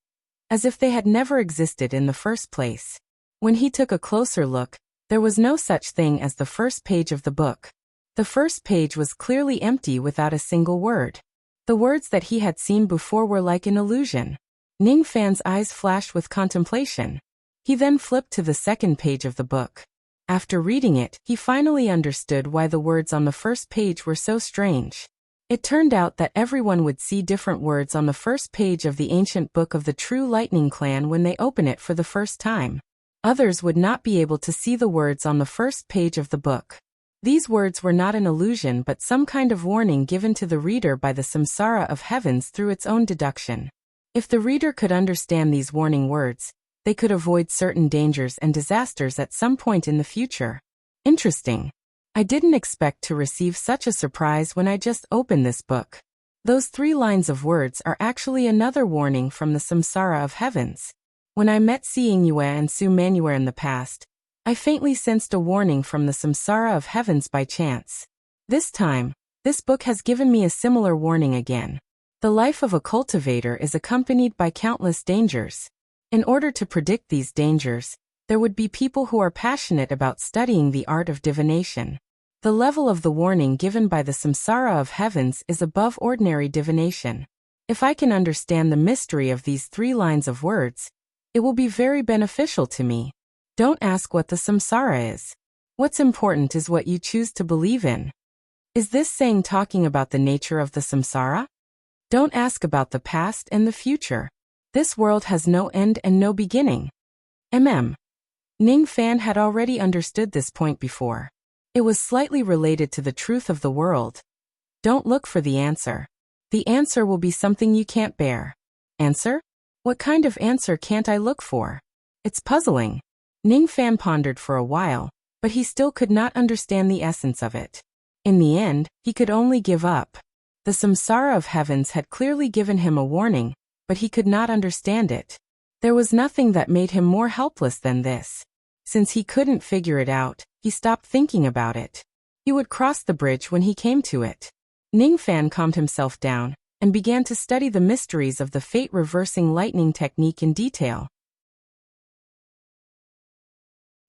as if they had never existed in the first place. When he took a closer look, there was no such thing as the first page of the book. The first page was clearly empty without a single word. The words that he had seen before were like an illusion. Ning Fan's eyes flashed with contemplation. He then flipped to the second page of the book. After reading it, he finally understood why the words on the first page were so strange. It turned out that everyone would see different words on the first page of the ancient book of the True Lightning Clan when they open it for the first time. Others would not be able to see the words on the first page of the book. These words were not an illusion but some kind of warning given to the reader by the samsara of heavens through its own deduction. If the reader could understand these warning words, they could avoid certain dangers and disasters at some point in the future. Interesting. I didn't expect to receive such a surprise when I just opened this book. Those 3 lines of words are actually another warning from the samsara of heavens. When I met Xing Yue and Su Manuer in the past, I faintly sensed a warning from the samsara of heavens by chance. This time, this book has given me a similar warning again. The life of a cultivator is accompanied by countless dangers. In order to predict these dangers, there would be people who are passionate about studying the art of divination. The level of the warning given by the samsara of heavens is above ordinary divination. If I can understand the mystery of these 3 lines of words, it will be very beneficial to me. Don't ask what the samsara is. What's important is what you choose to believe in. Is this saying talking about the nature of the samsara? Don't ask about the past and the future. This world has no end and no beginning. Ning Fan had already understood this point before. It was slightly related to the truth of the world. Don't look for the answer. The answer will be something you can't bear. Answer? What kind of answer can't I look for? It's puzzling. Ning Fan pondered for a while, but he still could not understand the essence of it. In the end, he could only give up. The samsara of heavens had clearly given him a warning, but he could not understand it. There was nothing that made him more helpless than this. Since he couldn't figure it out, he stopped thinking about it. He would cross the bridge when he came to it. Ningfan calmed himself down and began to study the mysteries of the fate-reversing lightning technique in detail.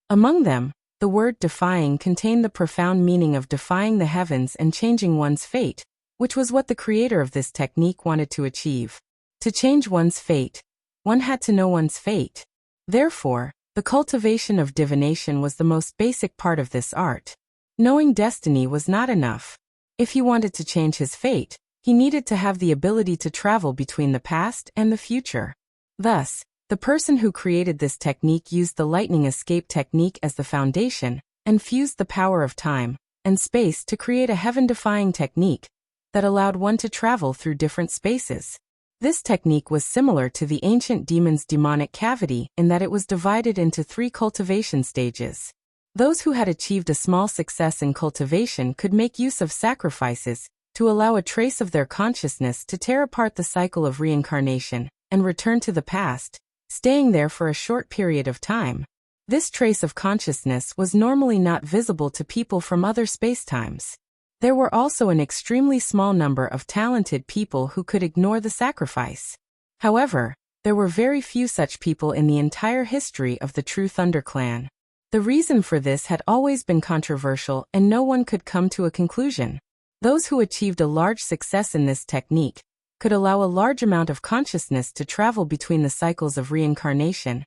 Among them, the word defying contained the profound meaning of defying the heavens and changing one's fate, which was what the creator of this technique wanted to achieve. To change one's fate, one had to know one's fate. Therefore, the cultivation of divination was the most basic part of this art. Knowing destiny was not enough. If he wanted to change his fate, he needed to have the ability to travel between the past and the future. Thus, the person who created this technique used the lightning escape technique as the foundation and fused the power of time and space to create a heaven-defying technique that allowed one to travel through different spaces. This technique was similar to the ancient demon's demonic cavity in that it was divided into 3 cultivation stages. Those who had achieved a small success in cultivation could make use of sacrifices to allow a trace of their consciousness to tear apart the cycle of reincarnation and return to the past, staying there for a short period of time. This trace of consciousness was normally not visible to people from other spacetimes. There were also an extremely small number of talented people who could ignore the sacrifice. However, there were very few such people in the entire history of the True Thunder clan. The reason for this had always been controversial and no one could come to a conclusion. Those who achieved a large success in this technique could allow a large amount of consciousness to travel between the cycles of reincarnation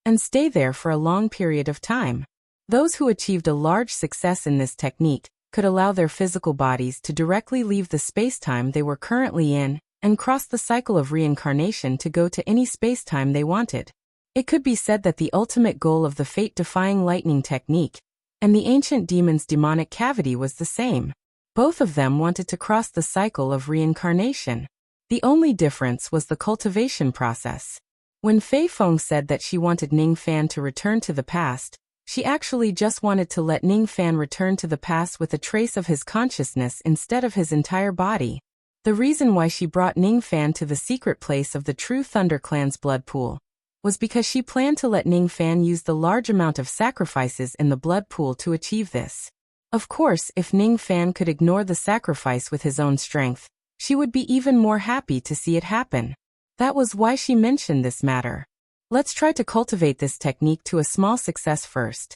and stay there for a long period of time. Those who achieved a large success in this technique could allow their physical bodies to directly leave the spacetime they were currently in and cross the cycle of reincarnation to go to any spacetime they wanted. It could be said that the ultimate goal of the fate-defying lightning technique and the ancient demon's demonic cavity was the same. Both of them wanted to cross the cycle of reincarnation. The only difference was the cultivation process. When Fei Feng said that she wanted Ningfan to return to the past, she actually just wanted to let Ningfan return to the past with a trace of his consciousness instead of his entire body. The reason why she brought Ningfan to the secret place of the True Thunder clan's blood pool was because she planned to let Ningfan use the large amount of sacrifices in the blood pool to achieve this. Of course, if Ningfan could ignore the sacrifice with his own strength, she would be even more happy to see it happen. That was why she mentioned this matter. Let's try to cultivate this technique to a small success first.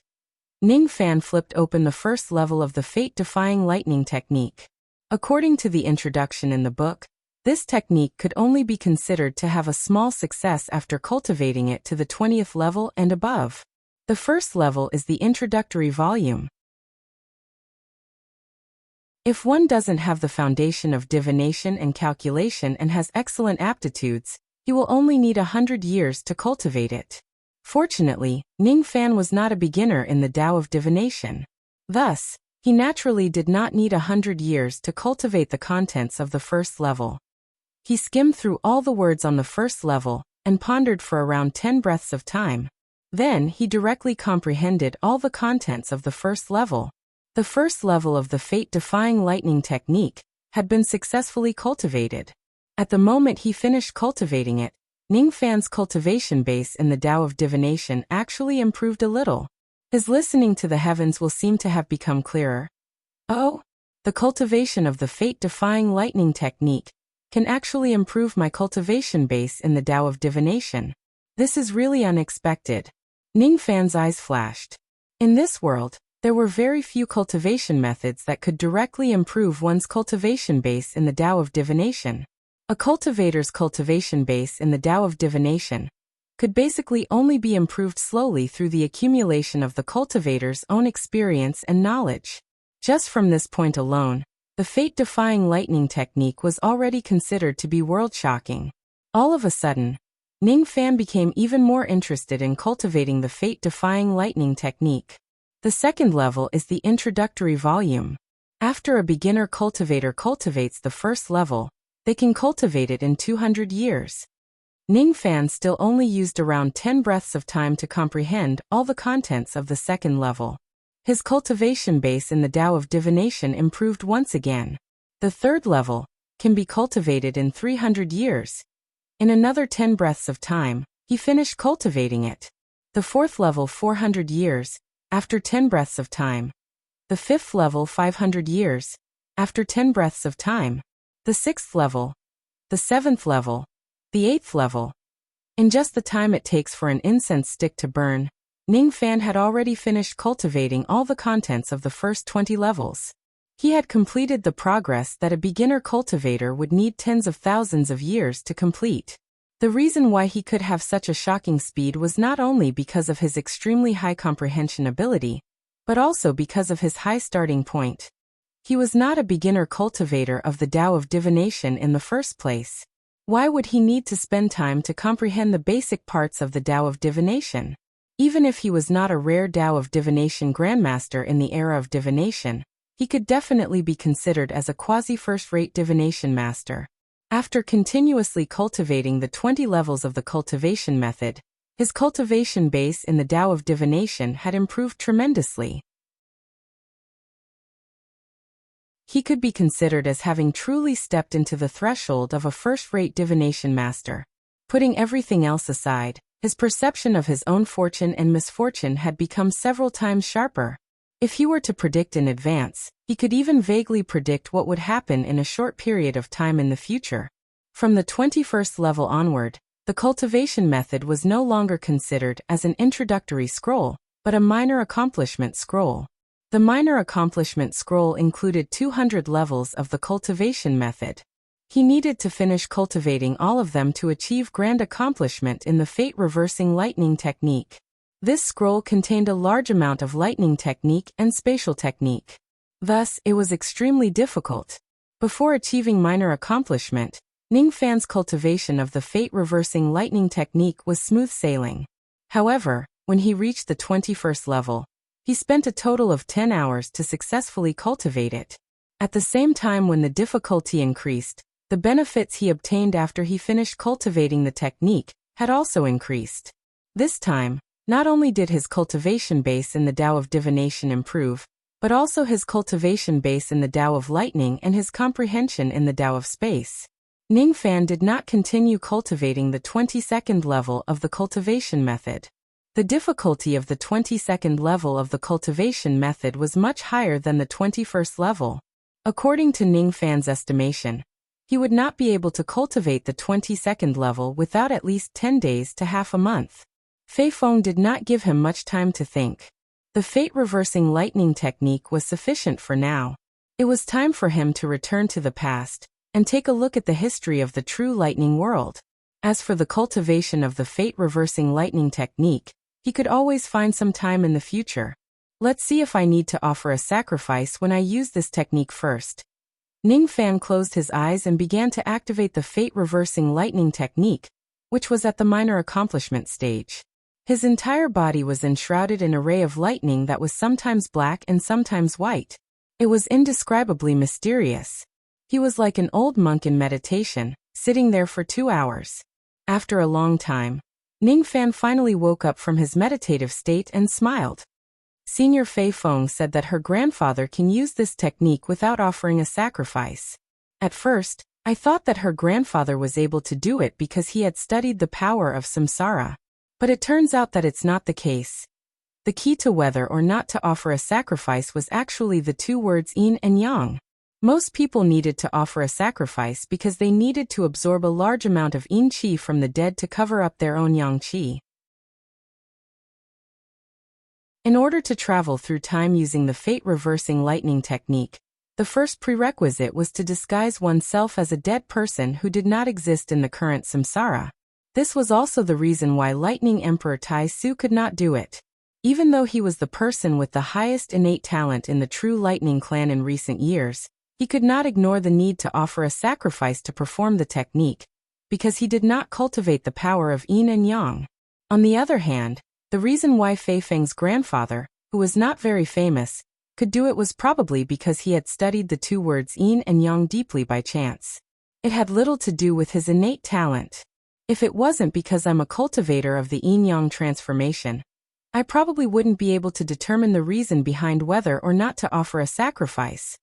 Ningfan flipped open the first level of the fate-defying lightning technique. According to the introduction in the book, this technique could only be considered to have a small success after cultivating it to the 20th level and above. The first level is the introductory volume. If one doesn't have the foundation of divination and calculation and has excellent aptitudes, he will only need 100 years to cultivate it. Fortunately, Ningfan was not a beginner in the Tao of divination. Thus, he naturally did not need 100 years to cultivate the contents of the first level. He skimmed through all the words on the first level and pondered for around 10 breaths of time. Then he directly comprehended all the contents of the first level. The first level of the fate-defying lightning technique had been successfully cultivated. At the moment he finished cultivating it, Ningfan's cultivation base in the Tao of divination actually improved a little. His listening to the heavens will seem to have become clearer. Oh, the cultivation of the fate-defying lightning technique can actually improve my cultivation base in the Tao of divination. This is really unexpected. Ningfan's eyes flashed. In this world, there were very few cultivation methods that could directly improve one's cultivation base in the Tao of divination. A cultivator's cultivation base in the Tao of divination could basically only be improved slowly through the accumulation of the cultivator's own experience and knowledge. Just from this point alone, the fate-defying lightning technique was already considered to be world-shocking. All of a sudden, Ningfan became even more interested in cultivating the fate-defying lightning technique. The second level is the introductory volume. After a beginner cultivator cultivates the first level, they can cultivate it in 200 years. Ningfan still only used around 10 breaths of time to comprehend all the contents of the second level. His cultivation base in the Tao of Divination improved once again. The third level can be cultivated in 300 years. In another 10 breaths of time, he finished cultivating it. The fourth level 400 years, after 10 breaths of time. The fifth level 500 years, after 10 breaths of time. The sixth level, the seventh level, the eighth level. In just the time it takes for an incense stick to burn, Ning Fan had already finished cultivating all the contents of the first 20 levels. He had completed the progress that a beginner cultivator would need tens of thousands of years to complete. The reason why he could have such a shocking speed was not only because of his extremely high comprehension ability, but also because of his high starting point. He was not a beginner cultivator of the Tao of Divination in the first place. Why would he need to spend time to comprehend the basic parts of the Tao of Divination? Even if he was not a rare Tao of Divination Grandmaster in the era of divination, he could definitely be considered as a quasi-first-rate divination master. After continuously cultivating the 20 levels of the cultivation method, his cultivation base in the Tao of Divination had improved tremendously. He could be considered as having truly stepped into the threshold of a first-rate divination master. Putting everything else aside, his perception of his own fortune and misfortune had become several times sharper. If he were to predict in advance, he could even vaguely predict what would happen in a short period of time in the future. From the 21st level onward, the cultivation method was no longer considered as an introductory scroll, but a minor accomplishment scroll. The minor accomplishment scroll included 200 levels of the cultivation method. He needed to finish cultivating all of them to achieve grand accomplishment in the fate-reversing lightning technique. This scroll contained a large amount of lightning technique and spatial technique. Thus, it was extremely difficult. Before achieving minor accomplishment, Ning Fan's cultivation of the fate-reversing lightning technique was smooth sailing. However, when he reached the 21st level, he spent a total of 10 hours to successfully cultivate it. At the same time when the difficulty increased, the benefits he obtained after he finished cultivating the technique had also increased. This time, not only did his cultivation base in the Tao of Divination improve, but also his cultivation base in the Tao of Lightning and his comprehension in the Tao of Space. Ning Fan did not continue cultivating the 22nd level of the cultivation method. The difficulty of the 22nd level of the cultivation method was much higher than the 21st level. According to Ning Fan's estimation, he would not be able to cultivate the 22nd level without at least 10 days to half a month. Fei Feng did not give him much time to think. The fate-reversing lightning technique was sufficient for now. It was time for him to return to the past and take a look at the history of the true lightning world. As for the cultivation of the fate-reversing lightning technique, he could always find some time in the future. Let's see if I need to offer a sacrifice when I use this technique first. Ning Fan closed his eyes and began to activate the fate-reversing lightning technique, which was at the minor accomplishment stage. His entire body was enshrouded in a ray of lightning that was sometimes black and sometimes white. It was indescribably mysterious. He was like an old monk in meditation, sitting there for 2 hours. After a long time, Ning Fan finally woke up from his meditative state and smiled. Senior Fei Feng said that her grandfather can use this technique without offering a sacrifice. At first, I thought that her grandfather was able to do it because he had studied the power of samsara. But it turns out that it's not the case. The key to whether or not to offer a sacrifice was actually the two words yin and yang. Most people needed to offer a sacrifice because they needed to absorb a large amount of yin qi from the dead to cover up their own yang qi. In order to travel through time using the fate-reversing lightning technique, the first prerequisite was to disguise oneself as a dead person who did not exist in the current samsara. This was also the reason why Lightning Emperor Tai Su could not do it. Even though he was the person with the highest innate talent in the true Lightning clan in recent years, he could not ignore the need to offer a sacrifice to perform the technique, because he did not cultivate the power of yin and yang. On the other hand, the reason why Fei Feng's grandfather, who was not very famous, could do it was probably because he had studied the two words yin and yang deeply by chance. It had little to do with his innate talent. If it wasn't because I'm a cultivator of the yin-yang transformation, I probably wouldn't be able to determine the reason behind whether or not to offer a sacrifice.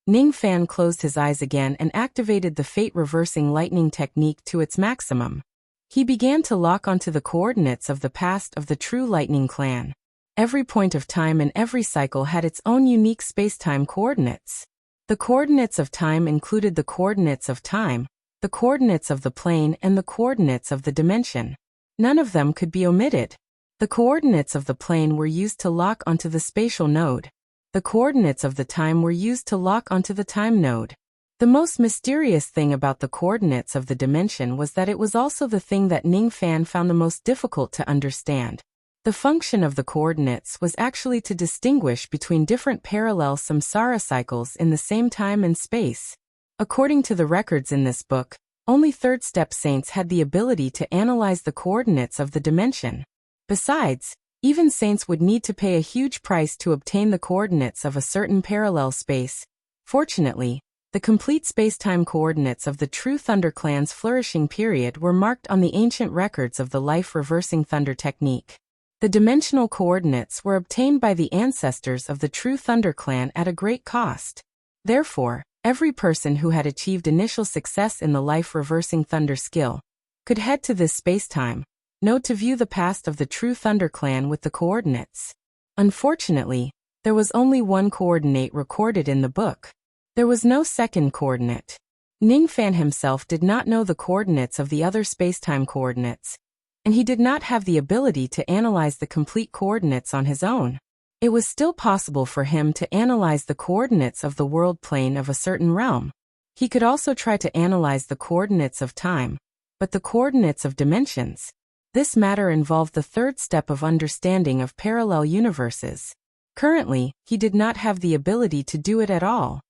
Ning Fan closed his eyes again and activated the fate-reversing lightning technique to its maximum. He began to lock onto the coordinates of the past of the true lightning clan. Every point of time and every cycle had its own unique space-time coordinates. The coordinates of time included the coordinates of time, the coordinates of the plane, and the coordinates of the dimension. None of them could be omitted. The coordinates of the plane were used to lock onto the spatial node. The coordinates of the time were used to lock onto the time node. The most mysterious thing about the coordinates of the dimension was that it was also the thing that Ning Fan found the most difficult to understand. The function of the coordinates was actually to distinguish between different parallel samsara cycles in the same time and space. According to the records in this book, only third-step saints had the ability to analyze the coordinates of the dimension. Besides, even saints would need to pay a huge price to obtain the coordinates of a certain parallel space. Fortunately, the complete space-time coordinates of the true Thunder Clan's flourishing period were marked on the ancient records of the life-reversing thunder technique. The dimensional coordinates were obtained by the ancestors of the true Thunder Clan at a great cost. Therefore, every person who had achieved initial success in the life-reversing thunder skill could head to this space-time node to view the past of the true Thunder Clan with the coordinates. Unfortunately, there was only one coordinate recorded in the book. There was no second coordinate. Ning Fan himself did not know the coordinates of the other space-time coordinates, and he did not have the ability to analyze the complete coordinates on his own. It was still possible for him to analyze the coordinates of the world plane of a certain realm. He could also try to analyze the coordinates of time, but the coordinates of dimensions. This matter involved the third step of understanding of parallel universes. Currently, he did not have the ability to do it at all.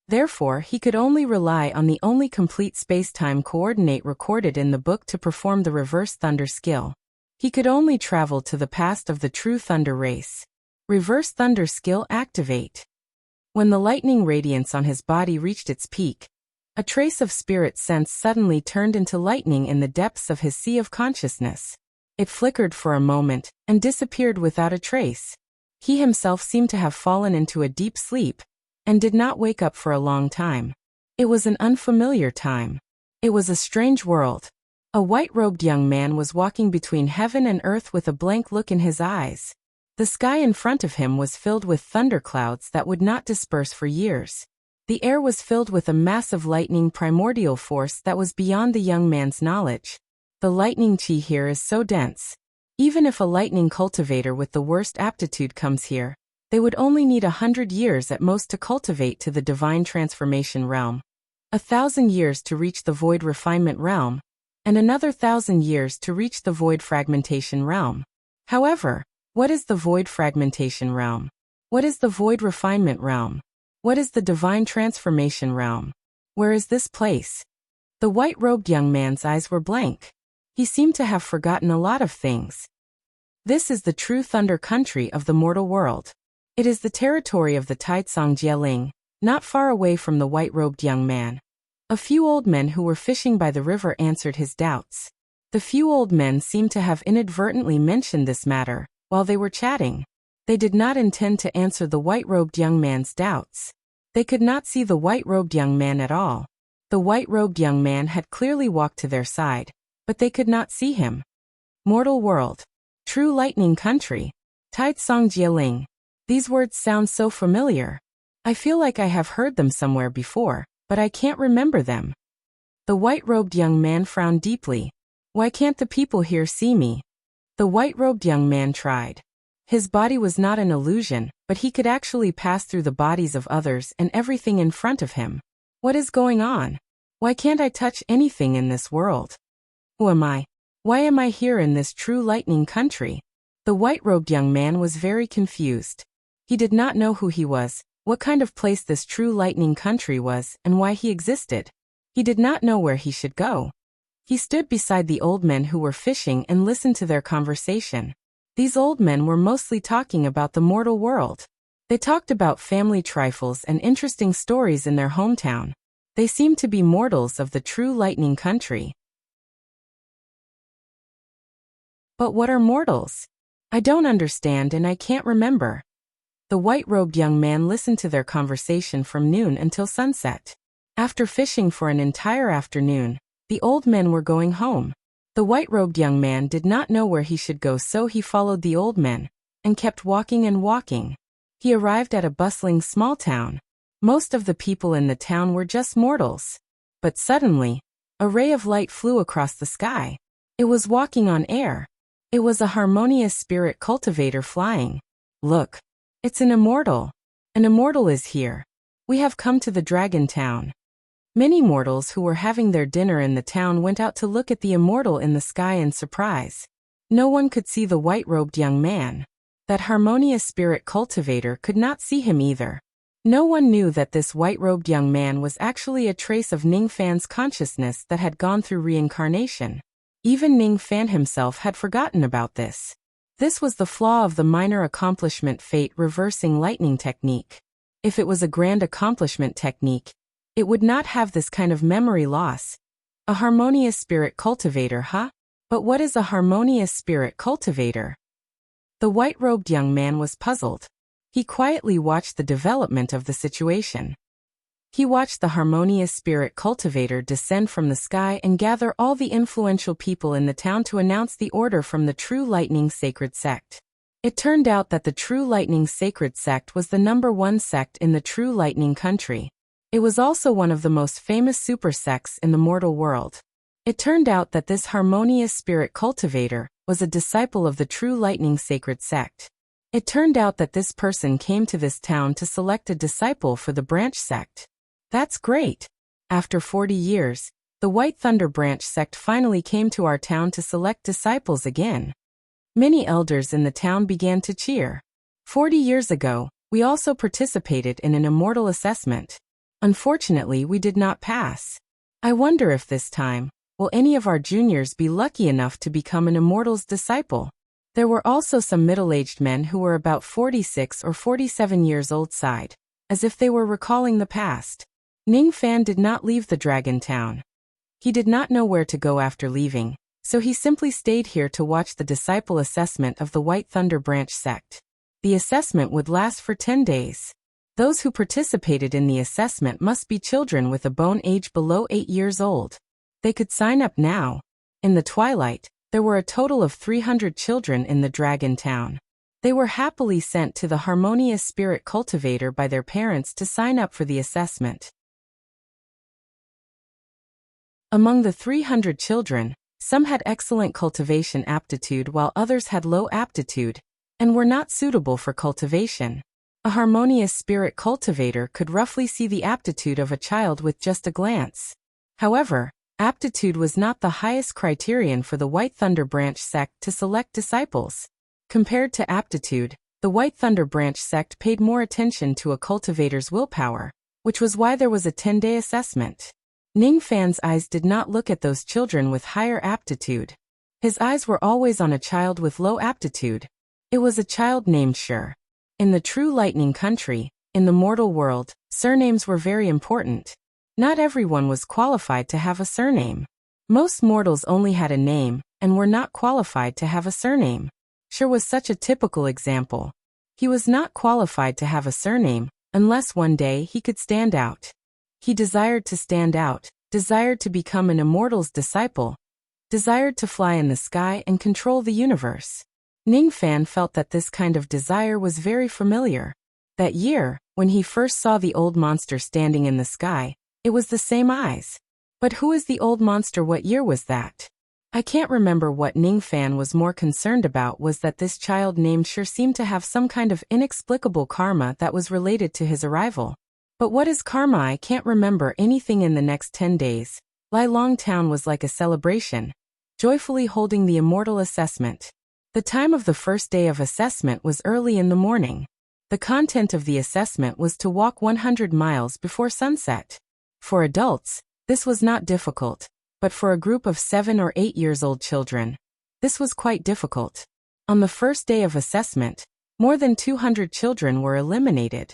Therefore, he could only rely on the only complete space-time coordinate recorded in the book to perform the reverse thunder skill. He could only travel to the past of the true thunder race. Reverse thunder skill activate. When the lightning radiance on his body reached its peak, a trace of spirit sense suddenly turned into lightning in the depths of his sea of consciousness. It flickered for a moment and disappeared without a trace. He himself seemed to have fallen into a deep sleep and did not wake up for a long time. It was an unfamiliar time. It was a strange world. A white-robed young man was walking between heaven and earth with a blank look in his eyes. The sky in front of him was filled with thunderclouds that would not disperse for years. The air was filled with a massive lightning primordial force that was beyond the young man's knowledge. The lightning chi here is so dense. Even if a lightning cultivator with the worst aptitude comes here, they would only need 100 years at most to cultivate to the divine transformation realm, 1,000 years to reach the void refinement realm, and another 1,000 years to reach the void fragmentation realm. However, what is the void fragmentation realm? What is the void refinement realm? What is the divine transformation realm? Where is this place? The white-robed young man's eyes were blank. He seemed to have forgotten a lot of things. This is the true thunder country of the mortal world. It is the territory of the Taitsong Jieling, not far away from the white-robed young man. A few old men who were fishing by the river answered his doubts. The few old men seemed to have inadvertently mentioned this matter while they were chatting. They did not intend to answer the white-robed young man's doubts. They could not see the white-robed young man at all. The white-robed young man had clearly walked to their side, but they could not see him. Mortal world. True lightning country. Taitsong Jieling. These words sound so familiar. I feel like I have heard them somewhere before, but I can't remember them. The white-robed young man frowned deeply. Why can't the people here see me? The white-robed young man tried. His body was not an illusion, but he could actually pass through the bodies of others and everything in front of him. What is going on? Why can't I touch anything in this world? Who am I? Why am I here in this true lightning country? The white-robed young man was very confused. He did not know who he was, what kind of place this true lightning country was, and why he existed. He did not know where he should go. He stood beside the old men who were fishing and listened to their conversation. These old men were mostly talking about the mortal world. They talked about family trifles and interesting stories in their hometown. They seemed to be mortals of the true lightning country. But what are mortals? I don't understand and I can't remember. The white-robed young man listened to their conversation from noon until sunset. After fishing for an entire afternoon, the old men were going home. The white-robed young man did not know where he should go, so he followed the old men and kept walking and walking. He arrived at a bustling small town. Most of the people in the town were just mortals. But suddenly, a ray of light flew across the sky. It was walking on air. It was a harmonious spirit cultivator flying. Look, it's an immortal. An immortal is here. We have come to the dragon town. Many mortals who were having their dinner in the town went out to look at the immortal in the sky in surprise. No one could see the white-robed young man. That harmonious spirit cultivator could not see him either. No one knew that this white-robed young man was actually a trace of Ning Fan's consciousness that had gone through reincarnation. Even Ning Fan himself had forgotten about this. This was the flaw of the minor accomplishment fate reversing lightning technique. If it was a grand accomplishment technique, it would not have this kind of memory loss. A harmonious spirit cultivator, huh? But what is a harmonious spirit cultivator? The white-robed young man was puzzled. He quietly watched the development of the situation. He watched the harmonious spirit cultivator descend from the sky and gather all the influential people in the town to announce the order from the True Lightning Sacred Sect. It turned out that the True Lightning Sacred Sect was the #1 sect in the True Lightning country. It was also one of the most famous super sects in the mortal world. It turned out that this harmonious spirit cultivator was a disciple of the True Lightning Sacred Sect. It turned out that this person came to this town to select a disciple for the branch sect. That's great. After 40 years, the White Thunder Branch sect finally came to our town to select disciples again. Many elders in the town began to cheer. 40 years ago, we also participated in an immortal assessment. Unfortunately, we did not pass. I wonder if this time, will any of our juniors be lucky enough to become an immortal's disciple? There were also some middle-aged men who were about 46 or 47 years old sighed, as if they were recalling the past. Ning Fan did not leave the Dragon Town. He did not know where to go after leaving, so he simply stayed here to watch the disciple assessment of the White Thunder Branch sect. The assessment would last for 10 days. Those who participated in the assessment must be children with a bone age below 8 years old. They could sign up now. In the twilight, there were a total of 300 children in the Dragon Town. They were happily sent to the harmonious spirit cultivator by their parents to sign up for the assessment. Among the 300 children, some had excellent cultivation aptitude while others had low aptitude and were not suitable for cultivation. A harmonious spirit cultivator could roughly see the aptitude of a child with just a glance. However, aptitude was not the highest criterion for the White Thunder Branch sect to select disciples. Compared to aptitude, the White Thunder Branch sect paid more attention to a cultivator's willpower, which was why there was a 10-day assessment. Ning Fan's eyes did not look at those children with higher aptitude. His eyes were always on a child with low aptitude. It was a child named Shi. In the True Lightning country, in the mortal world, surnames were very important. Not everyone was qualified to have a surname. Most mortals only had a name and were not qualified to have a surname. Shi was such a typical example. He was not qualified to have a surname unless one day he could stand out. He desired to stand out, desired to become an immortal's disciple, desired to fly in the sky and control the universe. Ning Fan felt that this kind of desire was very familiar. That year, when he first saw the old monster standing in the sky, it was the same eyes. But who is the old monster? What year was that? I can't remember. What Ning Fan was more concerned about was that this child named Shi seemed to have some kind of inexplicable karma that was related to his arrival. But what is karma? I can't remember anything. In the next 10 days, Lai Long Town was like a celebration, joyfully holding the immortal assessment. The time of the first day of assessment was early in the morning. The content of the assessment was to walk 100 miles before sunset. For adults, this was not difficult, but for a group of 7 or 8 years old children, this was quite difficult. On the first day of assessment, more than 200 children were eliminated.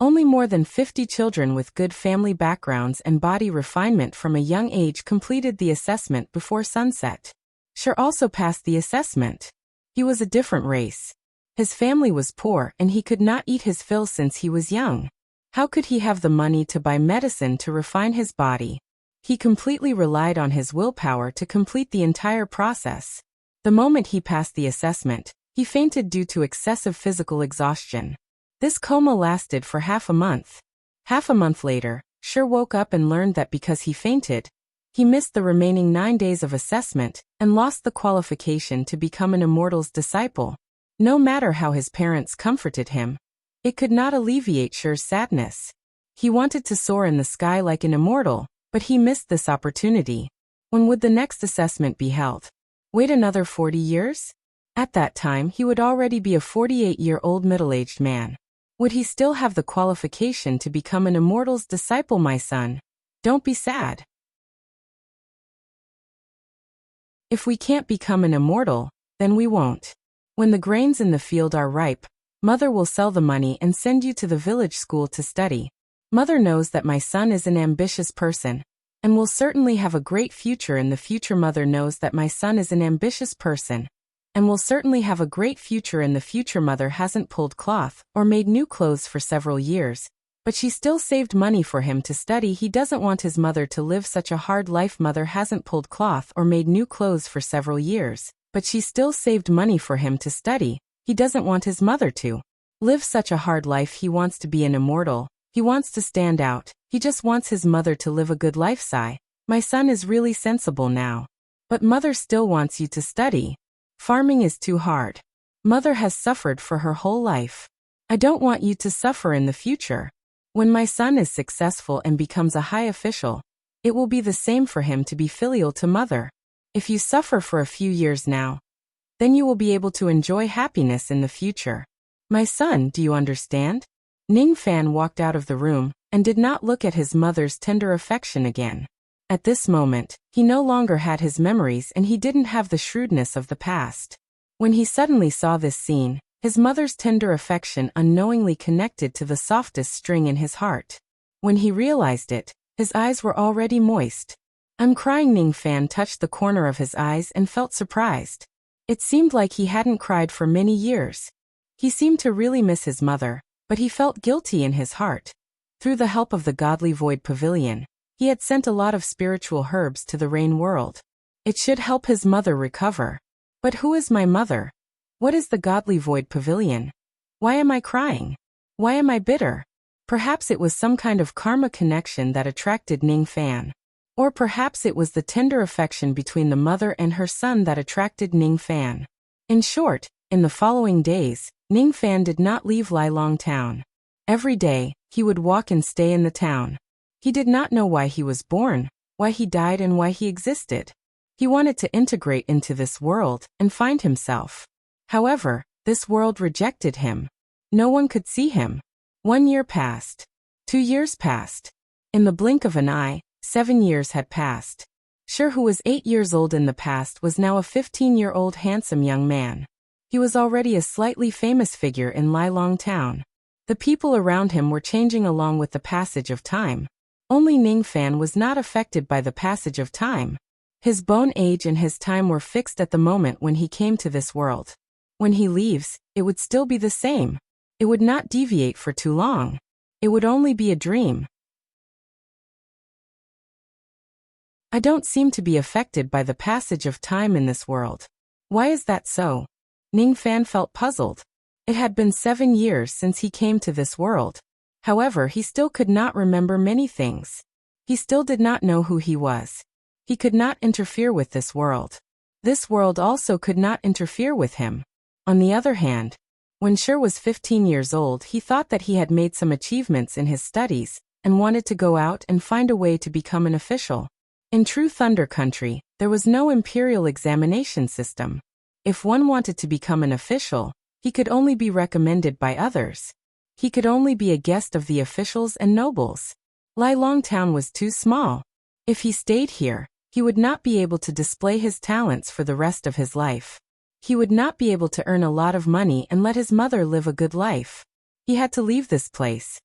Only more than 50 children with good family backgrounds and body refinement from a young age completed the assessment before sunset. Sure also passed the assessment. He was a different race. His family was poor and he could not eat his fill since he was young. How could he have the money to buy medicine to refine his body? He completely relied on his willpower to complete the entire process. The moment he passed the assessment, he fainted due to excessive physical exhaustion. This coma lasted for half a month. Half a month later, Sure woke up and learned that because he fainted, he missed the remaining 9 days of assessment and lost the qualification to become an immortal's disciple. No matter how his parents comforted him, it could not alleviate Sure's sadness. He wanted to soar in the sky like an immortal, but he missed this opportunity. When would the next assessment be held? Wait another 40 years? At that time he would already be a 48-year-old middle-aged man. Would he still have the qualification to become an immortal's disciple, my son? Don't be sad. If we can't become an immortal, then we won't. When the grains in the field are ripe, Mother will sell the money and send you to the village school to study. Mother knows that my son is an ambitious person, and will certainly have a great future in the future. Mother knows that my son is an ambitious person, and will certainly have a great future in the future. Mother hasn't pulled cloth or made new clothes for several years, but she still saved money for him to study. He doesn't want his mother to live such a hard life. Mother hasn't pulled cloth or made new clothes for several years, but she still saved money for him to study. He doesn't want his mother to live such a hard life. He wants to be an immortal. He wants to stand out. He just wants his mother to live a good life. Sigh. My son is really sensible now. But Mother still wants you to study. Farming is too hard. Mother has suffered for her whole life. I don't want you to suffer in the future. When my son is successful and becomes a high official, it will be the same for him to be filial to Mother. If you suffer for a few years now, then you will be able to enjoy happiness in the future. My son, do you understand? Ning Fan walked out of the room and did not look at his mother's tender affection again. At this moment, he no longer had his memories and he didn't have the shrewdness of the past. When he suddenly saw this scene, his mother's tender affection unknowingly connected to the softest string in his heart. When he realized it, his eyes were already moist. I'm crying. Ning Fan touched the corner of his eyes and felt surprised. It seemed like he hadn't cried for many years. He seemed to really miss his mother, but he felt guilty in his heart. Through the help of the godly void pavilion, he had sent a lot of spiritual herbs to the rain world. It should help his mother recover. But who is my mother? What is the godly void pavilion? Why am I crying? Why am I bitter? Perhaps it was some kind of karma connection that attracted Ning Fan. Or perhaps it was the tender affection between the mother and her son that attracted Ning Fan. In short, in the following days, Ning Fan did not leave Lilong town. Every day, he would walk and stay in the town. He did not know why he was born, why he died, and why he existed. He wanted to integrate into this world and find himself. However, this world rejected him. No one could see him. 1 year passed. 2 years passed. In the blink of an eye, 7 years had passed. Sure, who was 8 years old in the past, was now a 15-year-old handsome young man. He was already a slightly famous figure in Lilong town. The people around him were changing along with the passage of time. Only Ning Fan was not affected by the passage of time. His bone age and his time were fixed at the moment when he came to this world. When he leaves, it would still be the same. It would not deviate for too long. It would only be a dream. I don't seem to be affected by the passage of time in this world. Why is that so? Ning Fan felt puzzled. It had been 7 years since he came to this world. However, he still could not remember many things. He still did not know who he was. He could not interfere with this world. This world also could not interfere with him. On the other hand, when Sure was 15 years old, he thought that he had made some achievements in his studies and wanted to go out and find a way to become an official. In true Thunder Country, there was no imperial examination system. If one wanted to become an official, he could only be recommended by others. He could only be a guest of the officials and nobles. Lilong town was too small. If he stayed here, he would not be able to display his talents for the rest of his life. He would not be able to earn a lot of money and let his mother live a good life. He had to leave this place.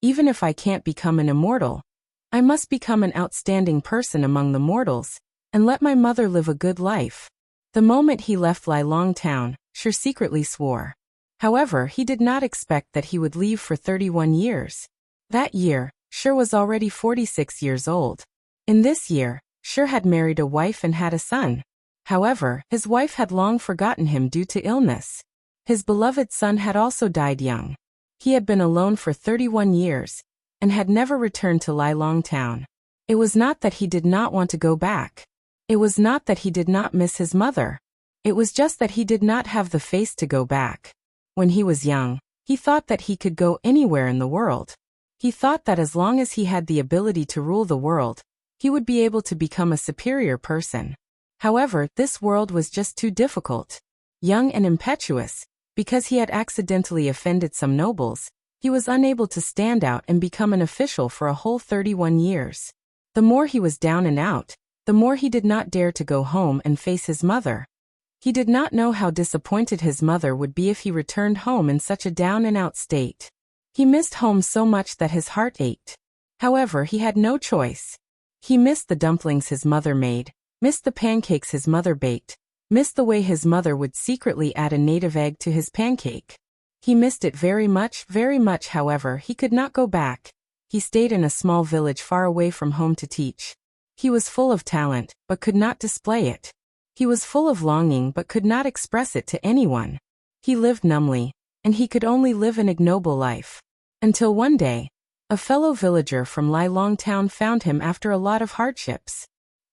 Even if I can't become an immortal, I must become an outstanding person among the mortals, and let my mother live a good life. The moment he left Lai Long town, Shi secretly swore. However, he did not expect that he would leave for 31 years. That year, Shi was already 46 years old. In this year, Shi had married a wife and had a son. However, his wife had long forgotten him due to illness. His beloved son had also died young. He had been alone for 31 years, and had never returned to Lai Long town. It was not that he did not want to go back. It was not that he did not miss his mother. It was just that he did not have the face to go back. When he was young, he thought that he could go anywhere in the world. He thought that as long as he had the ability to rule the world, he would be able to become a superior person. However, this world was just too difficult. Young and impetuous, because he had accidentally offended some nobles, he was unable to stand out and become an official for a whole 31 years. The more he was down and out, the more he did not dare to go home and face his mother. He did not know how disappointed his mother would be if he returned home in such a down and out state. He missed home so much that his heart ached. However, he had no choice. He missed the dumplings his mother made, missed the pancakes his mother baked, missed the way his mother would secretly add a native egg to his pancake. He missed it very much, however, he could not go back. He stayed in a small village far away from home to teach. He was full of talent, but could not display it. He was full of longing but could not express it to anyone. He lived numbly, and he could only live an ignoble life. Until one day, a fellow villager from Lai Long town found him after a lot of hardships.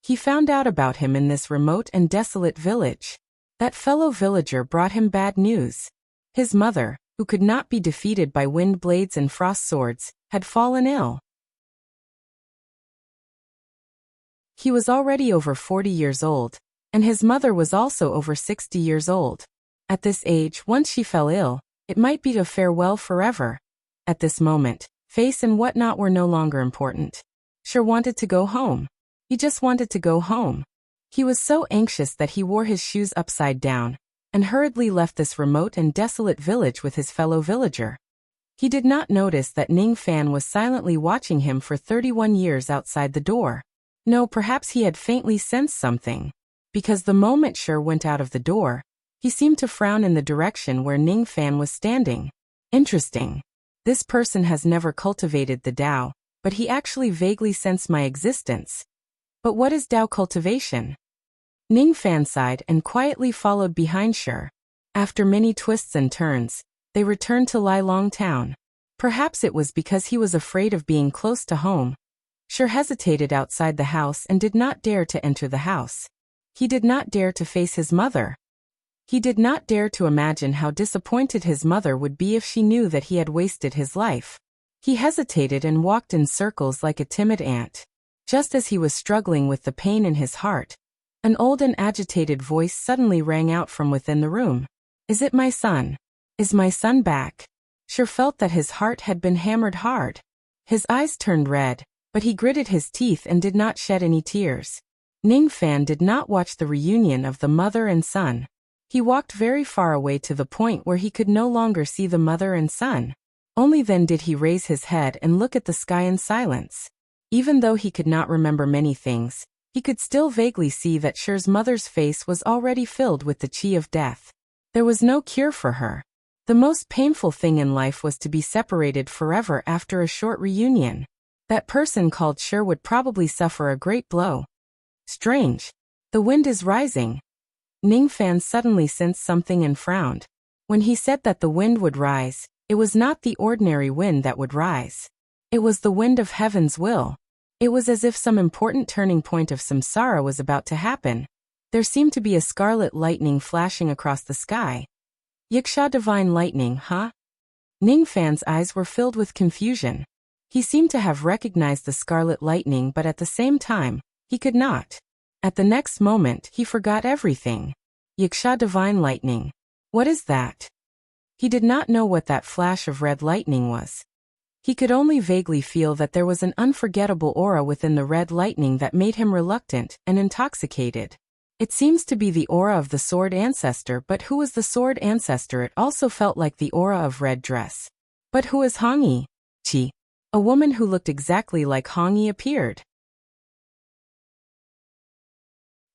He found out about him in this remote and desolate village. That fellow villager brought him bad news. His mother, who could not be defeated by wind blades and frost swords, had fallen ill. He was already over 40 years old, and his mother was also over 60 years old. At this age, once she fell ill, it might be a farewell forever. At this moment, face and whatnot were no longer important. Shi wanted to go home. He just wanted to go home. He was so anxious that he wore his shoes upside down, and hurriedly left this remote and desolate village with his fellow villager. He did not notice that Ning Fan was silently watching him for 31 years outside the door. No, perhaps he had faintly sensed something. Because the moment Shi went out of the door, he seemed to frown in the direction where Ning Fan was standing. Interesting. This person has never cultivated the Tao, but he actually vaguely sensed my existence. But what is Tao cultivation? Ning Fan sighed and quietly followed behind Shi. After many twists and turns, they returned to Lai Long town. Perhaps it was because he was afraid of being close to home. Shi hesitated outside the house and did not dare to enter the house. He did not dare to face his mother. He did not dare to imagine how disappointed his mother would be if she knew that he had wasted his life. He hesitated and walked in circles like a timid ant. Just as he was struggling with the pain in his heart, an old and agitated voice suddenly rang out from within the room. "Is it my son? Is my son back?" Shi felt that his heart had been hammered hard. His eyes turned red, but he gritted his teeth and did not shed any tears. Ning Fan did not watch the reunion of the mother and son. He walked very far away to the point where he could no longer see the mother and son. Only then did he raise his head and look at the sky in silence. Even though he could not remember many things, he could still vaguely see that Shi's mother's face was already filled with the qi of death. There was no cure for her. The most painful thing in life was to be separated forever after a short reunion. That person called Shi would probably suffer a great blow. Strange. The wind is rising. Ning Fan suddenly sensed something and frowned. When he said that the wind would rise, it was not the ordinary wind that would rise. It was the wind of heaven's will. It was as if some important turning point of samsara was about to happen. There seemed to be a scarlet lightning flashing across the sky. Yiksha divine lightning, huh? Ning Fan's eyes were filled with confusion. He seemed to have recognized the scarlet lightning, but at the same time, he could not. At the next moment, he forgot everything. Yiksha divine lightning. What is that? He did not know what that flash of red lightning was. He could only vaguely feel that there was an unforgettable aura within the red lightning that made him reluctant and intoxicated. It seems to be the aura of the sword ancestor, but who was the sword ancestor? It also felt like the aura of red dress. But who is Hongyi? Chi. A woman who looked exactly like Hongyi appeared.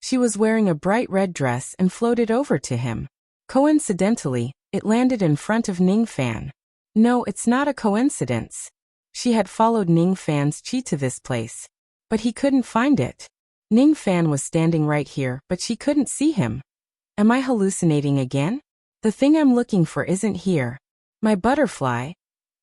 She was wearing a bright red dress and floated over to him. Coincidentally, it landed in front of Ning Fan. No, it's not a coincidence. She had followed Ning Fan's chi to this place. But he couldn't find it. Ning Fan was standing right here, but she couldn't see him. Am I hallucinating again? The thing I'm looking for isn't here. My butterfly?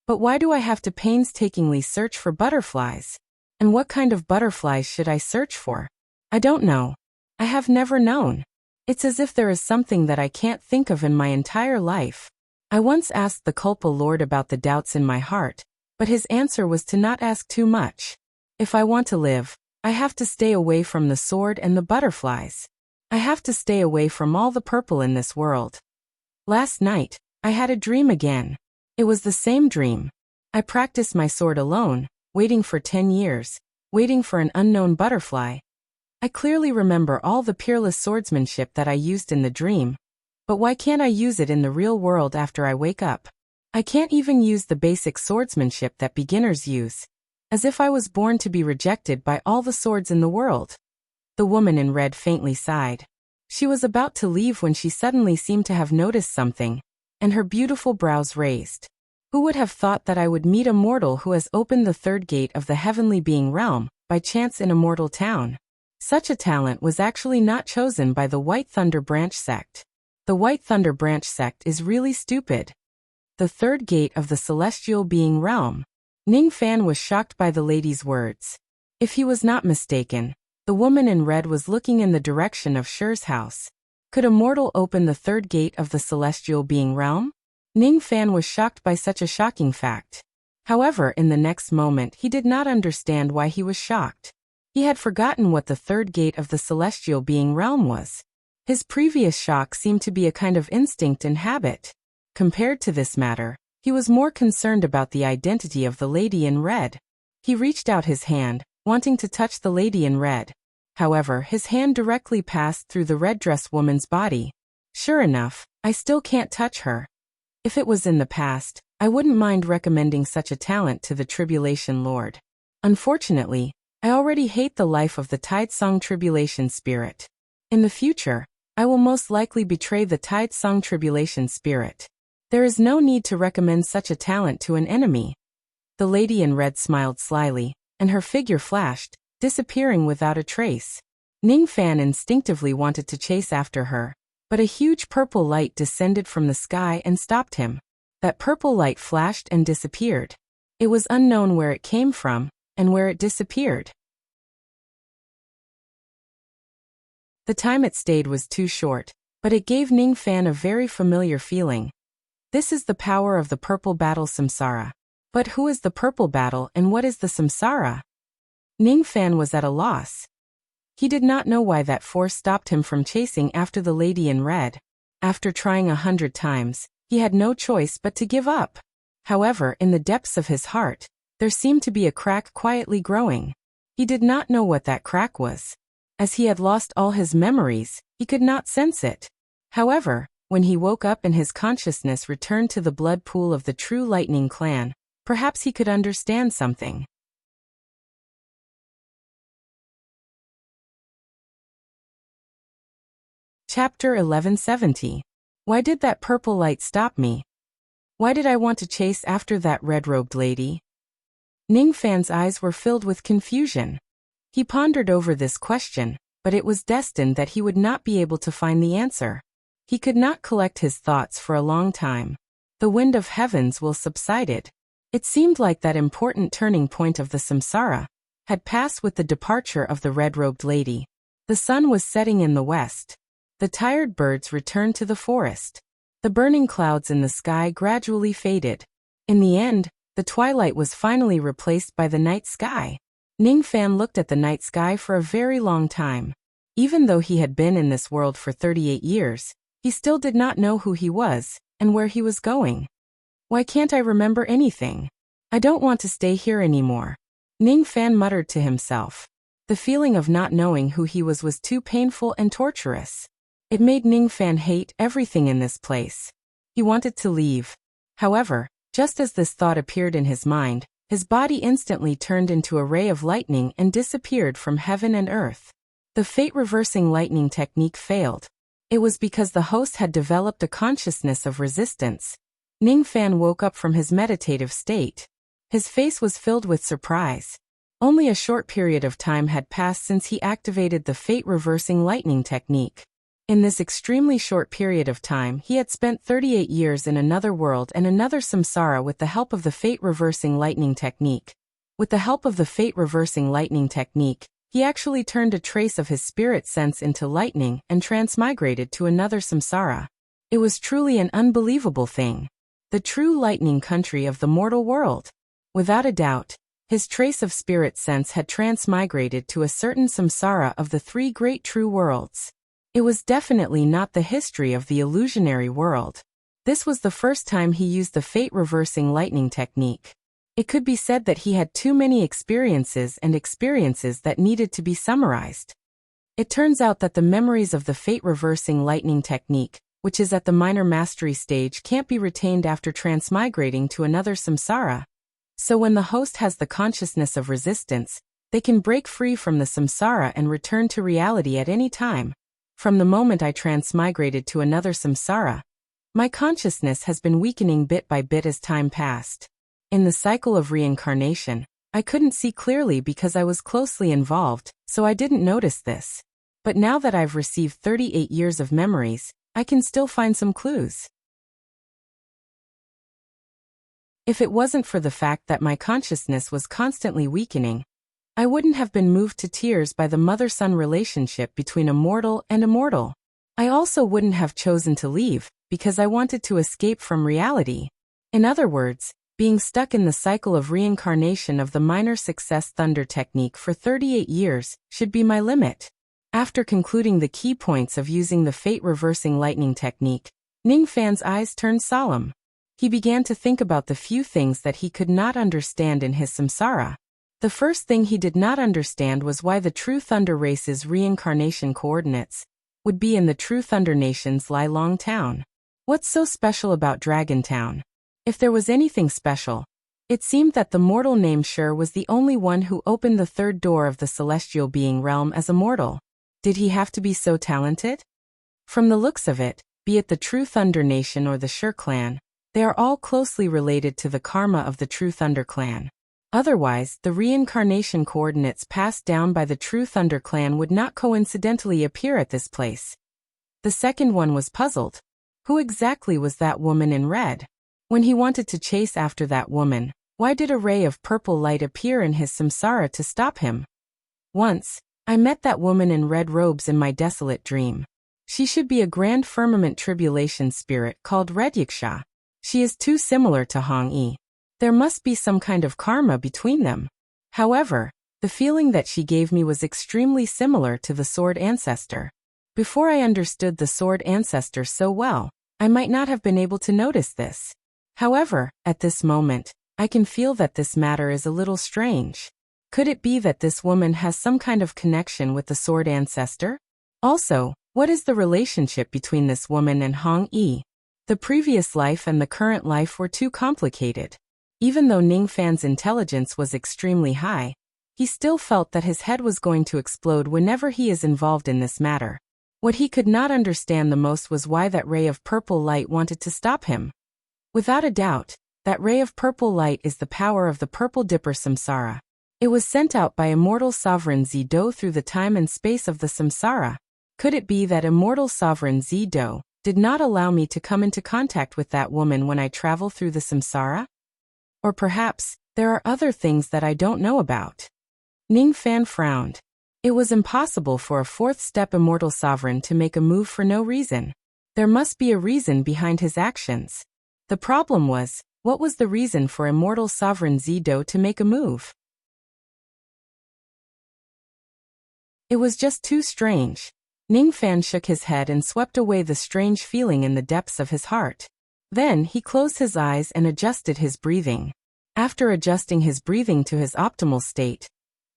But why do I have to painstakingly search for butterflies? And what kind of butterflies should I search for? I don't know. I have never known. It's as if there is something that I can't think of in my entire life. I once asked the Culpa Lord about the doubts in my heart, but his answer was to not ask too much. If I want to live, I have to stay away from the sword and the butterflies. I have to stay away from all the purple in this world. Last night, I had a dream again. It was the same dream. I practiced my sword alone, waiting for 10 years, waiting for an unknown butterfly. I clearly remember all the peerless swordsmanship that I used in the dream. But why can't I use it in the real world after I wake up? I can't even use the basic swordsmanship that beginners use. As if I was born to be rejected by all the swords in the world. The woman in red faintly sighed. She was about to leave when she suddenly seemed to have noticed something, and her beautiful brows raised. Who would have thought that I would meet a mortal who has opened the third gate of the heavenly being realm, by chance in a mortal town? Such a talent was actually not chosen by the White Thunder Branch sect. The White Thunder Branch sect is really stupid. The third gate of the celestial being realm. Ning Fan was shocked by the lady's words. If he was not mistaken, the woman in red was looking in the direction of Shi's house. Could a mortal open the third gate of the celestial being realm? Ning Fan was shocked by such a shocking fact. However, in the next moment he did not understand why he was shocked. He had forgotten what the third gate of the celestial being realm was. His previous shock seemed to be a kind of instinct and habit. Compared to this matter, he was more concerned about the identity of the lady in red. He reached out his hand, wanting to touch the lady in red. However, his hand directly passed through the red-dressed woman's body. Sure enough, I still can't touch her. If it was in the past, I wouldn't mind recommending such a talent to the Tribulation Lord. Unfortunately, I already hate the life of the Tidesong Tribulation Spirit. In the future, I will most likely betray the Tidesong Tribulation Spirit. There is no need to recommend such a talent to an enemy. The lady in red smiled slyly, and her figure flashed, disappearing without a trace. Ning Fan instinctively wanted to chase after her, but a huge purple light descended from the sky and stopped him. That purple light flashed and disappeared. It was unknown where it came from, and where it disappeared. The time it stayed was too short, but it gave Ning Fan a very familiar feeling. This is the power of the purple battle samsara. But who is the purple battle and what is the samsara? Ning Fan was at a loss. He did not know why that force stopped him from chasing after the lady in red. After trying 100 times, he had no choice but to give up. However, in the depths of his heart, there seemed to be a crack quietly growing. He did not know what that crack was. As he had lost all his memories, he could not sense it. However, when he woke up and his consciousness returned to the blood pool of the true Lightning Clan, perhaps he could understand something. Chapter 1170. Why did that purple light stop me? Why did I want to chase after that red-robed lady? Ning Fan's eyes were filled with confusion. He pondered over this question, but it was destined that he would not be able to find the answer. He could not collect his thoughts for a long time. The wind of heavens will subsided. It seemed like that important turning point of the samsara had passed with the departure of the red-robed lady. The sun was setting in the west. The tired birds returned to the forest. The burning clouds in the sky gradually faded. In the end, the twilight was finally replaced by the night sky. Ning Fan looked at the night sky for a very long time. Even though he had been in this world for 38 years, he still did not know who he was and where he was going. Why can't I remember anything? I don't want to stay here anymore. Ning Fan muttered to himself. The feeling of not knowing who he was too painful and torturous. It made Ning Fan hate everything in this place. He wanted to leave. However, just as this thought appeared in his mind, his body instantly turned into a ray of lightning and disappeared from heaven and earth. The fate-reversing lightning technique failed. It was because the host had developed a consciousness of resistance. Ning Fan woke up from his meditative state. His face was filled with surprise. Only a short period of time had passed since he activated the fate-reversing lightning technique. In this extremely short period of time, he had spent 38 years in another world and another samsara with the help of the fate-reversing lightning technique. With the help of the fate-reversing lightning technique, he actually turned a trace of his spirit sense into lightning and transmigrated to another samsara. It was truly an unbelievable thing. The true lightning country of the mortal world. Without a doubt, his trace of spirit sense had transmigrated to a certain samsara of the three great true worlds. It was definitely not the history of the illusionary world. This was the first time he used the fate-reversing lightning technique. It could be said that he had too many experiences that needed to be summarized. It turns out that the memories of the fate-reversing lightning technique, which is at the minor mastery stage, can't be retained after transmigrating to another samsara. So when the host has the consciousness of resistance, they can break free from the samsara and return to reality at any time. From the moment I transmigrated to another samsara, my consciousness has been weakening bit by bit as time passed. In the cycle of reincarnation, I couldn't see clearly because I was closely involved, so I didn't notice this. But now that I've received 38 years of memories, I can still find some clues. If it wasn't for the fact that my consciousness was constantly weakening, I wouldn't have been moved to tears by the mother-son relationship between a mortal and immortal. I also wouldn't have chosen to leave, because I wanted to escape from reality. In other words, being stuck in the cycle of reincarnation of the minor success thunder technique for 38 years should be my limit. After concluding the key points of using the fate-reversing lightning technique, Ning Fan's eyes turned solemn. He began to think about the few things that he could not understand in his samsara. The first thing he did not understand was why the True Thunder race's reincarnation coordinates would be in the True Thunder Nation's Lai Long town. What's so special about Dragon Town? If there was anything special, it seemed that the mortal named Sure was the only one who opened the third door of the celestial being realm as a mortal. Did he have to be so talented? From the looks of it, be it the True Thunder Nation or the Sure clan, they are all closely related to the karma of the True Thunder clan. Otherwise, the reincarnation coordinates passed down by the True Thunder clan would not coincidentally appear at this place. The second one was puzzled. Who exactly was that woman in red? When he wanted to chase after that woman, why did a ray of purple light appear in his samsara to stop him? Once, I met that woman in red robes in my desolate dream. She should be a grand firmament tribulation spirit called Red Wuxia. She is too similar to Hong Yi. There must be some kind of karma between them. However, the feeling that she gave me was extremely similar to the Sword Ancestor. Before I understood the Sword Ancestor so well, I might not have been able to notice this. However, at this moment, I can feel that this matter is a little strange. Could it be that this woman has some kind of connection with the Sword Ancestor? Also, what is the relationship between this woman and Hong Yi? The previous life and the current life were too complicated. Even though Ning Fan's intelligence was extremely high, he still felt that his head was going to explode whenever he is involved in this matter. What he could not understand the most was why that ray of purple light wanted to stop him. Without a doubt, that ray of purple light is the power of the Purple Dipper Samsara. It was sent out by immortal sovereign Zido through the time and space of the samsara. Could it be that immortal sovereign Zido did not allow me to come into contact with that woman when I travel through the samsara? Or perhaps, there are other things that I don't know about. Ning Fan frowned. It was impossible for a fourth-step immortal sovereign to make a move for no reason. There must be a reason behind his actions. The problem was, what was the reason for immortal sovereign Zido to make a move? It was just too strange. Ning Fan shook his head and swept away the strange feeling in the depths of his heart. Then he closed his eyes and adjusted his breathing. After adjusting his breathing to his optimal state,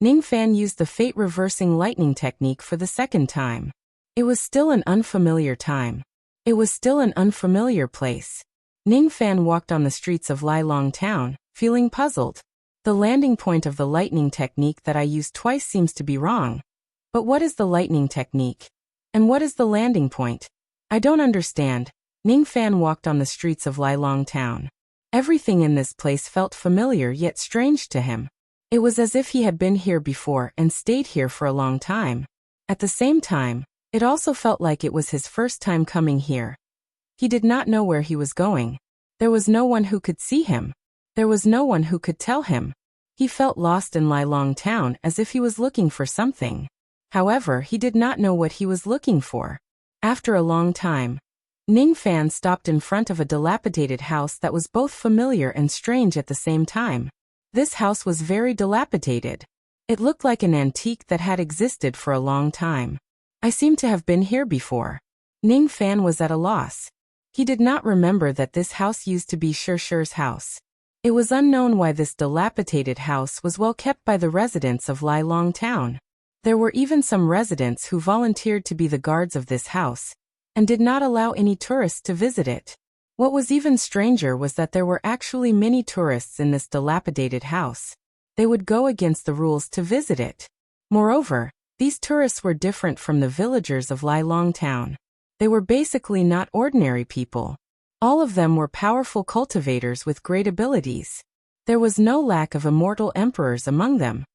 Ning Fan used the fate-reversing lightning technique for the second time. It was still an unfamiliar time. It was still an unfamiliar place. Ning Fan walked on the streets of Lai Long Town, feeling puzzled. The landing point of the lightning technique that I used twice seems to be wrong. But what is the lightning technique? And what is the landing point? I don't understand. Ning Fan walked on the streets of Lilong Town. Everything in this place felt familiar yet strange to him. It was as if he had been here before and stayed here for a long time. At the same time, it also felt like it was his first time coming here. He did not know where he was going. There was no one who could see him. There was no one who could tell him. He felt lost in Lilong Town as if he was looking for something. However, he did not know what he was looking for. After a long time, Ning Fan stopped in front of a dilapidated house that was both familiar and strange at the same time. This house was very dilapidated. It looked like an antique that had existed for a long time. I seem to have been here before. Ning Fan was at a loss. He did not remember that this house used to be Shi's house. It was unknown why this dilapidated house was well kept by the residents of Lilong Town. There were even some residents who volunteered to be the guards of this house, and did not allow any tourists to visit it. What was even stranger was that there were actually many tourists in this dilapidated house. They would go against the rules to visit it. Moreover, these tourists were different from the villagers of Lilong Town. They were basically not ordinary people. All of them were powerful cultivators with great abilities. There was no lack of immortal emperors among them.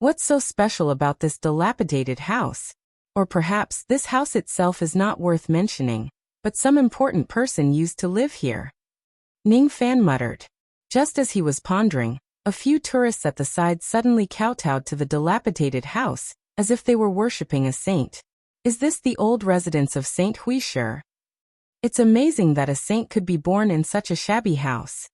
What's so special about this dilapidated house? Or perhaps this house itself is not worth mentioning, but some important person used to live here. Ning Fan muttered. Just as he was pondering, a few tourists at the side suddenly kowtowed to the dilapidated house, as if they were worshipping a saint. Is this the old residence of Saint Wuxia? It's amazing that a saint could be born in such a shabby house.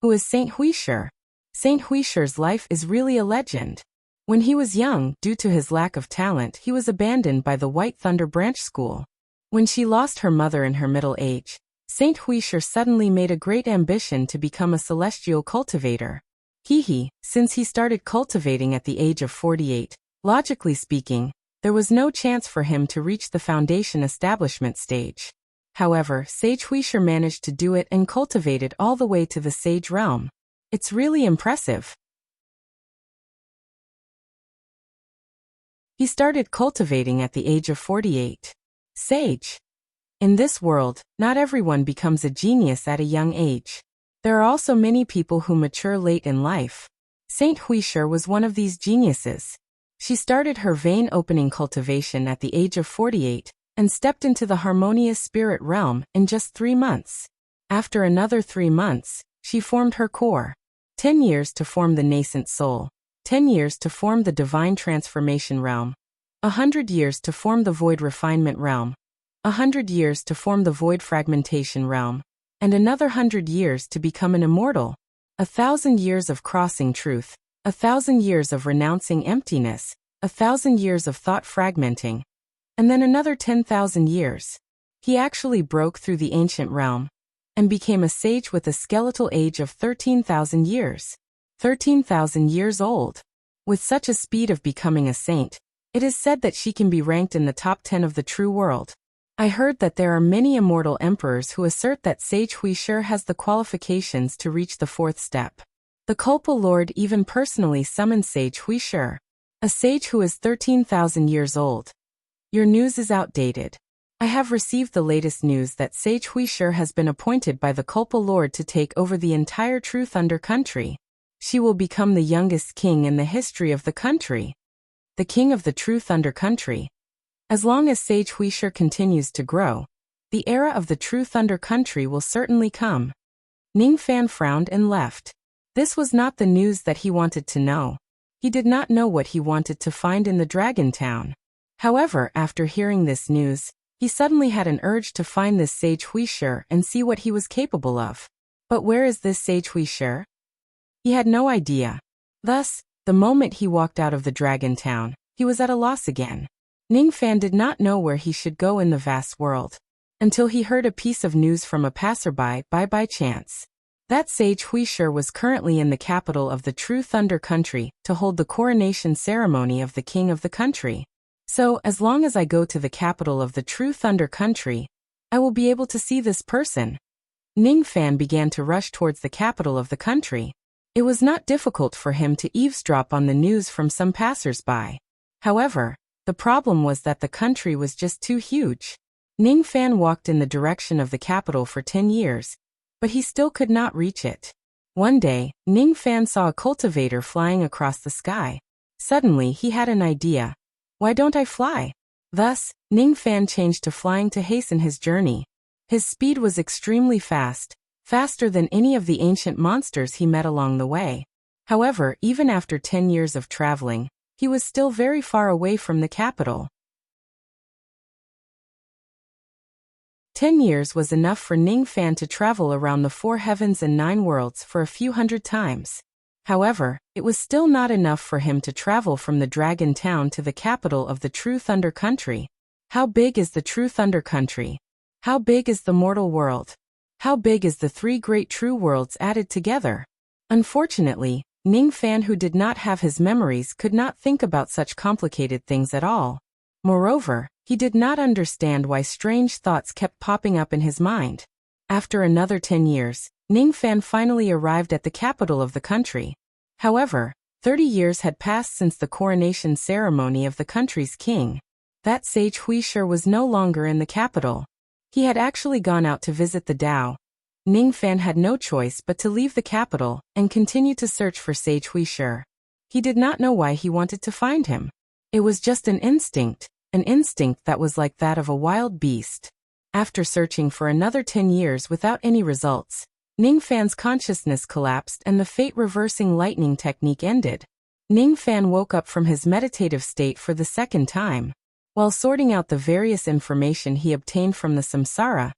Who is Saint Wuxia? Saint Wuxia's life is really a legend. When he was young, due to his lack of talent, he was abandoned by the White Thunder Branch School. When she lost her mother in her middle age, Saint Wuxia suddenly made a great ambition to become a celestial cultivator. Since he started cultivating at the age of 48, logically speaking, there was no chance for him to reach the foundation establishment stage. However, Sage Wuxia managed to do it and cultivated all the way to the Sage realm. It's really impressive. He started cultivating at the age of 48. Sage. In this world, not everyone becomes a genius at a young age. There are also many people who mature late in life. Saint Wuxia was one of these geniuses. She started her vein opening cultivation at the age of 48, and stepped into the harmonious spirit realm in just 3 months. After another 3 months, she formed her core. 10 years to form the nascent soul. 10 years to form the divine transformation realm. 100 years to form the void refinement realm. 100 years to form the void fragmentation realm. And another 100 years to become an immortal. 1,000 years of crossing truth. 1,000 years of renouncing emptiness. 1,000 years of thought fragmenting. And then another 10,000 years. He actually broke through the ancient realm and became a sage with a skeletal age of 13,000 years. 13,000 years old. With such a speed of becoming a saint, it is said that she can be ranked in the top 10 of the true world. I heard that there are many immortal emperors who assert that Sage Wuxia has the qualifications to reach the 4th step. The Culpa Lord even personally summoned Sage Wuxia, a sage who is 13,000 years old. Your news is outdated. I have received the latest news that Sage Wuxia has been appointed by the Culpa Lord to take over the entire True Thunder country. She will become the youngest king in the history of the country. The king of the True Thunder country. As long as Sage Wuxia continues to grow, the era of the True Thunder country will certainly come. Ning Fan frowned and left. This was not the news that he wanted to know. He did not know what he wanted to find in the Dragon Town. However, after hearing this news, he suddenly had an urge to find this Sage Wuxia and see what he was capable of. But where is this Sage Wuxia? He had no idea. Thus, the moment he walked out of the Dragon Town, he was at a loss again. Ning Fan did not know where he should go in the vast world, until he heard a piece of news from a passerby by chance. That Sage Wuxia was currently in the capital of the True Thunder country to hold the coronation ceremony of the king of the country. So, as long as I go to the capital of the True Thunder country, I will be able to see this person. Ning Fan began to rush towards the capital of the country. It was not difficult for him to eavesdrop on the news from some passers-by. However, The problem was that the country was just too huge. Ning Fan walked in the direction of the capital for 10 years, but he still could not reach it. One day, Ning Fan saw a cultivator flying across the sky. Suddenly, he had an idea. Why don't I fly? Thus, Ning Fan changed to flying to hasten his journey. His speed was extremely fast, faster than any of the ancient monsters he met along the way. However, even after 10 years of traveling, he was still very far away from the capital. 10 years was enough for Ning Fan to travel around the 4 heavens and 9 worlds for a few hundred times. However, it was still not enough for him to travel from the Dragon Town to the capital of the True Thunder Country. How big is the True Thunder Country? How big is the mortal world? How big is the 3 great true worlds added together? Unfortunately, Ning Fan, who did not have his memories, could not think about such complicated things at all. Moreover, he did not understand why strange thoughts kept popping up in his mind. After another 10 years, Ning Fan finally arrived at the capital of the country. However, 30 years had passed since the coronation ceremony of the country's king. That sage Wuxia was no longer in the capital. He had actually gone out to visit the Tao. Ning Fan had no choice but to leave the capital and continue to search for sage Wuxia. He did not know why he wanted to find him. It was just an instinct that was like that of a wild beast. After searching for another 10 years without any results, Ning Fan's consciousness collapsed and the fate-reversing lightning technique ended. Ning Fan woke up from his meditative state for the second time. While sorting out the various information he obtained from the samsara,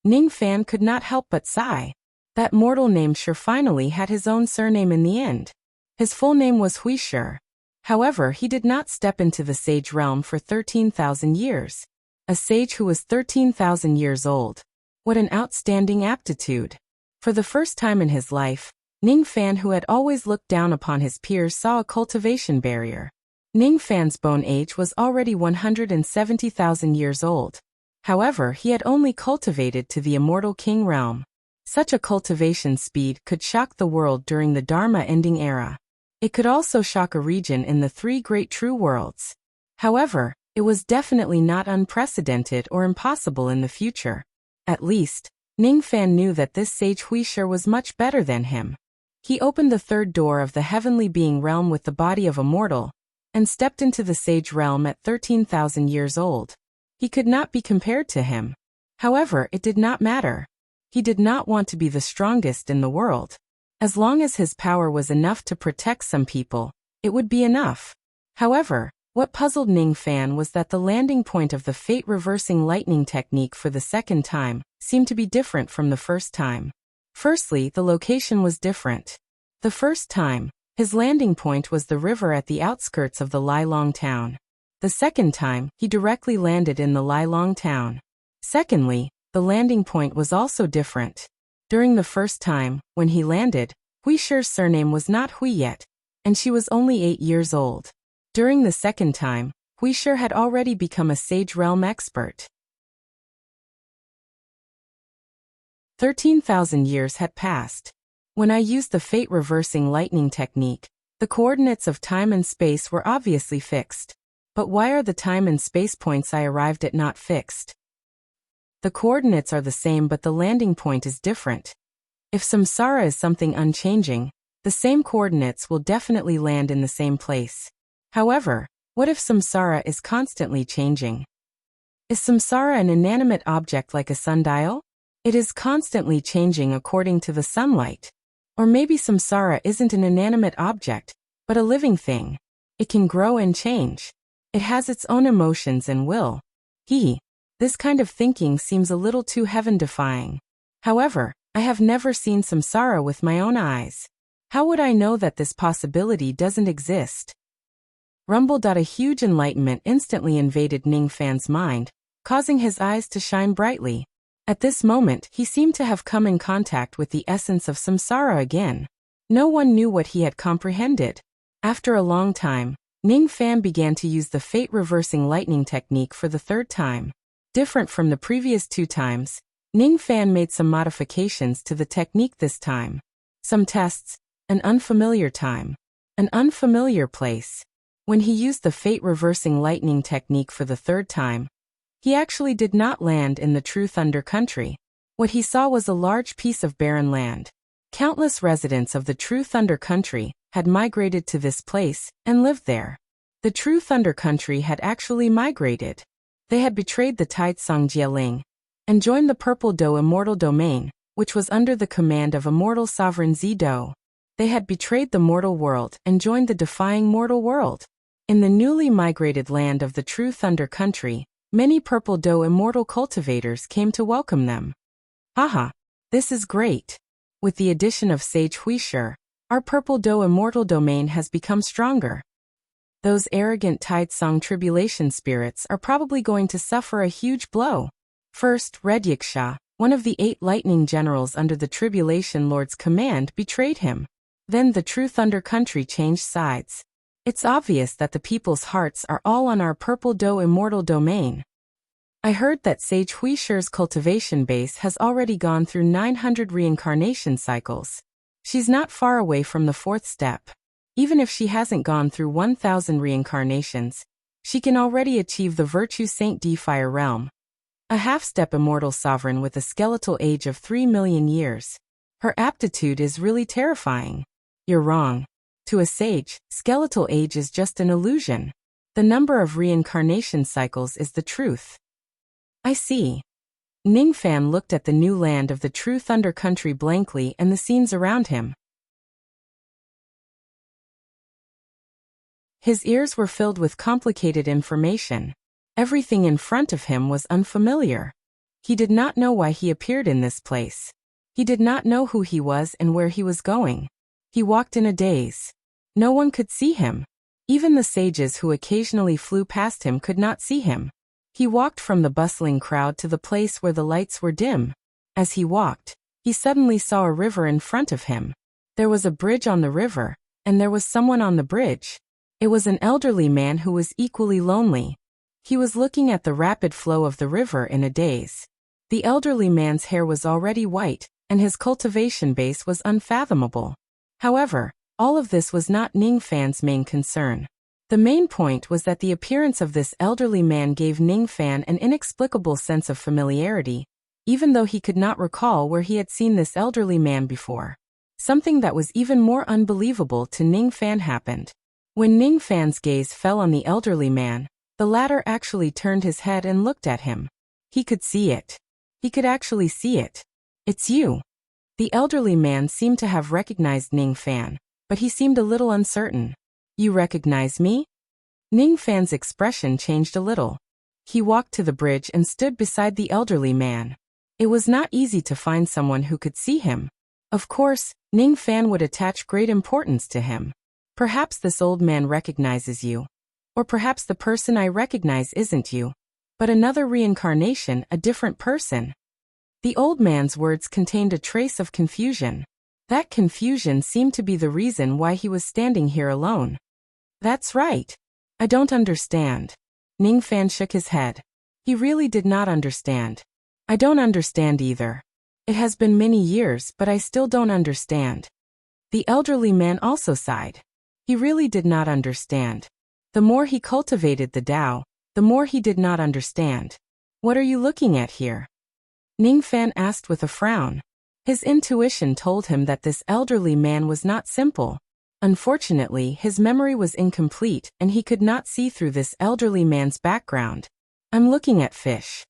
Ning Fan could not help but sigh. That mortal named Shi finally had his own surname in the end. His full name was Wuxia. However, he did not step into the sage realm for 13,000 years. A sage who was 13,000 years old. What an outstanding aptitude. For the first time in his life, Ning Fan, who had always looked down upon his peers, saw a cultivation barrier. Ning Fan's bone age was already 170,000 years old. However, he had only cultivated to the immortal king realm. Such a cultivation speed could shock the world during the Dharma-ending era. It could also shock a region in the 3 great true worlds. However, it was definitely not unprecedented or impossible in the future. At least, Ning Fan knew that this sage Wuxia was much better than him. He opened the 3rd door of the heavenly being realm with the body of a mortal, and stepped into the sage realm at 13,000 years old. He could not be compared to him. However, it did not matter. He did not want to be the strongest in the world. As long as his power was enough to protect some people, it would be enough. However, what puzzled Ning Fan was that the landing point of the fate-reversing lightning technique for the second time seemed to be different from the first time. Firstly, the location was different. The first time, his landing point was the river at the outskirts of the Lilong town. The second time, he directly landed in the Lilong town. Secondly, the landing point was also different. During the first time, when he landed, Wuxia's surname was not Hui yet, and she was only 8 years old. During the second time, Wuxia had already become a sage realm expert. 13,000 years had passed. When I used the fate-reversing lightning technique, the coordinates of time and space were obviously fixed. But why are the time and space points I arrived at not fixed? The coordinates are the same, but the landing point is different. If samsara is something unchanging, the same coordinates will definitely land in the same place. However, what if samsara is constantly changing? Is samsara an inanimate object like a sundial? It is constantly changing according to the sunlight. Or maybe samsara isn't an inanimate object, but a living thing. It can grow and change. It has its own emotions and will. This kind of thinking seems a little too heaven-defying. However, I have never seen samsara with my own eyes. How would I know that this possibility doesn't exist? Rumbled. A huge enlightenment instantly invaded Ning Fan's mind, causing his eyes to shine brightly. At this moment, he seemed to have come in contact with the essence of samsara again. No one knew what he had comprehended. After a long time, Ning Fan began to use the fate-reversing lightning technique for the 3rd time. Different from the previous 2 times, Ning Fan made some modifications to the technique this time. Some tests, an unfamiliar time, an unfamiliar place. When he used the fate-reversing lightning technique for the third time, he actually did not land in the true Thunder Country. What he saw was a large piece of barren land. Countless residents of the true Thunder Country had migrated to this place and lived there. The true Thunder Country had actually migrated. They had betrayed the Taitsong Jieling and joined the Purple Do Immortal Domain, which was under the command of immortal sovereign Zido. They had betrayed the mortal world and joined the defying mortal world. In the newly migrated land of the true Thunder Country, many Purple Do immortal cultivators came to welcome them. Haha, this is great. With the addition of Sage Huishur, our Purple Do immortal domain has become stronger. Those arrogant Taitsong tribulation spirits are probably going to suffer a huge blow. First, Red Yiksha, one of the 8 lightning generals under the Tribulation Lord's command, betrayed him. Then the true Thunder Country changed sides. It's obvious that the people's hearts are all on our Purple Do immortal domain. I heard that Sage Huishur's cultivation base has already gone through 900 reincarnation cycles. She's not far away from the 4th step. Even if she hasn't gone through 1,000 reincarnations, she can already achieve the Virtue Saint D Fire Realm. A half-step immortal sovereign with a skeletal age of 3 million years. Her aptitude is really terrifying. You're wrong. To a sage, skeletal age is just an illusion. The number of reincarnation cycles is the truth. I see. Ningfan looked at the new land of the true Thunder Country blankly and the scenes around him. His ears were filled with complicated information. Everything in front of him was unfamiliar. He did not know why he appeared in this place. He did not know who he was and where he was going. He walked in a daze. No one could see him. Even the sages who occasionally flew past him could not see him. He walked from the bustling crowd to the place where the lights were dim. As he walked, he suddenly saw a river in front of him. There was a bridge on the river, and there was someone on the bridge. It was an elderly man who was equally lonely. He was looking at the rapid flow of the river in a daze. The elderly man's hair was already white, and his cultivation base was unfathomable. However, all of this was not Ningfan's main concern. The main point was that the appearance of this elderly man gave Ningfan an inexplicable sense of familiarity, even though he could not recall where he had seen this elderly man before. Something that was even more unbelievable to Ningfan happened. When Ningfan's gaze fell on the elderly man, the latter actually turned his head and looked at him. He could see it. He could actually see it. It's you. The elderly man seemed to have recognized Ningfan, but he seemed a little uncertain. You recognize me? Ningfan's expression changed a little. He walked to the bridge and stood beside the elderly man. It was not easy to find someone who could see him. Of course, Ningfan would attach great importance to him. Perhaps this old man recognizes you. Or perhaps the person I recognize isn't you, but another reincarnation, a different person. The old man's words contained a trace of confusion. That confusion seemed to be the reason why he was standing here alone. That's right. I don't understand. Ningfan shook his head. He really did not understand. I don't understand either. It has been many years, but I still don't understand. The elderly man also sighed. He really did not understand. The more he cultivated the Tao, the more he did not understand. What are you looking at here? Ningfan asked with a frown. His intuition told him that this elderly man was not simple. Unfortunately, his memory was incomplete and he could not see through this elderly man's background. I'm looking at fish.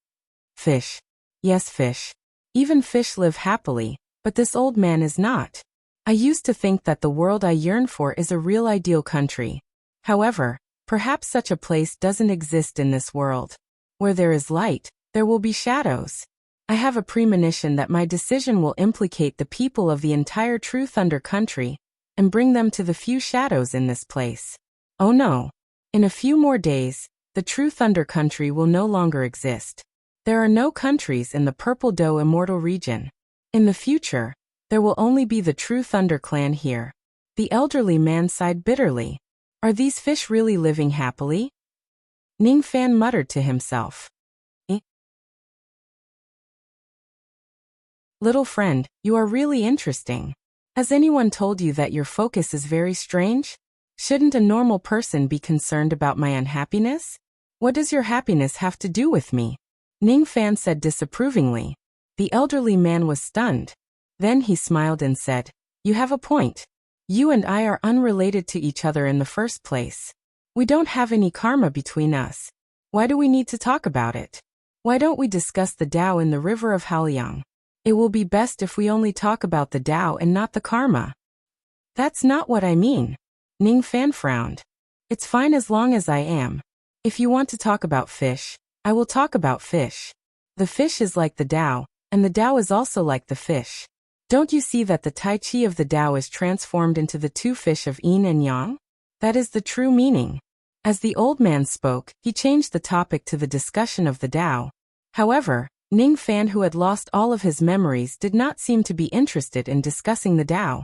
Fish. Yes, fish. Even fish live happily, but this old man is not. I used to think that the world I yearn for is a real ideal country. However, perhaps such a place doesn't exist in this world. Where there is light, there will be shadows. I have a premonition that my decision will implicate the people of the entire True Thunder Country and bring them to the few shadows in this place. Oh no. In a few more days, the True Thunder Country will no longer exist. There are no countries in the Purple Do Immortal region. In the future, there will only be the True Thunder clan here. The elderly man sighed bitterly. Are these fish really living happily? Ningfan muttered to himself. Little friend, you are really interesting. Has anyone told you that your focus is very strange? Shouldn't a normal person be concerned about my unhappiness? What does your happiness have to do with me? Ning Fan said disapprovingly. The elderly man was stunned. Then he smiled and said, "You have a point. You and I are unrelated to each other in the first place. We don't have any karma between us. Why do we need to talk about it? Why don't we discuss the Tao in the river of Haoliang? It will be best if we only talk about the Tao and not the karma." "That's not what I mean." Ning Fan frowned. "It's fine as long as I am. If you want to talk about fish, I will talk about fish. The fish is like the Tao, and the Tao is also like the fish. Don't you see that the Tai Chi of the Tao is transformed into the two fish of yin and yang? That is the true meaning." As the old man spoke, he changed the topic to the discussion of the Tao. However, Ning Fan, who had lost all of his memories, did not seem to be interested in discussing the Tao.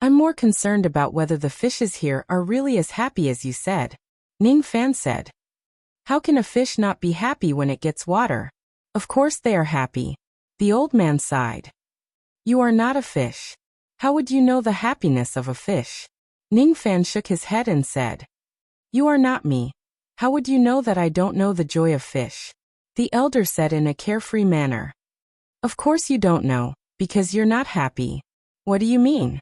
"I'm more concerned about whether the fishes here are really as happy as you said," Ning Fan said. "How can a fish not be happy when it gets water? Of course they are happy." The old man sighed. "You are not a fish. How would you know the happiness of a fish?" Ning Fan shook his head and said, "You are not me. How would you know that I don't know the joy of fish?" The elder said in a carefree manner. "Of course you don't know, because you're not happy." "What do you mean?"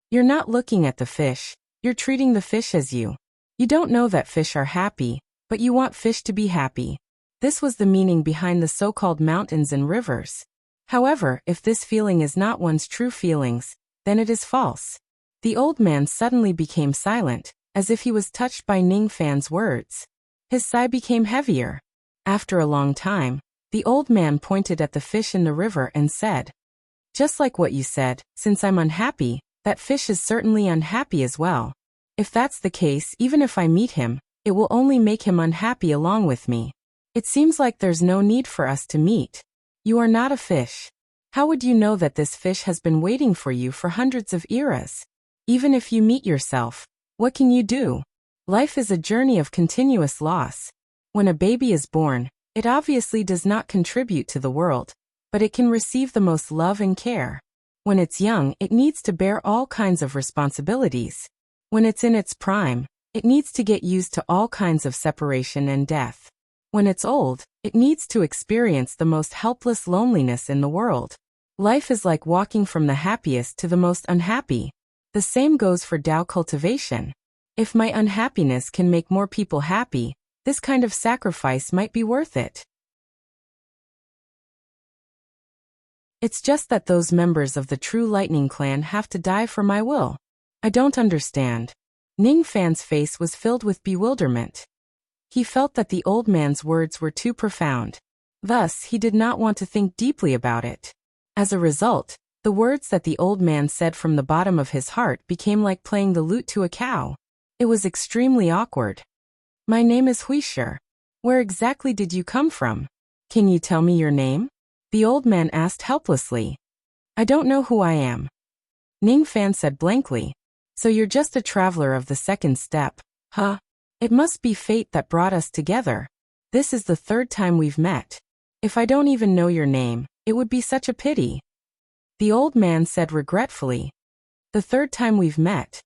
"You're not looking at the fish, you're treating the fish as you. You don't know that fish are happy, but you want fish to be happy." This was the meaning behind the so-called mountains and rivers. However, if this feeling is not one's true feelings, then it is false. The old man suddenly became silent, as if he was touched by Ning Fan's words. His sigh became heavier. After a long time, the old man pointed at the fish in the river and said, "Just like what you said, since I'm unhappy, that fish is certainly unhappy as well. If that's the case, even if I meet him, it will only make him unhappy along with me. It seems like there's no need for us to meet. You are not a fish. How would you know that this fish has been waiting for you for hundreds of eras? Even if you meet yourself, what can you do? Life is a journey of continuous loss. When a baby is born, it obviously does not contribute to the world, but it can receive the most love and care. When it's young, it needs to bear all kinds of responsibilities. When it's in its prime, it needs to get used to all kinds of separation and death. When it's old, it needs to experience the most helpless loneliness in the world. Life is like walking from the happiest to the most unhappy. The same goes for Tao cultivation. If my unhappiness can make more people happy, this kind of sacrifice might be worth it. It's just that those members of the true Lightning Clan have to die for my will. I don't understand." Ning Fan's face was filled with bewilderment. He felt that the old man's words were too profound. Thus, he did not want to think deeply about it. As a result, the words that the old man said from the bottom of his heart became like playing the lute to a cow. It was extremely awkward. "My name is Wuxia. Where exactly did you come from? Can you tell me your name?" the old man asked helplessly. "I don't know who I am." Ning Fan said blankly. "So you're just a traveler of the second step, huh? It must be fate that brought us together. This is the third time we've met. If I don't even know your name, it would be such a pity." The old man said regretfully. "The third time we've met."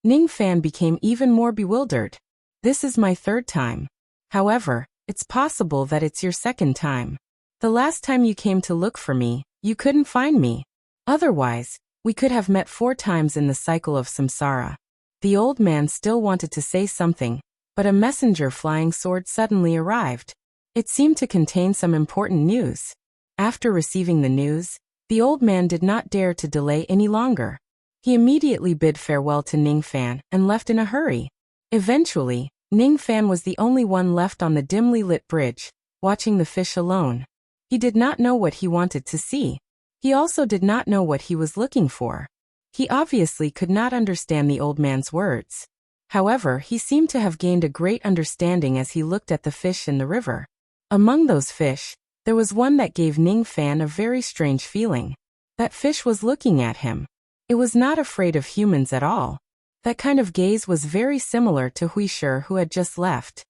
Ning Fan became even more bewildered. "This is my third time. However, it's possible that it's your second time. The last time you came to look for me, you couldn't find me. Otherwise, we could have met 4 times in the cycle of samsara." The old man still wanted to say something, but a messenger flying sword suddenly arrived. It seemed to contain some important news. After receiving the news, the old man did not dare to delay any longer. He immediately bid farewell to Ning Fan and left in a hurry. Eventually, Ning Fan was the only one left on the dimly lit bridge, watching the fish alone. He did not know what he wanted to see. He also did not know what he was looking for. He obviously could not understand the old man's words. However, he seemed to have gained a great understanding as he looked at the fish in the river. Among those fish, there was one that gave Ning Fan a very strange feeling. That fish was looking at him. It was not afraid of humans at all. That kind of gaze was very similar to Wuxia, who had just left.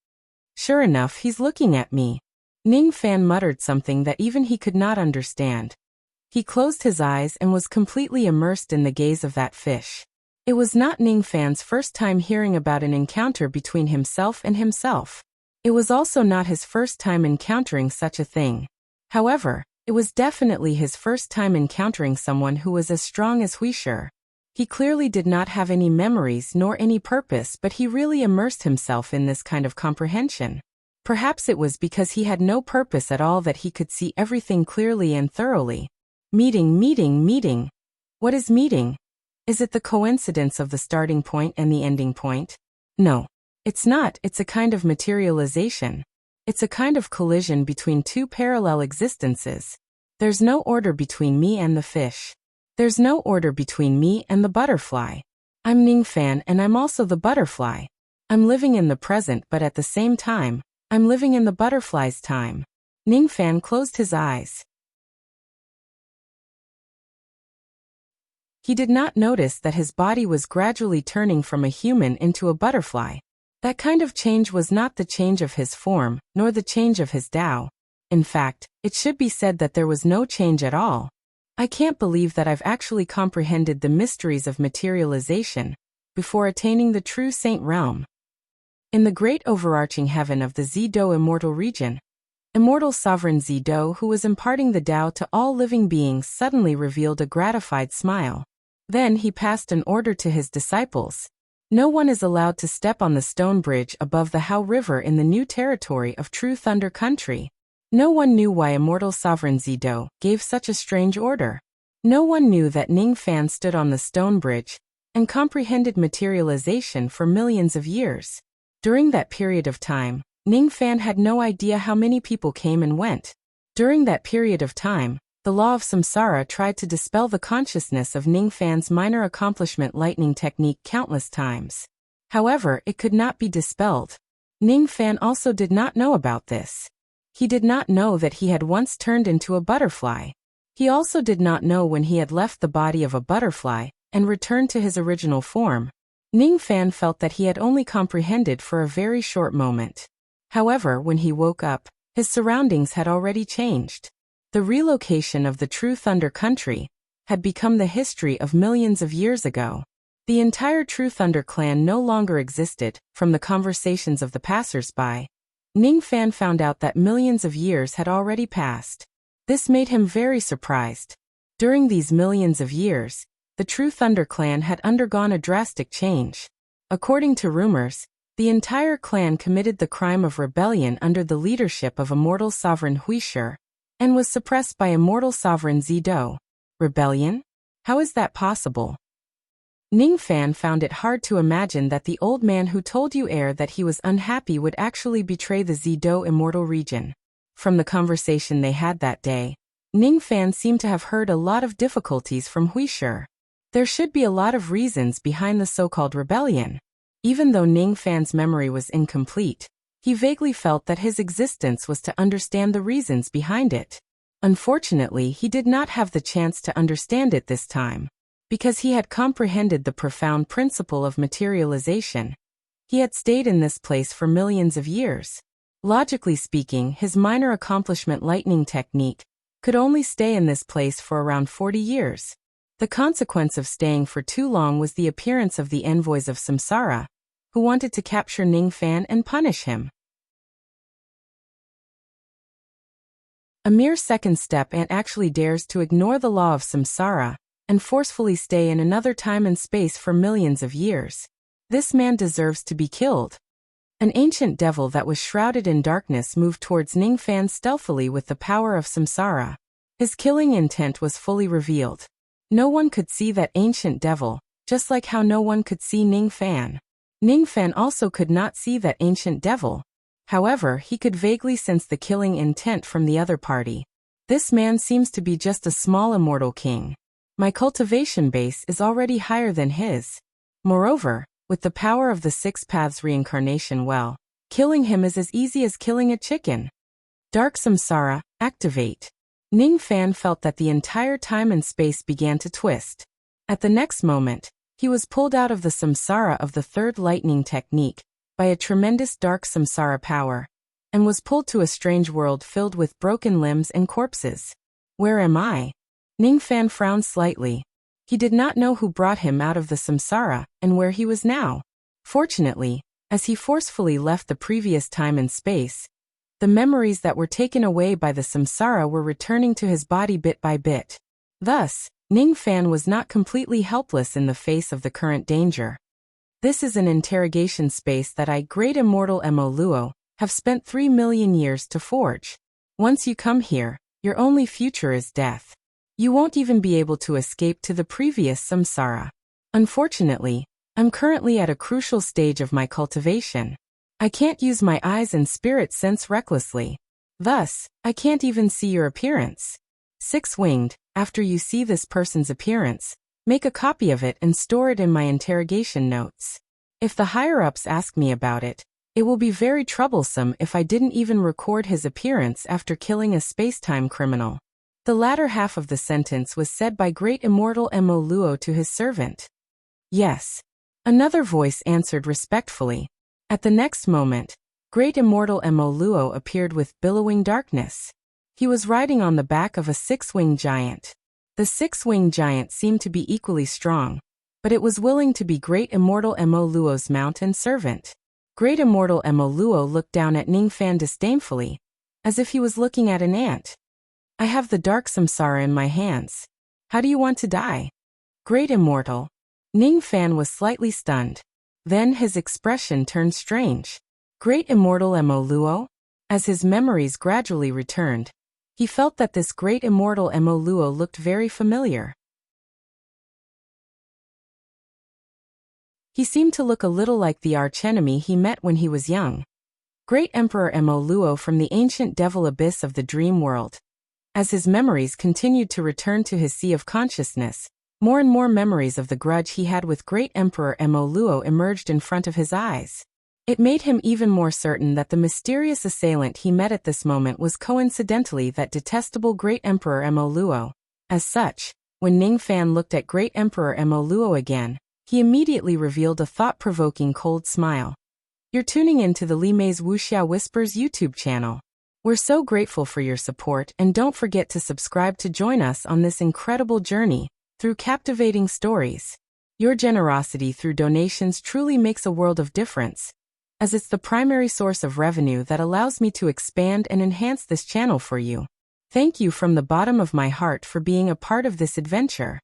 "Sure enough, he's looking at me." Ning Fan muttered something that even he could not understand. He closed his eyes and was completely immersed in the gaze of that fish. It was not Ning Fan's first time hearing about an encounter between himself and himself. It was also not his first time encountering such a thing. However, it was definitely his first time encountering someone who was as strong as Wuxia. He clearly did not have any memories nor any purpose, but he really immersed himself in this kind of comprehension. Perhaps it was because he had no purpose at all that he could see everything clearly and thoroughly. Meeting. What is meeting? Is it the coincidence of the starting point and the ending point? No. It's not. It's a kind of materialization. It's a kind of collision between two parallel existences. There's no order between me and the fish. There's no order between me and the butterfly. I'm Ning Fan and I'm also the butterfly. I'm living in the present, but at the same time, I'm living in the butterfly's time. Ning Fan closed his eyes. He did not notice that his body was gradually turning from a human into a butterfly. That kind of change was not the change of his form, nor the change of his Tao. In fact, it should be said that there was no change at all. I can't believe that I've actually comprehended the mysteries of materialization before attaining the true saint realm. In the great overarching heaven of the Zido immortal region, immortal sovereign Zido, who was imparting the Tao to all living beings, suddenly revealed a gratified smile. Then he passed an order to his disciples. No one is allowed to step on the stone bridge above the Hao River in the new territory of True Thunder Country. No one knew why immortal sovereign Zido gave such a strange order. No one knew that Ning Fan stood on the stone bridge and comprehended materialization for millions of years. During that period of time, Ning Fan had no idea how many people came and went. During that period of time, the law of samsara tried to dispel the consciousness of Ning Fan's minor accomplishment lightning technique countless times. However, it could not be dispelled. Ning Fan also did not know about this. He did not know that he had once turned into a butterfly. He also did not know when he had left the body of a butterfly and returned to his original form. Ning Fan felt that he had only comprehended for a very short moment. However, when he woke up, his surroundings had already changed. The relocation of the True Thunder Country had become the history of millions of years ago. The entire True Thunder clan no longer existed. From the conversations of the passers-by, Ning Fan found out that millions of years had already passed. This made him very surprised. During these millions of years, the True Thunder clan had undergone a drastic change. According to rumors, the entire clan committed the crime of rebellion under the leadership of immortal sovereign Wuxia, and was suppressed by immortal sovereign Zido. Rebellion? How is that possible? Ning Fan found it hard to imagine that the old man who told Yu that he was unhappy would actually betray the Zido immortal region. From the conversation they had that day, Ning Fan seemed to have heard a lot of difficulties from Wuxia. There should be a lot of reasons behind the so-called rebellion. Even though Ning Fan's memory was incomplete, he vaguely felt that his existence was to understand the reasons behind it. Unfortunately, he did not have the chance to understand it this time. Because he had comprehended the profound principle of materialization, he had stayed in this place for millions of years. Logically speaking, his minor accomplishment lightning technique could only stay in this place for around 40 years. The consequence of staying for too long was the appearance of the envoys of samsara, who wanted to capture Ning Fan and punish him. A mere second step and actually dares to ignore the law of samsara and forcefully stay in another time and space for millions of years. This man deserves to be killed. An ancient devil that was shrouded in darkness moved towards Ning Fan stealthily with the power of samsara. His killing intent was fully revealed. No one could see that ancient devil, just like how no one could see Ning Fan. Ning Fan also could not see that ancient devil. However, he could vaguely sense the killing intent from the other party. This man seems to be just a small immortal king. My cultivation base is already higher than his. Moreover, with the power of the Six Paths reincarnation well, killing him is as easy as killing a chicken. Dark Samsara, activate. Ning Fan felt that the entire time and space began to twist. At the next moment, he was pulled out of the samsara of the third lightning technique by a tremendous dark samsara power, and was pulled to a strange world filled with broken limbs and corpses. Where am I? Ning Fan frowned slightly. He did not know who brought him out of the samsara and where he was now. Fortunately, as he forcefully left the previous time and space, the memories that were taken away by the samsara were returning to his body bit by bit. Thus, Ning Fan was not completely helpless in the face of the current danger. This is an interrogation space that I, Great Immortal Mo Luo, have spent 3 million years to forge. Once you come here, your only future is death. You won't even be able to escape to the previous samsara. Unfortunately, I'm currently at a crucial stage of my cultivation. I can't use my eyes and spirit sense recklessly. Thus, I can't even see your appearance. Six-winged, after you see this person's appearance, make a copy of it and store it in my interrogation notes. If the higher-ups ask me about it, it will be very troublesome if I didn't even record his appearance after killing a space-time criminal. The latter half of the sentence was said by Great Immortal Mo Luo to his servant. Yes. Another voice answered respectfully. At the next moment, Great Immortal Mo Luo appeared with billowing darkness. He was riding on the back of a six-winged giant. The six-winged giant seemed to be equally strong, but it was willing to be Great Immortal Mo Luo's mount and servant. Great Immortal Mo Luo looked down at Ning Fan disdainfully, as if he was looking at an ant. I have the dark samsara in my hands. How do you want to die? Great Immortal. Ning Fan was slightly stunned. Then his expression turned strange. Great Immortal Mo Luo? As his memories gradually returned, he felt that this Great Immortal Mo Luo looked very familiar. He seemed to look a little like the archenemy he met when he was young. Great Emperor Mo Luo from the ancient devil abyss of the dream world. As his memories continued to return to his sea of consciousness, more and more memories of the grudge he had with Great Emperor Mo Luo emerged in front of his eyes. It made him even more certain that the mysterious assailant he met at this moment was coincidentally that detestable Great Emperor Mo Luo. As such, when Ning Fan looked at Great Emperor Mo Luo again, he immediately revealed a thought-provoking cold smile. You're tuning in to the Li Mei's Wuxia Whispers YouTube channel. We're so grateful for your support, and don't forget to subscribe to join us on this incredible journey through captivating stories. Your generosity through donations truly makes a world of difference, as it's the primary source of revenue that allows me to expand and enhance this channel for you. Thank you from the bottom of my heart for being a part of this adventure.